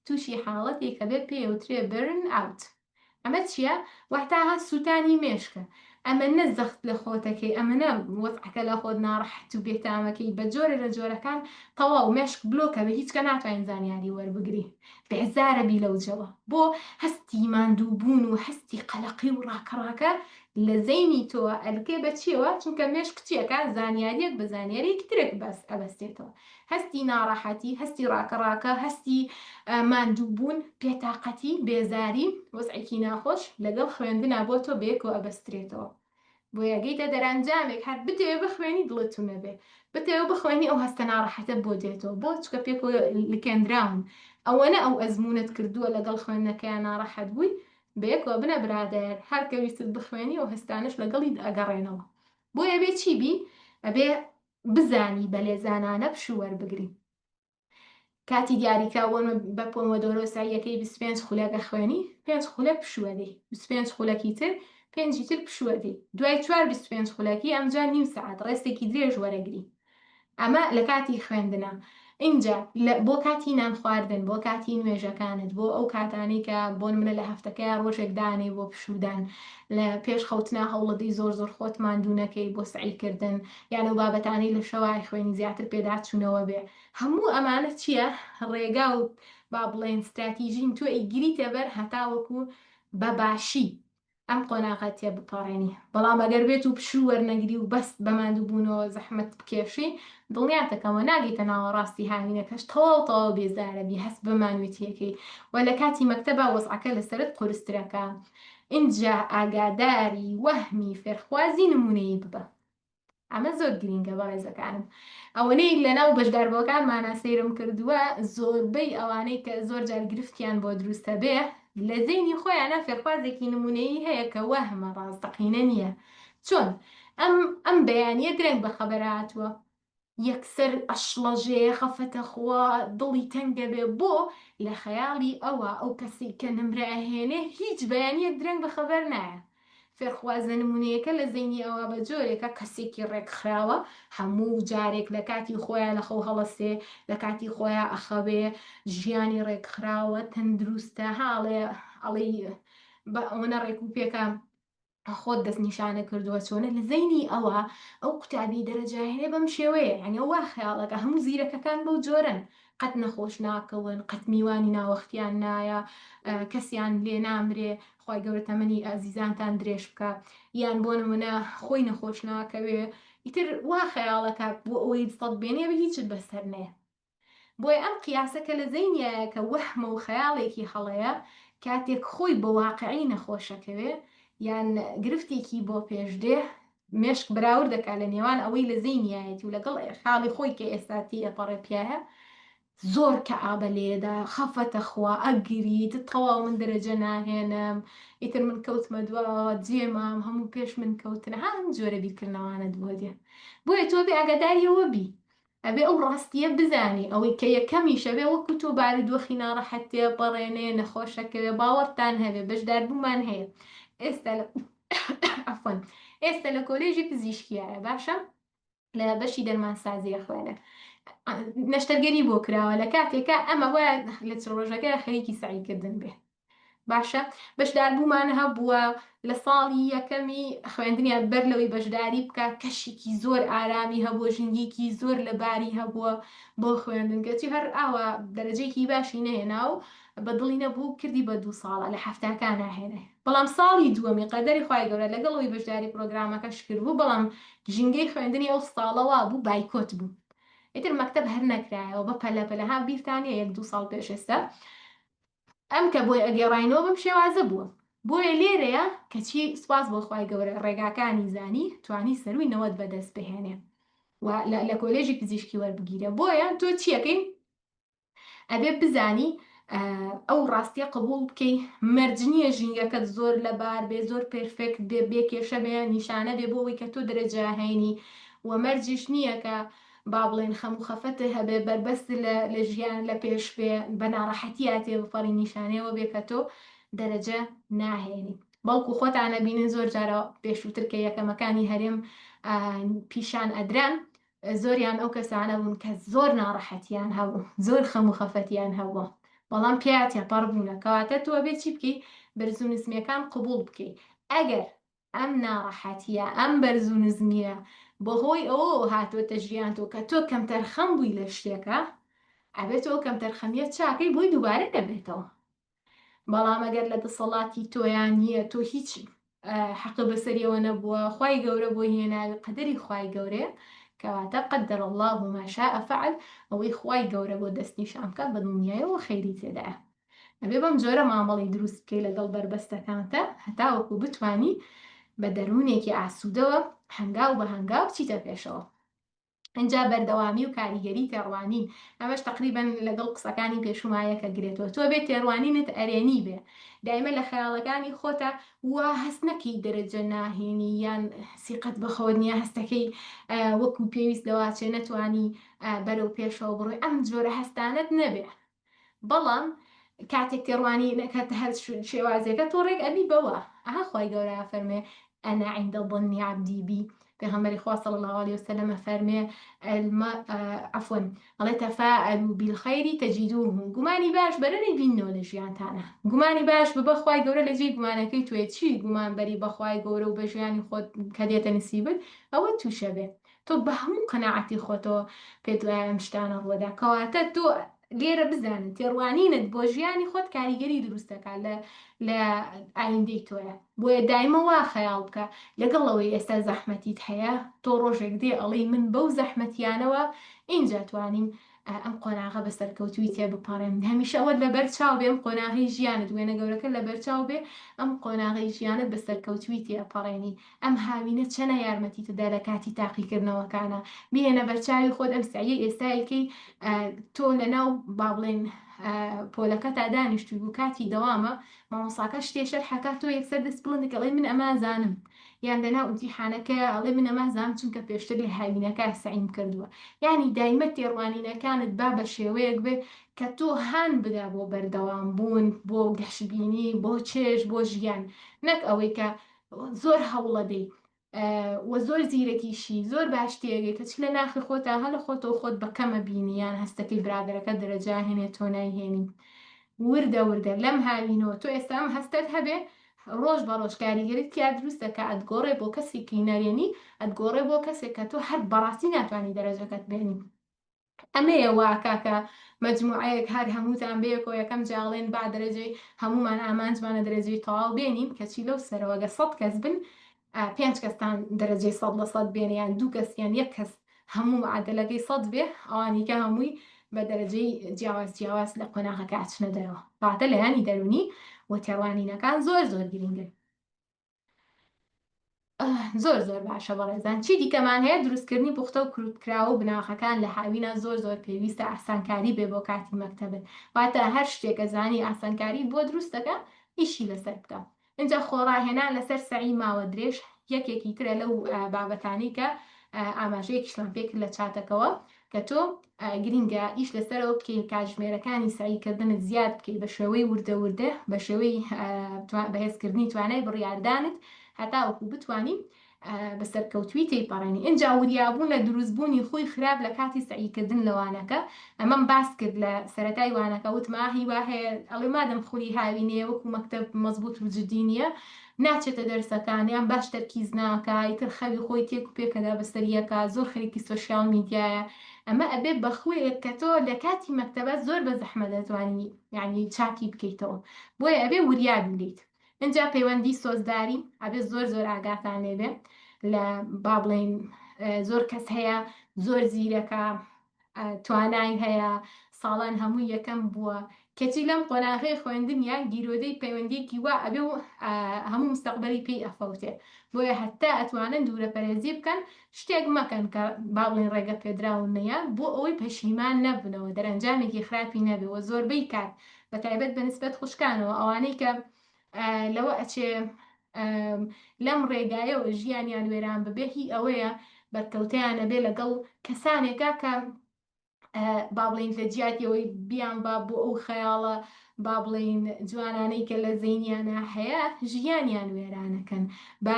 تووشی حاڵەتێک کە بێت پێوترێ برن ئاوت ئەمە چییە؟ وەحتاها سووتانی مێشکە ئەمە نەزەخت لە خۆتەکەی، ئەمەە وەزعەکە لە خۆت ناڕەحەت و بێتامەکەی بە جۆرە لە جۆرەکان تەواو مێشک بلۆکە بە هیچ کە ناتوانین زانیاری وەربگری بێزارە بی لەوجەوە بۆ هەستی ماندووبوون و هەستی قەلەقی و ڕاکەڕاکە لە زەینی تۆوە ئەلکێ بە چیەوە چونکە مێشک چیەکە زانیاریەک بە زانیارێکی ترێک بەس ئەبەستێتەوە هەستی ناڕەحەتی هەستی ڕاکەڕاکە هەستی ماندووبوون پێتاقەتی بێزاری وەزعێکی ناخۆش لەگەڵ خوێندنا بۆ تۆ بەیەکەوە ئەبەسترێتەوە بۆ یاگەیتە دەرانجامێک هەر بتەوێ بخوێنی دڵتون نەبێ بتەوێ بخوێنی ئەو هەستە ناڕەحەتە بۆ دێتەوە بۆ چکە پێک لکێنراون ئەوەنە ئەو ئەزمونت کردووە لەگەڵ خوێندنەکەیان ناڕەحەت بووی بەیەکەوە بنە برادەر هەر کە ویست بخوێنی ئەو هەستانش لەگەڵی ئەگەڕێنەوە بۆ ئەبێ چی بی ئەبێ بزانی بە لێزانانە پشوو وەربگری کاتی دیاریکراوەن بە پۆمۆدۆرۆساییەکەی 25 خولەکە خوێنی 5 خولە پشووەدەی 25 خولەکی تر پێنجی تر پشووەدەی دوای 4 25 خولەکی ئەمجا نیم سەعات ڕێستێکی درێژ وەرەگری ئەمە لە کاتی خوێندنە اینجا بۆ کاتی نان خواردن بۆ کاتی نوێژەکانت بۆ ئەو کاتانی کە بۆن منە لە هەفتەکەی ڕۆژێک دانێ بۆ پشودان لە پێش خەوتنا هەوڵەدەی زۆر خۆتمان دوونەکەی بۆ سعیکردن یان ئەو بابەتانی لە شەوای خوێنی زیاتر پێداچوونەوە بێ هەموو ئەمانە چییە ڕێگا و با بڵێن استراتیژین تۆ ئیگریتە بەر هەتاوەکو بەباشی ئەم قۆناغەتێ بپەڕێنی بەڵام ئەگەر بێت و پشوو وەرنەگری و بەست بەماندووبوونەوە زەحمەت بکێشی دڵنیاتەکەمە ناگەیتە ناوەڕاستی هاوینەکەش تەواو بێزارەبی هەست بەمانوێتیەکەی و لە کاتی مەکتەبە وەزعەکە لەسەرت قورسترەکە اینجا ئاگاداری وەهمی فێرخوازی نمونەیی ببە ئەمە زۆر گرینگە بەڕێزەکانم ئەوەنەی لەناو بەشداربووەکانمانە سەیرم کردووە زۆربەی ئەوانەی کە زۆر جار گرفتیان بۆ دروستە بێ لە زەینی خۆیانە فێرخوازێکی نمونەیی هەیە کە وەهمە ڕاستەقینە نییە چۆن ئەم بەیانیە درەنگ بە خەبەراتوە یەکسەر ئەشڵەژێ خەفەتە خوا دڵی تەنگە بێ بۆ لە خەیاڵی ئەوە ئەو کەسی کە نمرە ئەهێنێ هیچ بەیانیە درەنگ بە خەبەر نایە فێرخوازە نمونەیەکە لە زەینی ئەوە بە جۆرێکە کەسێکی ڕێکخراوە هەموو جارێک لە کاتی خۆیان لە خەو هەڵەسێ لە کاتی خۆیان ئەخەوێ ژیانی ڕێکخراوە تەندروستە هاڵێ ئەڵێ بە ئەوەنە ڕێک و پێکە خۆت دەست نیشانە کردووە چۆنە لە زەینی ئەوە ئەو قوتابی دەرەجاهێنێ بەم شێوەیە یعنی وا خەیاڵەکە هەموو زیرەکەکان بەو جۆرن قەت نەخۆش ناکەون قەت میوانی ناوەختیان نایە کەسیان لێ نامرێ خی گەورە تەمەنی ئازیزانتان درێژ بکە یان بۆ نمونە خۆی نەخۆش ناکەوێ ئیتر وا خەیاڵەکە بۆ ئەوەی سەد بێنێ بە هیچت بەسەر نێ بۆی ئەم قیاسەکە لە زەینیایە کە وەحمە و خەیاڵێکی هەڵەیە کاتێک خۆی بە واقعی نەخۆشەکەوێ یان گرفتێکی بۆ پێشدێ مێشک براورد دەکات لە نێوان ئەوەی لە زەینیایەتی و لەگەڵ خاڵی خۆی کە ئێستاتی ئەپەڕێ پیاە زۆر کە ئابە لێدا خەفەتە خوا ئەگریت تەواو من دەرەجە ناهێنم ئیتر من کەوتمە دووەوە جێمام هەموو پێش من کەوتنە هەم جۆرە بیرکردنەوانت بۆ دێ بۆیە تۆ بێ ئاگاداریەوە بی ئەبێ ئەو ڕاستیە بزانی ئەوەی کە یەکەمیشە بێ وەکو تۆ بارودۆخی ناڕەحەت تێ پەڕێنێ نەخۆشەکەوێ باوەڕتان هەبێ بەشداربوومان هەیە ئێستا ئەفۆن ئێستا لە کۆلێژی پزیشکیایە باشە لە بەشی دەرمانسازیە خوێنە نەشتەرگەری بۆ کراوە لە کاتێکە ئەمە وایە لە ڕۆژەکە خەریکی سعیکردن بێ باشە بەشداربوومان هەبووە لە ساڵی یەکەمی خوێندنیان بەر لەوەی بەشداری بکە کەشێکی زۆر ئارامی هەبووە ژنگێکی زۆر لەباری هەبووە بۆ خوێندنگەچی هەر ئاوە دەرەجەیەکی باشی نەهێنا و بە دڵی نەبوو کردی بە 2 ساڵە لە هەفتاکان ناهێنێ بەڵام ساڵی دووەمی قەدەری خی گەورە لەگەڵەوەی بەشداری پرۆگرامەکەش کرد بوو بەڵام ژینگەی خوێندنی ئەو ساڵەوە بوو بایکۆت بوو ئیتر مەکتەب هەر نەکرایەوە بە پەلەپەلەها بیرتانە 1-2 ساڵ پێش ئێستا ئەم کە بۆی ئەگەڕینەوە بم شێوازە بووە بۆیە لێرەیە کەچی سوپاس بۆ خی گەورە ڕێگاکانی زانی توانی سەروی نەوەت بەدەست بهێنێ و لە کۆلێژی پزیشکی وەربگیرە بۆیە تۆ چیەکەی ئەبێ بزانی ئەو ڕاستیە قبول بکەی مەرجنیە ژینگەکەت زۆر لەبار بێ زۆر پێرفێکت بێ کێشە بێ نیشانە بێ بۆەوەی کە تۆ دەرەجاهێنی و مەرجیش نییە کە با بڵێن خەم و خەفەتە هەبێ بربەست لە ژیان لە پێش بێ بە ناڕەحەتیە تێ بپەڕی نیشانەوە بێ کە تۆ دەرەجە ناهێنی بەڵکو خۆتانە بینن زۆر جارە پێشووتر کە یەکەمەکانی هەرێم پیشان ئەدران زۆریان ئەو کەسانە بوون کە زۆر ناڕەحەتیان هەبوو زۆر خەم و خەفەتیان هەبووە بەڵام پیاتە پەڕبوونە کەواتە تۆ بێ چی بکەی بەرزوو نسمەکان قبول بکەی ئەگەر ئەم ناڕەحەتیە ئەم بەرز و نزمیە بەهۆی ئەوە هاتووەتە ژیان تۆ کە تۆ کەم تەرخەم بووی لە شتێکە ئەبێتەوە کەم تەرخەمیت چاکەی بۆی دووبارە دەبێتەوە. بەڵام ئەگەر لە دەسەڵاتی تۆیان نییە تۆ هیچ حەق بەسەریەوە نەبووە خوای گەورە بۆ هێناوی قەدەری خوای گەورەیە کەواتە قەدەر الله ما شاء فعل ئەوەی خوای گەورە بۆ دەستنیشان بکات بە دنیایەوە خەیری تێدایە. ئەبێ بەم جۆرە مامەڵی دروست بکەی لەگەڵ بربەستەکانتە هەتاوەکو بتوانی بە دەروونێکی ئاسوودەوە هەنگاو بە هەنگاو بچیتە پێشەوە. اینجا بەردەوامی و کاریگەری تێڕوانین ئەمەش تقریبەن لەگەڵ قسەکانی پێشومایەکە گرێتەوە تۆ بێت تێڕوانینت ئەرێنی بێ دایمە لە خەیاڵەکانی خۆتە وا هەست نەکەی دەرەجە ناهێنی یان سیقەت بەخۆت نییە هەستەکەی وەکو پێویست دەواچێ نەتوانی بەرەو پێشەوە بڕۆی ئەم جۆرە هەستانت نەبێ بەڵام کاتێک تێڕوانی نەکات هەر شێوازێکە تۆ ڕێک ئەبی بەوە ئەها خوای گەورە فەرمێ ئەنا عند ظن عبدي بي پێغەمبەری خوا صلی الله عليه وسلم فەرمێ عفوا ئەڵێ تەفاءلوا بالخير تجدوه گومانی باش بەرەنی بینەوە لە ژیانتانە گومانی باش ببە خوای گەورە لە جێی گومانەکەی توێ چی گومانبەری بە خوای گەورە و بە ژیانی خۆت کە دێتە نسیبت ئەوە تووشە بێ تۆ بە هەموو قەناعەتی خۆتەوە پێت وایە ئەم شتانە ڕووەدا کەواتە تۆ لێرە بزانن تێڕوانینت بۆ ژیانی خۆت کاریگەری دروستەکە لە ئایندەی تۆیە بۆیە دایمە وا خەیاڵ بکە لەگەڵەوەی ئێستا زەحمەتیت هەیە تۆ ڕۆژێک دێ ئەڵێی من بەو زەحمەتیانەوە اینجا توانیم ئەم قۆناغە بەسەرکەوتوی تێ بپەڕێن هەمیشە ئەوە لەبەر چاو بێ ئەم قۆناغی ژیانت وێنە گەورەکە لەبەر چاو بێ ئەم قۆناغی ژیانت بەسەرکەوتوی تێپەڕێنی ئەم هاوینە چەنە یارمەتی تدا لە کاتی تاقیکردنەوەکانە بێنە بەرچاوی خۆت ئەم سایە ئێستایەکەی تۆ لەناو با بڵێن پۆلەکە تا دانیشتوی بوو کاتی دەوامە مامۆساکە شتێشەر حکات تۆ یەکسەر دەست بڵندەکەڵێ من ئەمازانم یان لەناو ئیمتیحانەکە ئەڵێ من ئەمازانم چونکە پێشتر لە هاوینەکە سعیم کردووە یعنی دایمە تێڕوانینەکانت با بە شێوەیەک بێ کە تۆ هان بدا بۆ بەردەوام بوون بۆ گەشتبینی بۆ چێژ بۆ ژیان نەک ئەوەی کە زۆر هەوڵە دەی وە زۆر زیرەکیشی زۆر باشتێگەی کە چ لە ناخی خۆتا هەڵە خۆتەوە خۆت بەکەمە بینیان هەستەکەی برادەرەکە دەرەجا هێنێت تۆ نایهێنی وردە وردە لەم هاوینەوە تۆ ئێستا ئەم هەستت هەبێ ڕۆژ بە ڕۆژ کاریگەریت یا دروستە کە ئەتگۆڕێ بۆ کەسێکی نەرێنی ئەتگۆڕێ بۆ کەسێک کە تۆ هەر بەڕاستی ناتوانانی دەرەجەکەت بێنی ئەمەیە واکاکە مەجموعەیەک هەر هەمووتان بەیەکۆ یەکەم جاڵێن با دەرەجەی هەمومان ئامانجمانە دەرەجەی تەواو بێنین کەچی لەو سەرەوەگە 100 کەس بن 5 کەستان دەرەجەی 100 بێنیان 2 کەسیان 1 کەس هەموو معادلەکەی 100 بێ ئەوانیکە هەمووی بە دەرەجەی جیاواز لە قۆناغەکە ئاچنە دەرەوە فاتە لەیانی دەرونی و تێڕوانینەکان زۆر گرنگن زۆر باشە بەڕێزان چی دیکەمان هەیە دروستکردنی پوختە و کروتکراوە و بناغەکان لە هاوینە زۆر پێویستە ئاسانکاری بێ بۆ کاتی مەکتەبن واتە هەر شتێکە زانی ئاسانکاری بۆ دروستەکە ئیشی لەسەر بکە اینجا خۆڕاهێنان لەسەر سەعی ماوە درێژ یەکێکی ترە لەو بابەتانی کە ئاماژەیەکیشمان پێکرد لە چاتەکەوە کە تۆ گرینگە ئیش لەسەرەوە بکەی کاتژمێرەکانی سعیکردنت زیاد بکەی بە شێوەی وردە بە شێوەی بەهێزکردنی توانای بڕیاردانت هەتا وەکو بتوانین بەسەرکەوتوی تێپەڕێنی ئینجا وریابوون لە دروستبوونی خۆی خراپ لە کاتی سعیکردن لەوانەکە ئەمەم باس کرد لە سەرەتای وانەکە وتما هیوا هەیە ئەڵێ مادەم خولی هاوینەیە وەکو مەکتەب مەزبوط و جدی نییە ناچێتە دەرسەکانیان باش تەرکیز ناکە ئیتر خەوی خۆی تێک و پێکەدا بەسەریەکە زۆر خەریکی سۆشیال میدیایە ئەمە ئەبێ بەخوێک کە تۆ لە کاتی مەکتەبە زۆر بە زەحمە دەتوانی یعنی چاکی بکەیتەوە بۆیە ئەبێ وریاد بلیت اینجا پەیوەندی سۆزداری ئەبێ زۆر ئاگاتان لێبێ لە با بڵێن زۆر کەس هەیە زۆر زیرەکە توانای هەیە ساڵان هەموو یەکەم بووە کەچی لەم قۆناغەی خوێندنیا گیرۆدەی پەیوەندیەکی وا ئەبێ و هەموو مستەقبەلی پێی ئەفەوتێ بۆیە هەتا ئەتوانن دوورە پەرێزی بکەن شتێک مەکەن کە با بڵێن ڕێگە پێدراون نیە بۆ ئەوەی پەشیمان نەبنەوە دەرەنجامێکی خراپی نەبێەوە زۆربەی کات بە تایبەت بەنسبەت خوشکانەوە ئەوانەی کە لەوە ئەچێ لەم ڕێگایەوە ژیانیان وێران ببێ هی ئەوەیە بەرکەوتیانە بێ لەگەڵ کەسانێکە کە با بڵین لە جیاتیەوەی بیان با بۆ ئەو خەیاڵە با بڵین جوانانەی کە لە زەینیانە هەیە ژیانیان وێرانەکەن بە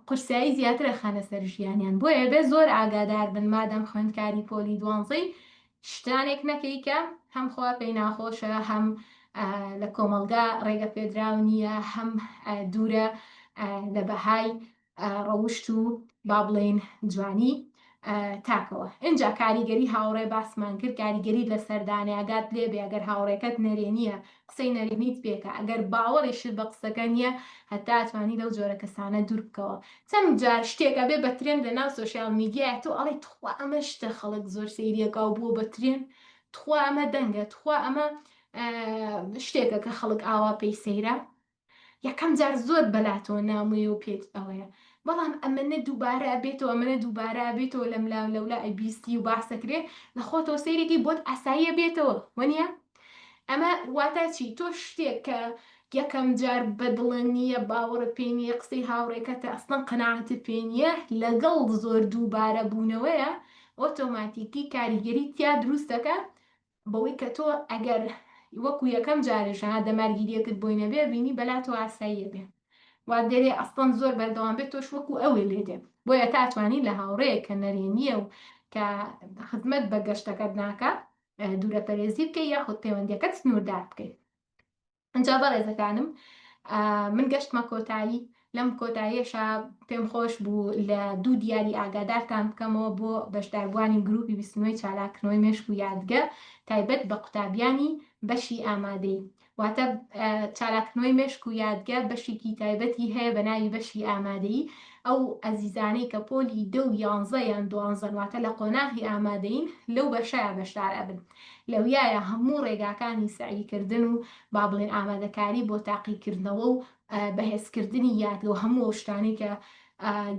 قورسایی زیاترە خانە سەر ژیانیان بۆیە بێ زۆر ئاگادار بن مادەم خوێندکاری پۆلی دوانزەی شتانێک نەکەیکە هەم خوا پێی ناخۆشە هەم لە کۆمەلگا ڕێگە پێدراو نییە هەم دوورە لە بەهای ڕەوشت و با بڵێن جوانی تاکەوە. اینجا کاریگەری هاوڕێ باسمان کرد، کاریگەری لە سەردانیاگات لێبێ ئەگەر هاوڕێکەت نەرێنیە قسەی نەرێنیت پێکە، ئەگەر باوەڕێشت بە قسەکە نییە هەتا ئەتوانی لەو جۆرە کەسانە دوور بکەوە. چەند جار شتێکە بێ بە ترێن لە ناو سۆشیال میدیایە تۆ ئەڵێ تخوا ئەمە شتە خەڵک زۆر سەیریەکە و بووە بە ترێن، تخوا ئەمە دەنگە، تخوا ئەمە شتێکە کە خەڵک ئاوا پێی سەیرە. یەکەم جار زۆر بەلاتەوە ناموویە و پێت ئەوەیە، بەڵام ئەمەنە دووبارە ئەبێتەوە، ئەمەنە دووبارە ئەبێتەوە لەم لەولا ئەیبیستی و باسەکرێ لە خۆتەوە سەیرێکی بۆت ئاساییە بێتەوە وەنیە. ئەمە واتە چی؟ تۆ شتێک کە یەکەم جار بەدڵە نییە، باوەڕە پێ نییە، قسەی هاوڕێکەتە ئەسڵەن قەناعەتت پێ نییە، لەگەڵ زۆر دووبارە بوونەوەیە ئۆتۆماتیکی کاریگەری تیا دروستەکە بەوەی کە تۆ ئەگەر وەکو یەکەم جارێژە دەمارگیریەکەت بۆی نەبێ بینی بەلاتەوە ئاساییە بێ، وا دەرێ ئەسڵەن زۆر بەردەوام بێت تۆش وەکو ئەوێ لێدێ. بۆیە تاتوانی لە هاوڕەیە کە نەرێنیە و کە خزمەت بە گەشتەکەت ناکە دوورەپەرێزی بکەی یاخود پەیوەندیەکەت سنووردار بکەیت. ئەجا بەڕێزەکانم من گەشتمە کۆتایی، لەم کۆتاییەشە پێم خۆش بوو لە 2 دیاری ئاگادارتان بکەمەوە بۆ بەشداربوانی گروپی 29 چالاکردنەوەی مێشک و یادگە تایبەت بە قوتابیانی بەشی ئامادەی. واتە چالاکردنەوەی مێشک و یادگە بەشێکی تایبەتی هەیە بە ناوی بەشی ئامادەی. ئەو ئەزیزانەی کە پۆلی 10 و 11 یان 12 واتە لە قۆناغی ئامادەین لەو بەشەیە بەشدار ئەبن، لەویایە هەموو ڕێگاکانی سعیکردن و با بڵێن ئامادەکاری بۆ تاقیکردنەوە و بەهێزکردنی یادگە و هەموو شتانی کە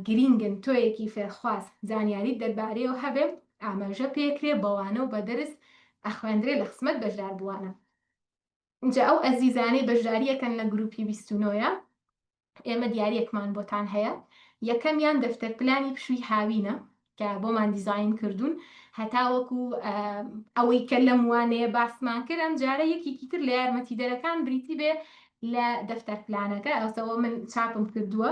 گرینگن تۆیەکی فێرخواست زانیاری دەربارەیەوە هەبێ ئاماژە پێکرێ بەوانە و بە دەرس ئەخوێندرێ لە خزمەت بەشدار بووانە. اینجا ئەو ئەزیزانەی بەشداریەکەن لە گروپی 29 ئێمە دیارەکمان بۆتان هەیە. یەکەمیان دەفتەرپلانی پشووی هاوینە کە بۆمان دیزاین کردوون، هەتا وەکو ئەوەی کە لەم وانەیە باسمان کرد ئەم جارە یەکێکی تر لە یارمەتیدەرەکان بریتی بێ لە دەفتەرپلانەکە. ئەوسەوە من چاپم کردووە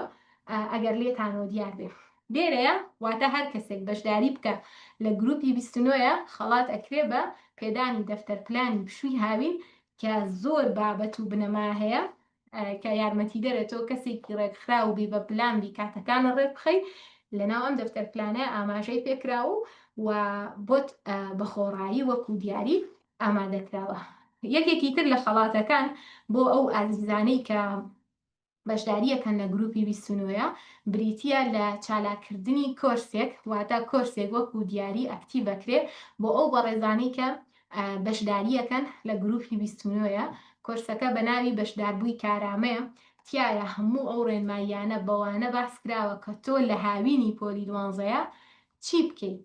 ئەگەر لێتانەوە دیار بێ. لێرەیە واتە هەر کەسێک بەشداری بکە لە گروپی 29 خەڵات ئەکرێ بە پێدانی دەفتەرپلانی پشووی هاوین کە زۆر بابەت و بنەما هەیە کە یارمەتی دەرێتەوە کەسێکی ڕێکخرا و بێ بە پلان بی کاتەکانە ڕێک بخەی لەناو ئەم دەفتەرپلانە ئاماژەی پێکراوە و بۆت بە خۆڕایی وەکو دیاری ئامادەکراوە. یەکێکی تر لە خەڵاتەکان بۆ ئەو ئازیزانەی کە بەشداریەکەن لە گروپی 29 بریتە لە چالاکردنی کۆرسێک، واتە کۆرسێک وەکو دیاری ئەکتیڤ بکرێ بۆ ئەو بەڕێزانەی کە بەشداریەکەن لە گروپی 29 کۆرسەکە بە ناوی بەشداربووی کارامەیە. تایە هەموو ئەو ڕێنماییانە بەوانە باسکراوە کە تۆ لە هاوینی پۆلی 12 چی بکەیت،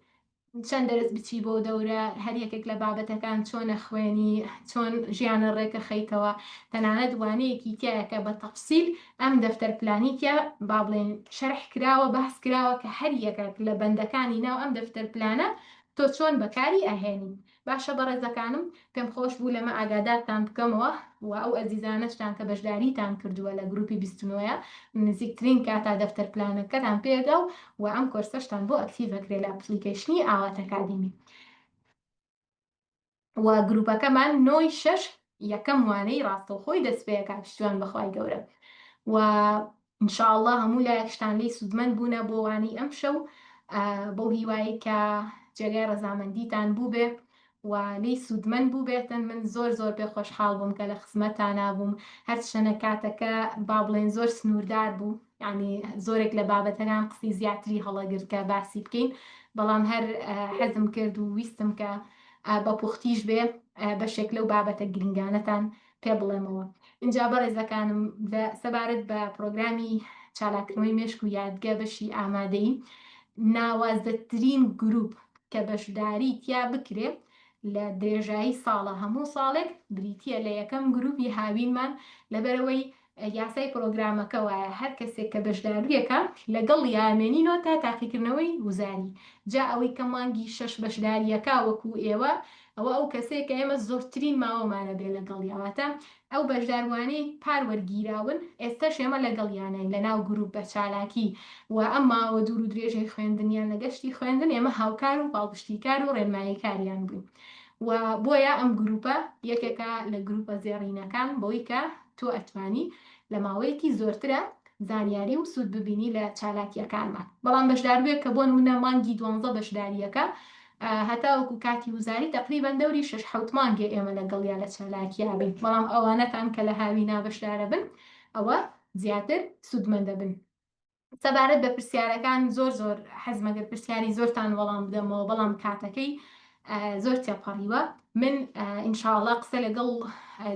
چەند دەرس بچی بۆ دەورە، هەر یەکێک لە بابەتەکان چۆنە خوێنی، چۆن ژیانە ڕێکە خەیتەوە، تەنانەت وانەیەکی تایە کە بە تەفسیل ئەم دەفتەرپلانی تیا با بڵێن شەرح کراوە، باس کراوە کە هەر یەکێک لە بەندەکانی ناو ئەم دەفتەرپلانە تۆ چۆن بەکاری ئەهێنی. باشە بەڕێزەکانم پێم خۆش بوو لەمە ئاگادارتان بکەمەوە و ئەو ئەزیزانەشتان کە بەشداریتان کردووە لە گروپی 29 نزیکترین کاتا دەفتەرپلانەکەتان پێدا و ئەم کۆرسەشتان بۆ ئەکتیڤەکرێ لە ئەپلیکیشنی ئاوات ئەکادمی. و گروپەکەمان 9/6 یەکەم وانەی ڕاستەوخۆی دەستپێکە پشتیوان بەخوای گەورە و ئینشاءالله هەموو لایەکشتان لی سودمەند بوونە بۆ وانەی ئەم شەو بەو هیوایی کە جێگای ڕەزامەندیتان بوو بێ و لی سودمەند بوو بێتن. من زۆر پێ خۆشحاڵ بووم کە لە خزمەتتانە بووم، هەر شەنە کاتەکە با بڵێن زۆر سنووردار بوو، یعنی زۆرێک لە بابەتەکان قسەی زیاتری هەڵەگرت کە باسی بکەین، بەڵام هەر حەزم کرد و ویستم کە بە پوختیش بێ بەشێک لەو بابەتە گرنگانەتان پێ بڵێمەوە. اینجا بەڕێزەکانم سەبارەت بە پرۆگرامی چالاکردنەوەی مێشک و یادگە بەشی ئامادەی ناوازەترین گروپ کە بەشداری تیا بکرێ لە درێژایی ساڵە هەموو ساڵێک بریتە لە یەکەم گروپی هاوینمان، لەبەرەوەی یاسای پرۆگرامەکە وایە هەر کەسێک کە بەشداریەکە لەگەڵ یامێنینەوە تا تاقیکردنەوەی وزاری. جا ئەوەی کە مانگی 6 بەشداریەکە وەکو ئێوە ئەو کەسێک کە ئێمە زۆرترین ماوەمانە بێ لەگەڵ یاواتە ئەو بەشداروانەی پاروەرگیراون ئێستاش ئێمە لەگەڵیانین لە ناو گروپ بە چالاکی و ئەماوە دوور و درێژەی خوێندنیان لە گەشتی خوێندن ئێمە هاوکار و پاڵپشتیکار و ڕێنماییکاریان بووین و بۆیە ئەم گروپە یەکێکە لە گروپە زێڕینەکان بۆی کە تۆ ئەتوانی لە ماوەیەکی زۆرترە زانیاری و سوود ببینی لە چالاکیەکانمان. بەڵام بەشداروێک کە بۆ نمونە مانگی 12 بەشداریەکە هەتا وەکو کاتی وزاری تقریبان دەوری 6-7 مانگێ ئێمە لەگەڵیا لە چالاکیا بین، بەڵام ئەوانەتان کە لە هاوینا بەشدارە بن ئەوە زیاتر سوودمەندە بن. سەبارەت بە پرسیارەکان زۆر حەزمەگەر پرسیاری زۆرتان وەڵام بدەمەوە، بەڵام کاتەکەی زۆر تێپەڕیوە. من ئینشاءڵڵا قسە لەگەڵ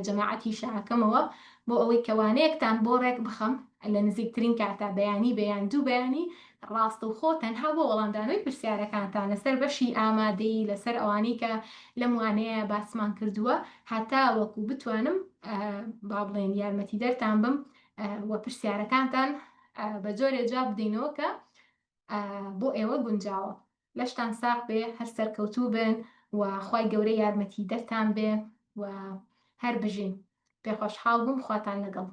جەماعەتی شاکەمەوە بۆ ئەوەی کەوانەیەکتان بۆ ڕێک بخەم لە نزیکترین کاتا بەیانی بەیان دوو بەیانی ڕاستە و خۆ تەنها بۆ وەڵامدانەوەی پرسیارەکانتان لەسەر بەشی ئامادەی لەسەر ئەوانەی کە لەم وانەیە باسمان کردووە هەتا وەکو بتوانم با بڵێن یارمەتی دەرتان بم وە پرسیارەکانتان بە جۆرێ جواب بدەینەوە کە بۆ ئێوە گونجاوە. لەشتان ساق بێ، هەر سەرکەوتوو بن و خوای گەورەی یارمەتی دەرتان بێ و هەر بژین. پێخۆشحاڵ بووم، خواتان لەگەڵ.